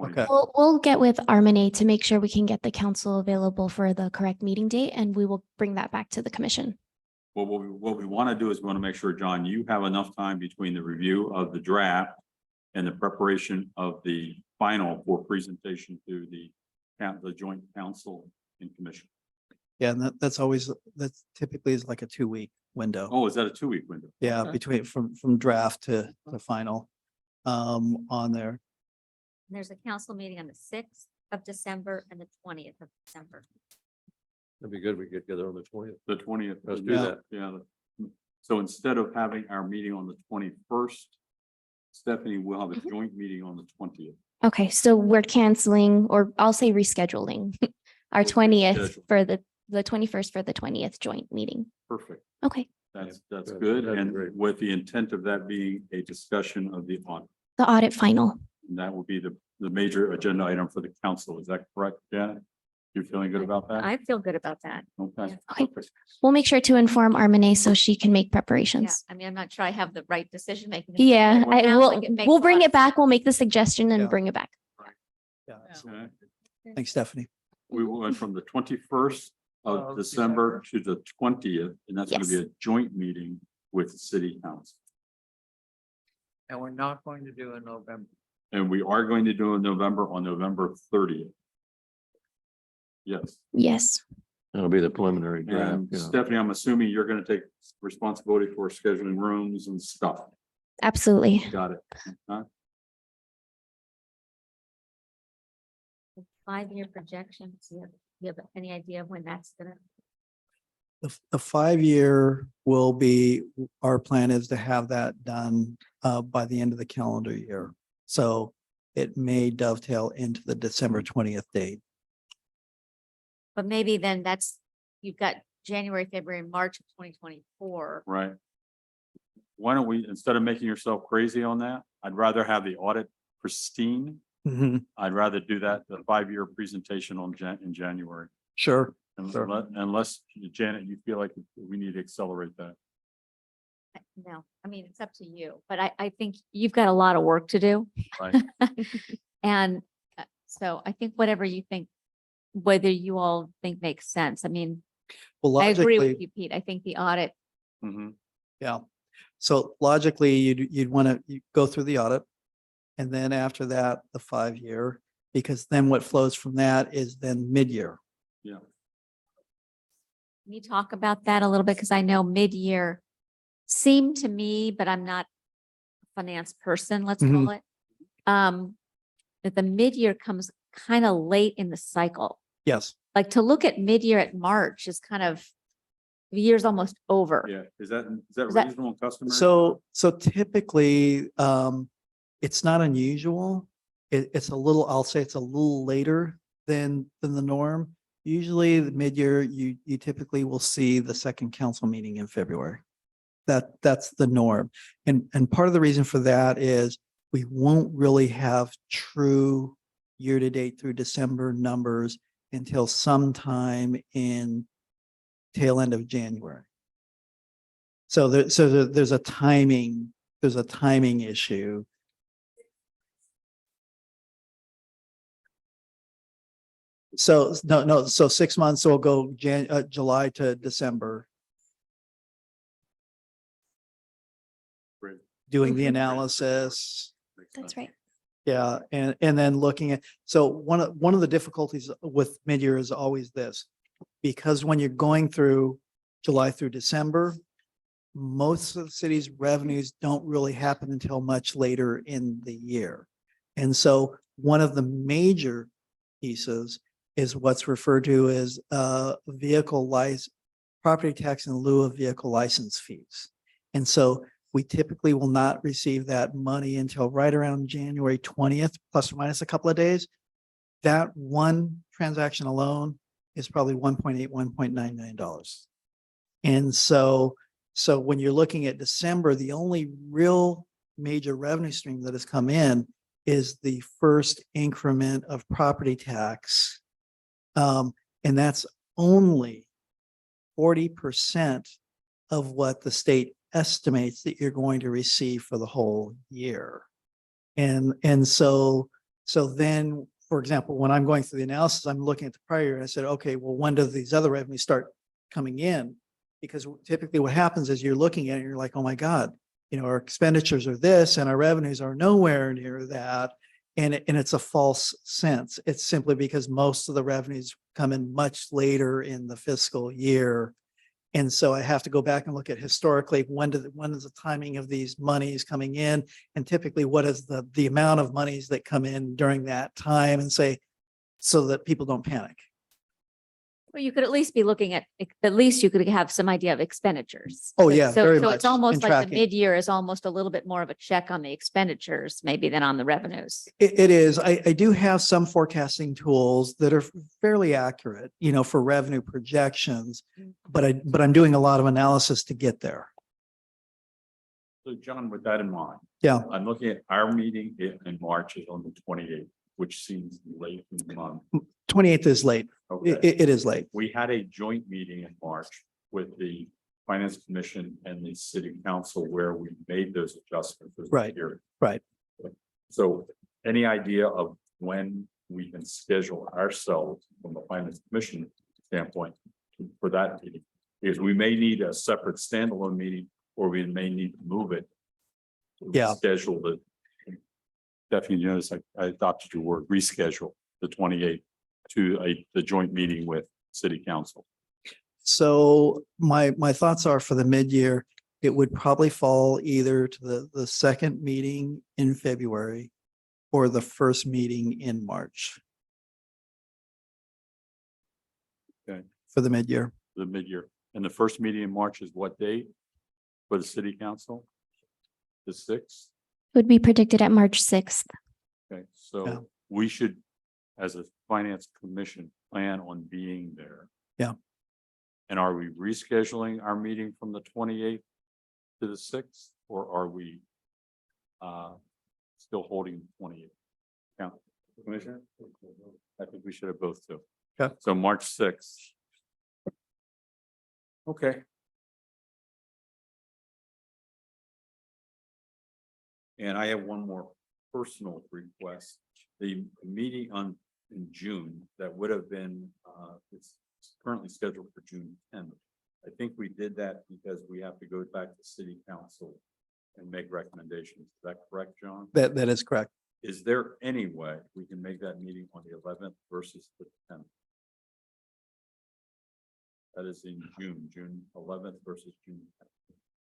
D: Okay.
A: 21st.
B: We'll get with Armine to make sure we can get the council available for the correct meeting date, and we will bring that back to the commission.
A: Well, what we want to do is we want to make sure, John, you have enough time between the review of the draft and the preparation of the final for presentation to the joint council and commission.
D: Yeah, and that's typically is like a 2-week window.
A: Oh, is that a 2-week window?
D: Yeah,
A: Okay.
D: between from draft to the final on there.
E: There's a council meeting on the 6th of December and the 20th of December.
F: That'd be good. We get together on the 20th.
A: The 20th.
F: Let's do
D: Yeah.
F: that.
A: Yeah. So instead of having our meeting on the 21st, Stephanie will have a
B: Mhm.
A: joint meeting on the 20th.
B: Okay, so we're canceling, or I'll say rescheduling our
A: We'll
B: 20th
A: reschedule.
B: for the 21st for the 20th joint meeting.
A: Perfect.
B: Okay,
A: That's
F: Good.
A: good.
F: That'd be
A: And
F: great.
A: with the intent of that being a discussion of the audit.
B: the audit final.
A: And that will be the major agenda item for the council. Is that correct, Janet? You feeling good about that?
E: I feel good about that.
A: Okay.
B: Okay. We'll make sure to inform Armine so she can make
E: Yeah,
B: preparations.
E: I mean, I'm not sure I have the right decision making.
B: Yeah,
E: It sounds like it makes
B: we'll
E: a
B: bring
E: lot
B: it
E: of
B: back. We'll make the suggestion and
D: Yeah.
B: bring it back.
D: Yeah.
A: Okay.
D: Thanks, Stephanie.
A: We went from the 21st of December to the 20th, and that's going to be a joint meeting with the city council.
C: And we're not going to do in November.
A: And we are going to do in November on November 30th. Yes.
B: Yes,
F: That'll be the preliminary draft.
A: And
F: you know.
A: Stephanie, I'm assuming you're going to take responsibility for scheduling rooms and stuff.
B: absolutely.
A: Got it. Huh?
E: 5-year projections. Do you have any idea of when that's gonna?
D: The 5-year will be, our plan is to have that done by the end of the calendar year. So it may dovetail into the December 20th date.
E: But maybe then you've got January, February, and March of 2024.
A: Right. Why don't we, instead of making yourself crazy on that, I'd rather have the audit pristine.
D: Mhm.
A: I'd rather do that, the 5-year presentation in January.
D: Sure.
A: Unless,
D: Sure.
A: unless, Janet, you feel like we need to accelerate that.
E: No, I mean, it's up to you, but I think you've got a lot of work to do.
A: Right.
E: And so I think whatever you think, whether you all think makes sense. I mean,
D: Well,
E: I agree with
D: logically,
E: you, Pete. I think the audit,
A: Mhm.
D: yeah. So logically, you'd want to go through the audit. And then after that, the 5-year, because then what flows from that is then mid-year.
A: Yeah.
E: can you talk about that a little bit? Because I know mid-year seemed to me, but I'm not a finance person, let's call it. That the mid-year comes kind of late in the cycle.
D: Yes.
E: Like to look at mid-year at March is kind of, the year's almost over.
A: Yeah, is that
E: Is that-
A: reasonable customers?
D: So typically, it's not unusual. It's a little, I'll say it's a little later than the norm. Usually the mid-year, you typically will see the second council meeting in February. That's the norm. And part of the reason for that is we won't really have true year-to-date through December numbers until sometime in tail end of January. So there's a timing issue. So no, so 6 months, so we'll go July to December,
A: Great.
D: doing the analysis.
A: Makes
B: That's
A: sense.
B: right.
D: Yeah, and then looking at, so one of the difficulties with mid-year is always this, because when you're going through July through December, most of the city's revenues don't really happen until much later in the year. And so one of the major pieces is what's referred to as vehicle license, property tax in lieu of vehicle license fees. And so we typically will not receive that money until right around January 20th, plus or minus a couple of days. That one transaction alone is probably $1.9 million. And so when you're looking at December, the only real major revenue stream that has come in is the first increment of property tax. And that's only 40% of what the state estimates that you're going to receive for the whole year. And so then, for example, when I'm going through the analysis, I'm looking at the prior year and I said, okay, well, when do these other revenues start coming in? Because typically what happens is you're looking at it and you're like, oh my God, our expenditures are this and our revenues are nowhere near that. And it's a false sense. It's simply because most of the revenues come in much later in the fiscal year. And so I have to go back and look at historically, when is the timing of these monies coming in? And typically what is the amount of monies that come in during that time, and say, so that people don't panic.
E: Well, you could at least be looking at least you could have some idea of expenditures.
D: Oh, yeah,
E: So
D: very
E: so
D: much.
E: it's almost
D: And
E: like
D: tracking.
E: the mid-year is almost a little bit more of a check on the expenditures, maybe than on the revenues.
D: It is. I do have some forecasting tools that are fairly accurate, for revenue projections, but I'm doing a lot of analysis to get there.
A: So John, with that in mind.
D: Yeah.
A: I'm looking at our meeting in March is on the 28th, which seems late in the month.
D: 28th is late.
A: Okay.
D: It is late.
A: We had a joint meeting in March with the Finance Commission and the City Council where we made those adjustments. for the
D: Right,
A: year.
D: right.
A: So any idea of when we can schedule ourselves from the Finance Commission standpoint for that meeting? Because we may need a separate standalone meeting, or we may need to move it.
D: Yeah.
A: Schedule the. Definitely notice I adopted your word, reschedule the 28th to the joint meeting with City Council.
D: So my thoughts are, for the mid-year, it would probably fall either to the second meeting in February or the first meeting in March.
A: Okay.
D: For the mid-year.
A: The mid-year. And the first meeting in March is what date for the City Council? The 6th?
B: Would be predicted at March 6th.
A: Okay,
D: Yeah.
A: so we should, as a Finance Commission, plan on being there.
D: Yeah.
A: And are we rescheduling our meeting from the 28th to the 6th, or are we still holding the 28th? Yeah, Commissioner? I think we should have both too.
D: Okay.
A: So March 6th. Okay. And I have one more personal request. The meeting in June that would have been, it's currently scheduled for June 10th. I think we did that because we have to go back to city council and make recommendations. Is that correct, John?
D: That is correct.
A: Is there any way we can make that meeting on the 11th versus the 10th? That is in June 11th versus June 10th.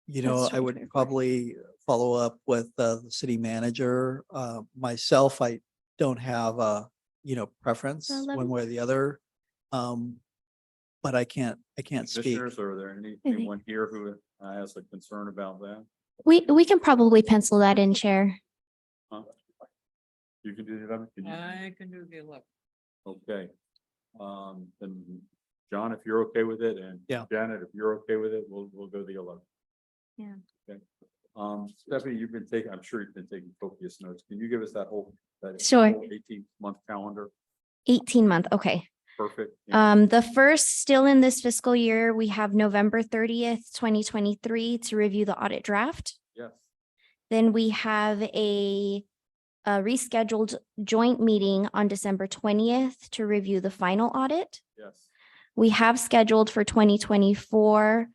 D: You
B: That's
D: know, I would
B: 2024.
D: probably follow up with the city manager. Myself, I don't have a, preference
B: The
D: one way or the other. But I can't speak.
A: Commissioners, are there anyone here who has a concern about that?
B: We can probably pencil that in, Chair.
A: Huh? You can do the 11th? Can you?
C: I can do the 11th.
A: Okay. Then John, if you're okay with it, and
D: Yeah.
A: Janet, if you're okay with it, we'll go the 11th.
E: Yeah.
A: Okay. Stephanie, I'm sure you've been taking copious notes. Can you give us that whole?
B: Sure.
A: 18-month calendar?
B: 18-month, okay.
A: Perfect. Yeah.
B: The first, still in this fiscal year, we have November 30th, 2023 to review the audit draft.
A: Yes.
B: Then we have a rescheduled joint meeting on December 20th to review the final audit.
A: Yes.
B: We have scheduled for 2024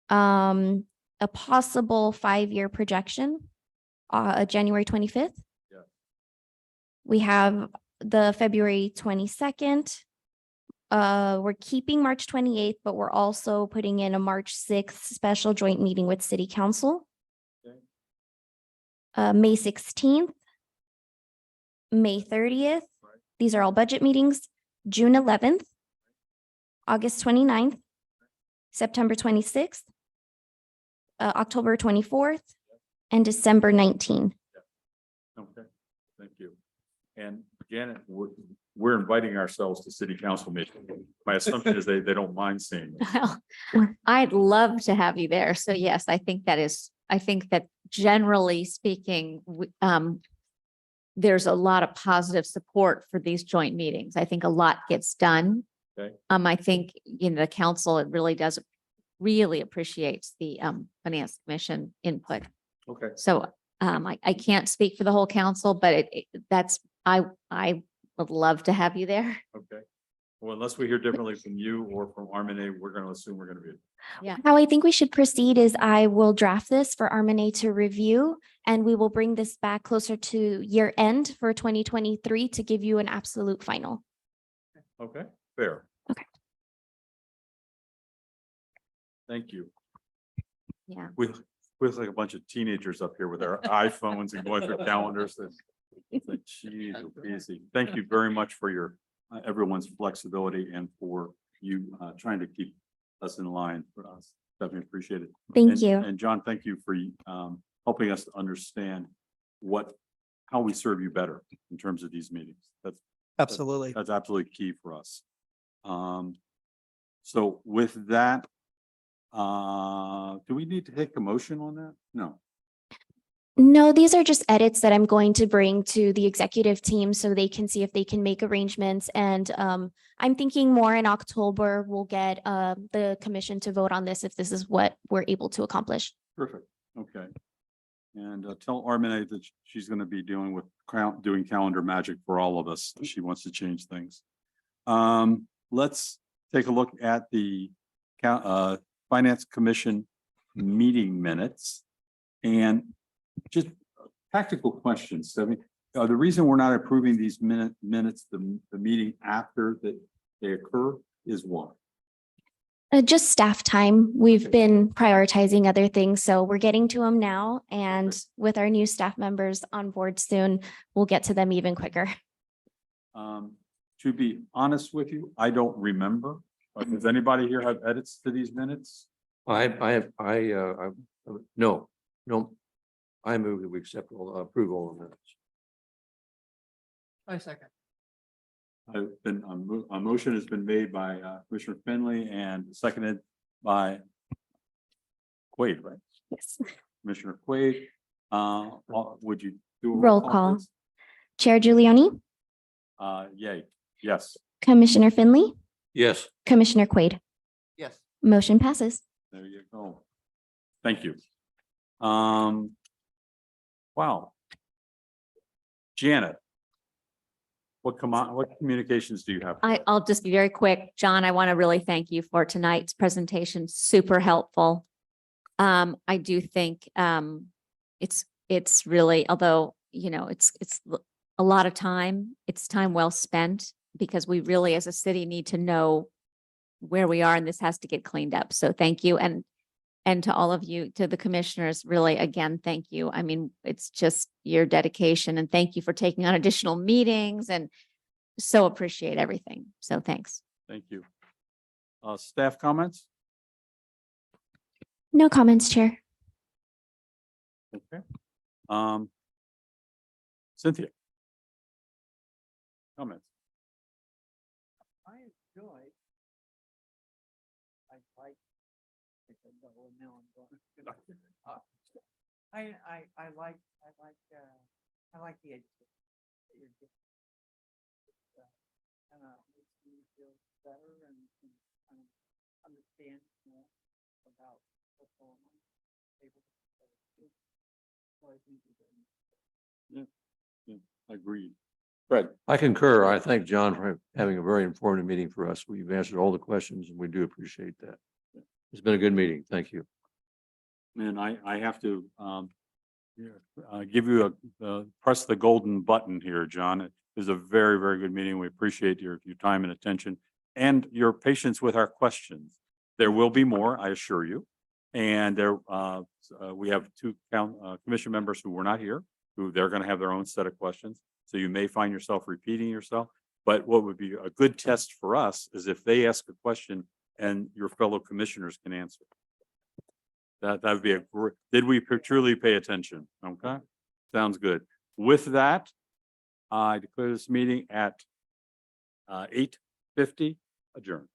B: a possible 5-year projection, January 25th.
A: Yeah.
B: We have the February 22nd. We're keeping March 28th, but we're also putting in a March 6th special joint meeting with City Council.
A: Okay.
B: May 16th, May 30th. These are all budget meetings. June 11th, August 29th, September 26th, October 24th, and December 19th.
A: Okay. Thank you. And Janet, we're inviting ourselves to city council meeting. My assumption is they don't mind seeing us.
E: Well, I'd love to have you there. So yes, I think that generally speaking, there's a lot of positive support for these joint meetings. I think a lot gets done.
A: Okay.
E: I think, the council, it really appreciates the finance commission input.
A: Okay.
E: So I can't speak for the whole council, but I would love to have you there.
A: Okay. Well, unless we hear differently from you or from Armine, we're going to assume we're going to be.
B: How I think we should proceed is I will draft this for Armine to review, and we will bring this back closer to year end for 2023 to give you an absolute final.
A: Okay. Fair.
B: Okay.
A: Thank you.
E: Yeah.
A: We look like a bunch of teenagers up here with our iPhones and going through calendars. It's like, geez, easy. Thank you very much for your everyone's flexibility and for you trying to keep us in line for us. Definitely appreciate it.
B: Thank
A: And-
B: you.
A: And John, thank you for helping us to understand how we serve you better in terms of these meetings.
D: Absolutely.
A: That's absolutely key for us. So with that, do we need to take a motion on that? No.
B: No, these are just edits that I'm going to bring to the executive team so they can see if they can make arrangements. And I'm thinking more in October, we'll get the commission to vote on this if this is what we're able to accomplish.
A: Perfect. Okay. And tell Armine that she's going to be doing calendar magic for all of us. She wants to change things. Let's take a look at the Finance Commission meeting minutes. And just practical questions. I mean, the reason we're not approving these minutes, the meeting after that they occur is what?
B: Just staff time. We've
A: Okay.
B: been prioritizing other things, so we're getting to them now. And with our new staff members on board soon, we'll get to them even quicker.
F: To be honest with you, I don't remember.
A: Does anybody here have edits to these minutes?
F: No. I move that we accept approval of minutes.
C: I second.
A: A motion has been made by Commissioner Finley and seconded by Quaid, right?
B: Yes.
A: Commissioner Quaid. Would you do a
B: Roll call.
A: please?
B: Chair Giuliani,
A: Yay. Yes.
B: Commissioner Finley,
F: Yes.
B: Commissioner Quaid.
C: Yes.
B: Motion passes.
A: There you go. Thank you. Wow. Janet. What communications do you have? for us?
E: I'll just be very quick. John, I want to really thank you for tonight's presentation. Super helpful. I do think, it's really, although, it's a lot of time, it's time well spent because we really, as a city, need to know where we are and this has to get cleaned up. So thank you. And to all of you, to the commissioners, really, again, thank you. I mean, it's just your dedication and thank you for taking on additional meetings and so appreciate everything. So thanks.
A: Thank you. Staff comments?
B: No comments, Chair.
A: Okay. Cynthia? Comments?
C: I enjoy. I like. Well, now I'm going. I like the education that you're giving. Kind of makes me feel better and kind of understand more about what's going on. So I think it's very
A: Agreed. Fred?
F: I concur. I thank John for having a very informative meeting for us. We've answered all the questions and we do appreciate that. It's been a good meeting. Thank you.
A: And I have to give you press the golden button here, John. It is a very, very good meeting. We appreciate your time and attention and your patience with our questions. There will be more, I assure you. And we have two commission members who were not here, who they're going to have their own set of questions. So you may find yourself repeating yourself. But what would be a good test for us is if they ask a question and your fellow commissioners can answer. That would be did we truly pay attention? Okay, sounds good. With that, I declare this meeting at 8:50 adjourned.